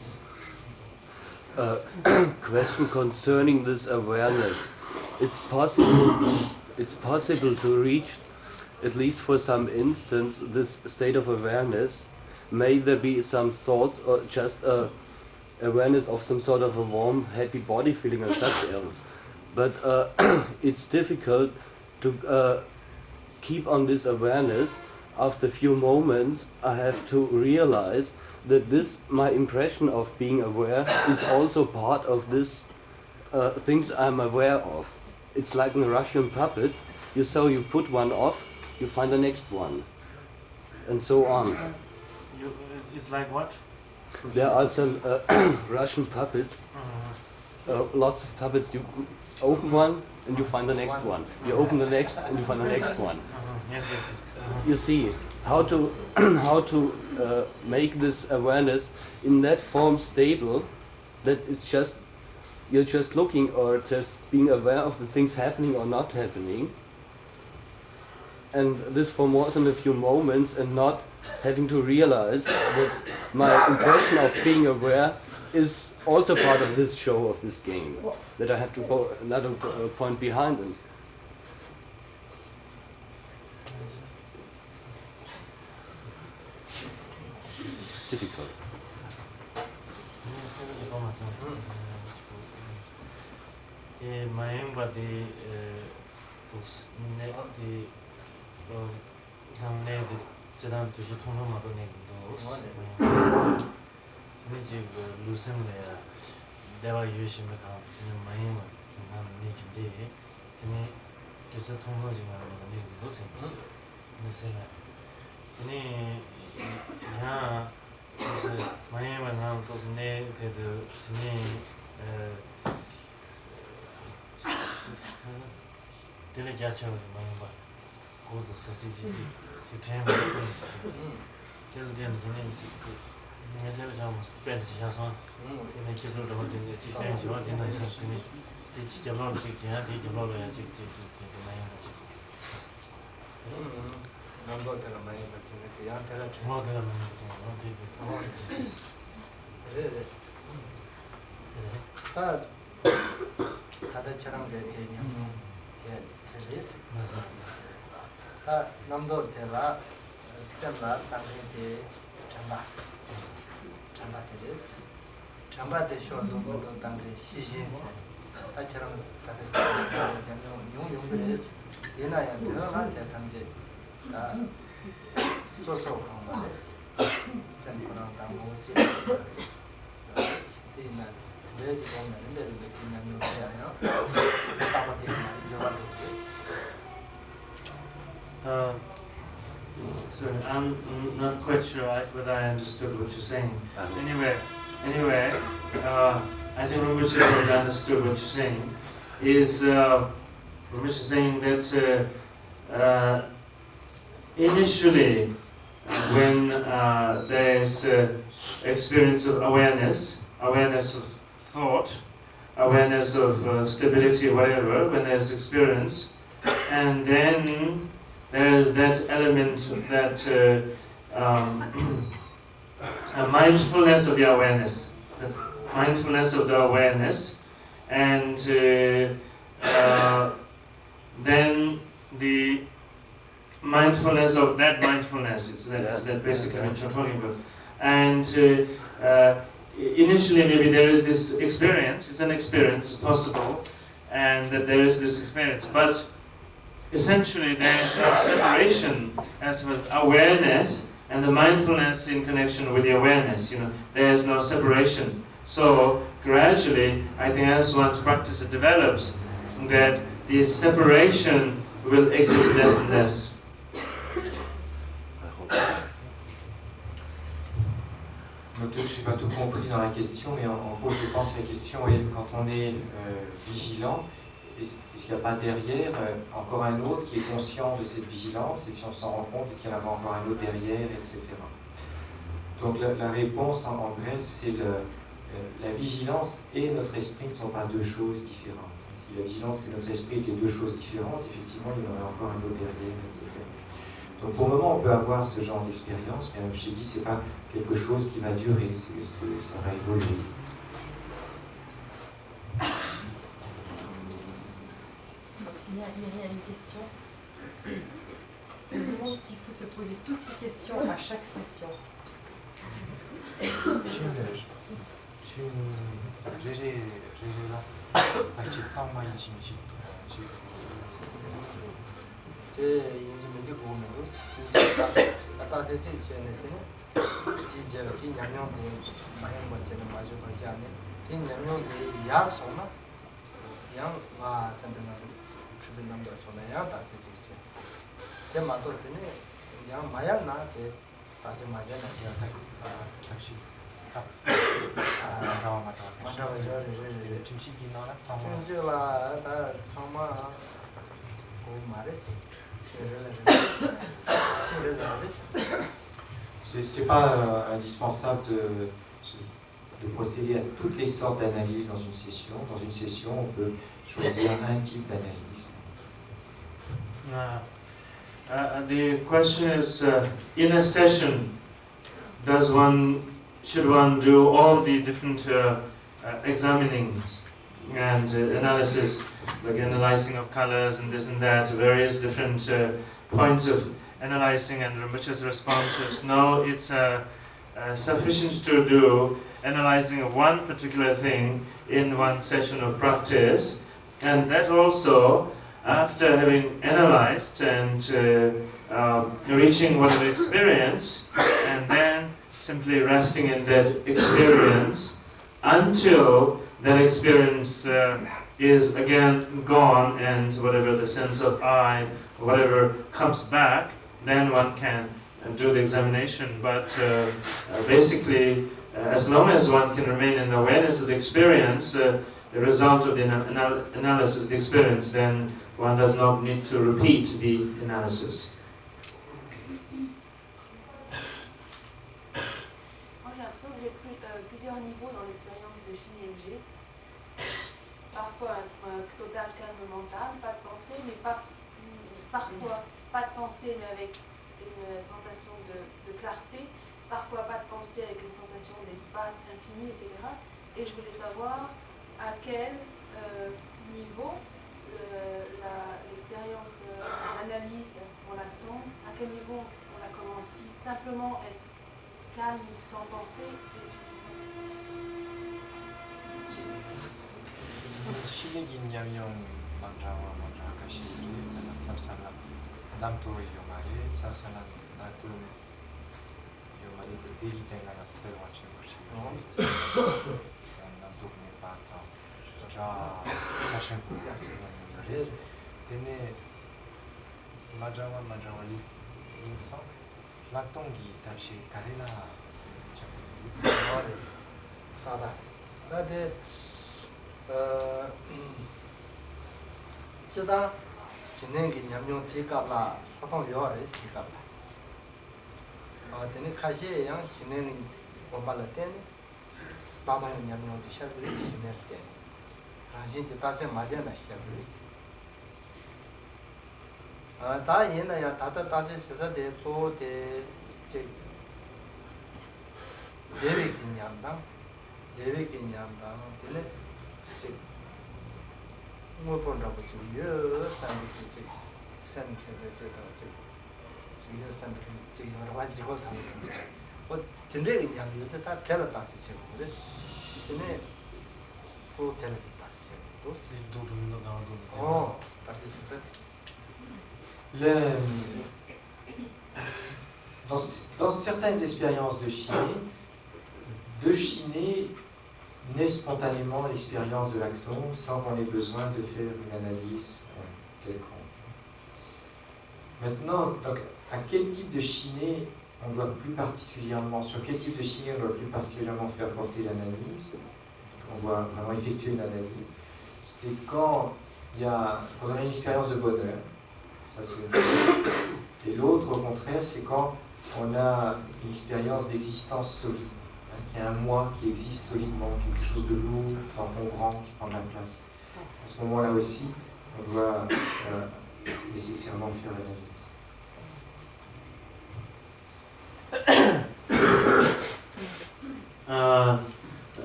Speaker 1: Question concerning this awareness. It's possible to reach, at least for some instance, this state of awareness. May there be some thoughts or just awareness of some sort of a warm, happy body feeling or such else. But it's difficult to keep on this awareness after a few moments, I have to realize that this, my impression of being aware, is also part of this things I'm aware of. It's like in a Russian puppet. You put one off, you find the next one, and so on.
Speaker 4: It's like what?
Speaker 1: There are some Russian puppets, lots of puppets. You open one and you find the next one. You open the next and you find the next one.
Speaker 4: Yes.
Speaker 1: You see how to make this awareness in that form stable, that it's just you're just looking or just being aware of the things happening or not happening, and this for more than a few moments, and not having to realize that my impression of being aware is also part of this show, of this game, that I have to go another point behind it. Difficult.
Speaker 4: So I'm not quite sure whether I understood what you're saying. Anyway, I think Rinpoche has understood what you're saying. Is Rinpoche saying that initially, when there's experience of awareness of thought, awareness of stability, whatever, when there's experience, and then there's that element, that mindfulness of the awareness, and then the mindfulness of that mindfulness. It's that basically what you're talking about. And initially, maybe there is this experience. It's an experience possible, and that there is this experience, but essentially there is no separation as with awareness and the mindfulness in connection with the awareness. There is no separation. So gradually, I think as one's practice develops, that the separation will exist less and less.
Speaker 3: Donc, je n'ai pas tout compris dans la question, mais en gros, je pense que la question est, quand on est vigilant, est-ce qu'il n'y a pas derrière encore un autre qui est conscient de cette vigilance, et si on s'en rend compte, est-ce qu'il n'y en a pas encore un autre derrière, etc. Donc la réponse en bref, c'est la vigilance et notre esprit ne sont pas deux choses différentes. Si la vigilance et notre esprit étaient deux choses différentes, effectivement, il y en aurait encore un autre derrière, etc. Donc pour le moment, on peut avoir ce genre d'expérience, mais comme je t'ai dit, ce n'est pas quelque chose qui va durer, ça va évoluer.
Speaker 6: Il y a une question. Je me demande s'il faut se poser toutes ces questions à chaque session.
Speaker 3: C'est pas indispensable de procéder à toutes les sortes d'analyses dans une session. Dans une session, on peut choisir un type d'analyse.
Speaker 4: The question is, in a session, should one do all the different examinings and analysis, like analyzing of colors and this and that, various different points of analyzing and Rinpoche's responses? No, it's sufficient to do analyzing of one particular thing in one session of practice, and that also, after having analyzed and reaching whatever experience, and then simply resting in that experience until that experience is again gone, and whatever the sense of I, whatever comes back, then one can do the examination. But basically, as long as one can remain in awareness of the experience, the result of the analysis of the experience, then one does not need to repeat the analysis.
Speaker 6: Moi j'ai l'impression que j'ai plusieurs niveaux dans l'expérience de Shinegyé. Parfois un total calme mental, pas de pensée, mais parfois pas de pensée mais avec une sensation de clarté, parfois pas de pensée avec une sensation d'espace infini, etc. Et je voulais savoir à quel niveau l'expérience d'analyse on l'attend, à quel niveau on la commence, si simplement être calme sans penser est
Speaker 3: Dans certaines expériences de chiner naît spontanément l'expérience de l'acton sans qu'on ait besoin de faire une analyse quelconque. Maintenant, donc, à quel type de chiné on doit plus particulièrement, sur quel type de chiné on doit plus particulièrement faire porter l'analyse, on doit vraiment effectuer une analyse, c'est quand on a une expérience de bonheur, ça c'est une chose. Et l'autre, au contraire, c'est quand on a une expérience d'existence solide, qu'il y a un moi qui existe solidement, quelque chose de lourd, encombrant, qui prend de la place. À ce moment-là aussi, on doit nécessairement faire l'analyse.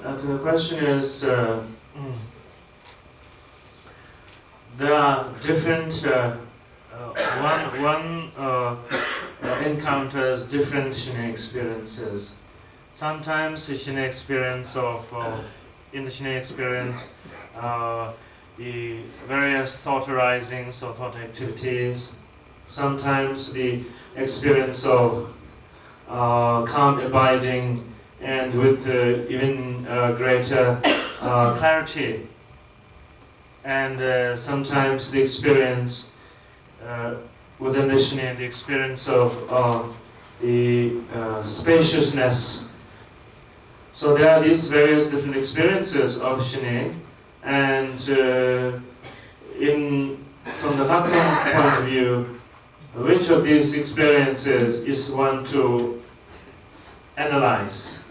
Speaker 4: The question is, there are different, one encounters different Shine experiences. Sometimes the Shine experience in the Shine experience, the various thought arisings or thought activities sometimes the experience of calm abiding and with even greater clarity. And sometimes the experience within the Shine, the experience of the spaciousness. So there are these various different experiences of Shine, and from the Hakton point of view, which of these experiences is one to analyze?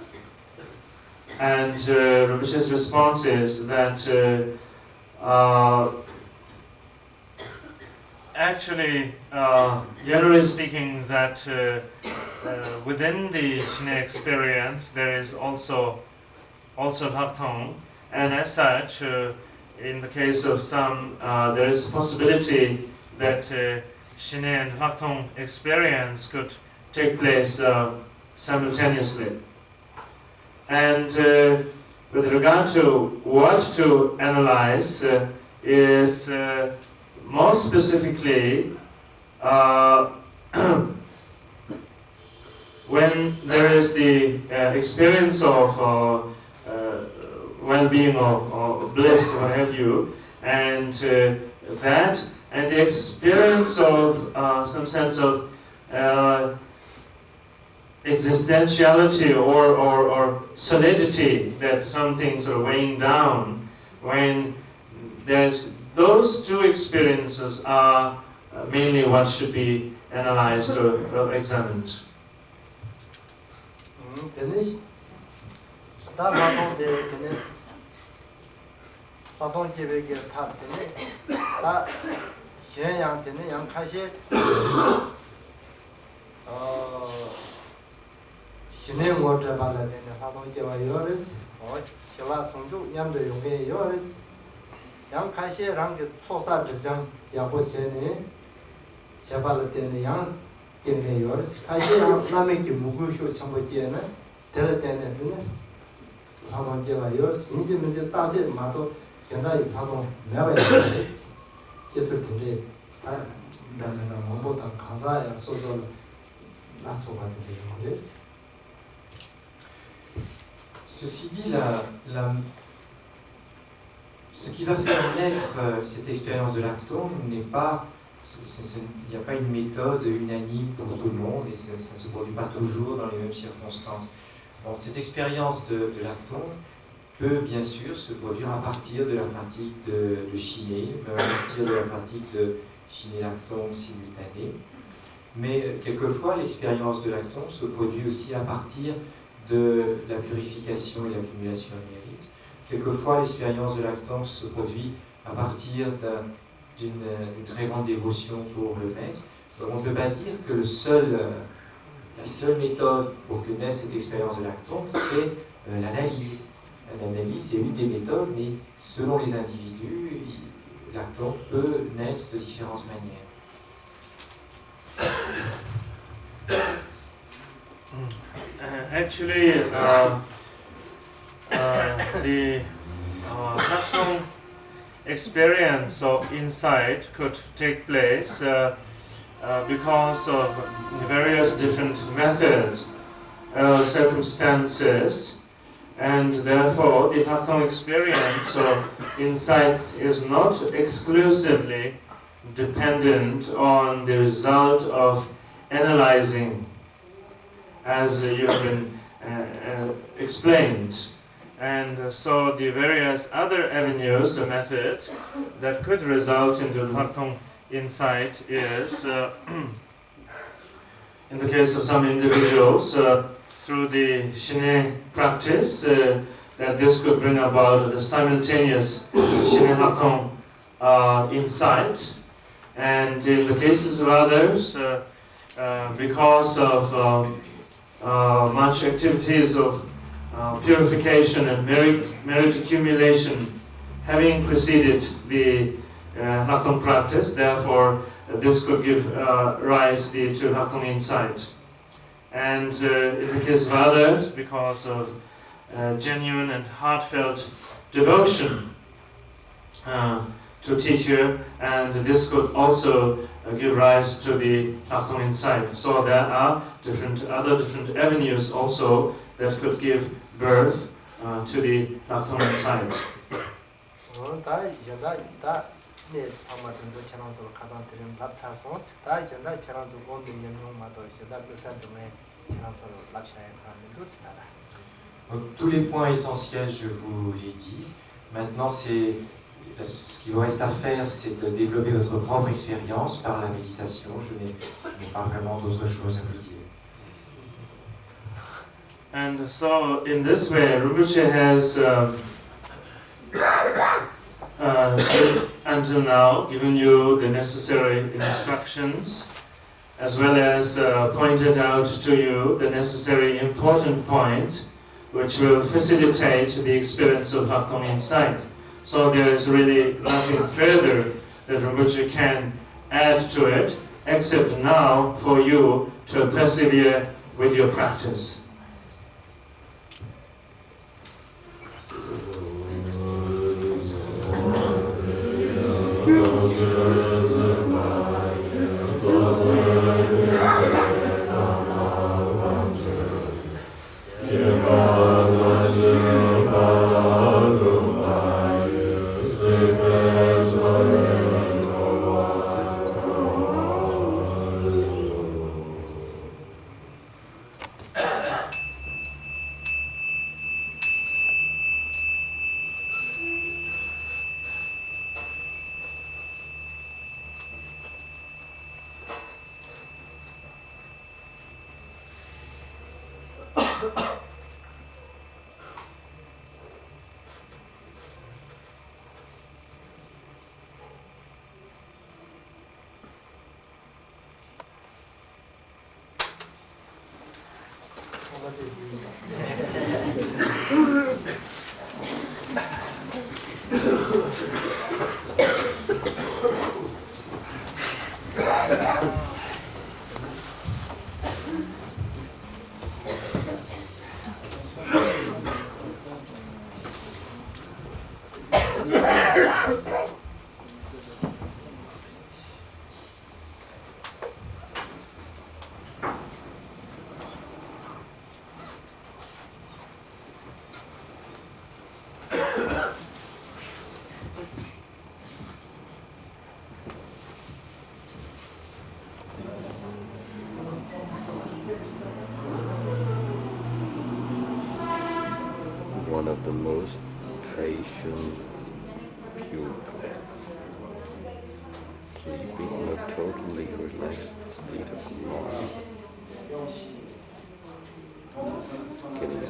Speaker 4: And Rinpoche's response is that actually, generally speaking, that within the Shine experience there is also Hakton, and as such, in the case of some, there is a possibility that Shine and Hakton experience could take place simultaneously. And with regard to what to analyze is more specifically when there is the experience of well-being or bliss, what have you, and that, and the experience of some sense of existentiality or solidity, that something's sort of weighing down, when there's those two experiences are mainly what should be analyzed or examined.
Speaker 5: yang kashi rang ke chosa jang ya bo chene chabal tene yang kene yoris kashi name ki mugu sho chambo tiene tele tene tene hawan je wa yoris inje menje ta je ma to yanda yi ta do me wa yoris ke to tene a da na mo ta kaza ya so so na so ba de yoris.
Speaker 3: Ceci dit, ce qui va faire naître cette expérience de l'acton n'est pas, il n'y a pas une méthode unanime pour tout le monde et ça ne se produit pas toujours dans les mêmes circonstances. Bon, cette expérience de l'acton peut bien sûr se produire à partir de la pratique de Shine, à partir de la pratique de Shine-l'acton simultanée, mais quelquefois l'expérience de l'acton se produit aussi à partir de la purification et l'accumulation de mérite. Quelquefois, l'expérience de l'acton se produit à partir d'une très grande dévotion pour le maître. On ne peut pas dire que la seule méthode pour que naisse cette expérience de l'acton, c'est l'analyse. L'analyse, c'est une des méthodes, mais selon les individus, l'acton peut naître de différentes manières.
Speaker 4: Actually, the Hakton experience of insight could take place because of various different methods, circumstances, and therefore the Hakton experience of insight is not exclusively dependent on the result of analyzing, as you have been explained. And so the various other avenues or methods that could result into Hakton insight is, in the case of some individuals, through the Shine practice, that this could bring about the simultaneous Shine Hakton insight. And in the cases of others, because of much activities of purification and merit accumulation having preceded the Hakton practice, therefore this could give rise to Hakton insight. And in the case of others, because of genuine and heartfelt devotion to teacher, and this could also give rise to the Lakung insight. So there are other different avenues also that could give birth to the Lakung insight.
Speaker 3: Donc, tous les points essentiels, je vous l'ai dit. Maintenant, ce qui vous reste à faire, c'est de développer votre propre expérience par la méditation. Je n'ai pas vraiment d'autre chose à vous dire.
Speaker 4: And so, in this way, Rinpoche has until now given you the necessary instructions, as well as pointed out to you the necessary important points which will facilitate the experience of Lakung insight. So there is really nothing further that Rinpoche can add to it, except now for you to persevere with your practice.
Speaker 1: One of the most patient pupils, sleeping in a totally relaxed state of mind. Getting up.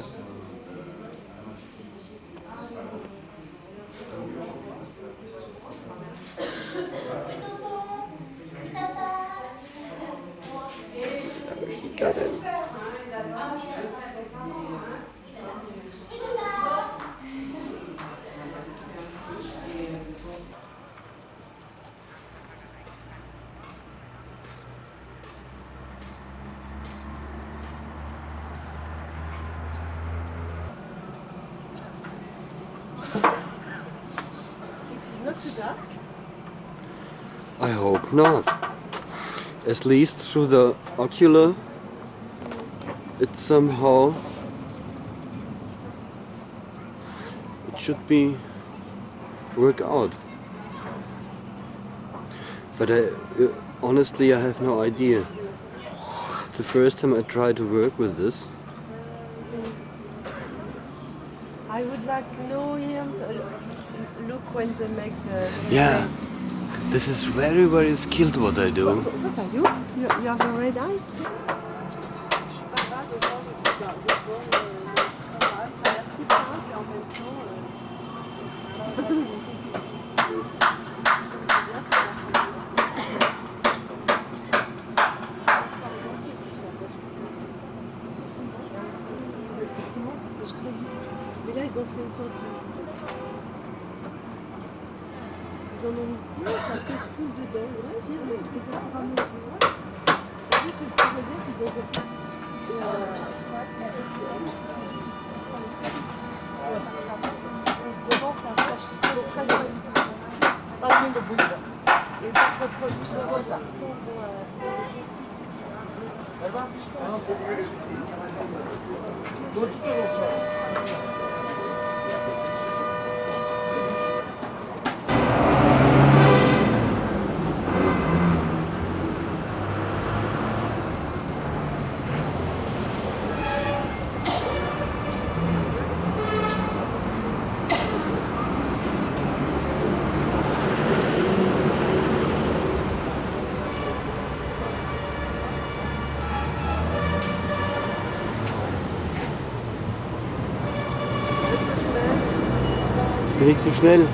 Speaker 1: He got it.
Speaker 2: Not too dark?
Speaker 1: I hope not. At least through the ocular, it somehow, it should be work out. But honestly, I have no idea. The first time I tried to work with this,
Speaker 2: I would like to know him. Look when they make the
Speaker 1: yeah,
Speaker 2: face.
Speaker 1: this is very, very skilled what I do.
Speaker 2: What are you? You have the red eyes? Mais là, ils ont fait une sorte de... Ils en ont mis plus, ça pèse plus dedans. Ouais, mais c'est ça, vraiment, tu vois. En plus, je peux dire qu'ils ont fait... Souvent, ça sèche très vite. Ça vient de bouillir. Et votre accent
Speaker 1: Bin ich zu schnell?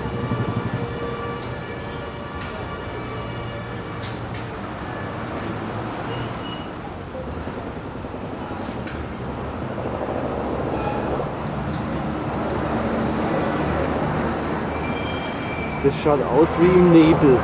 Speaker 1: Das schaut aus wie im Nebel.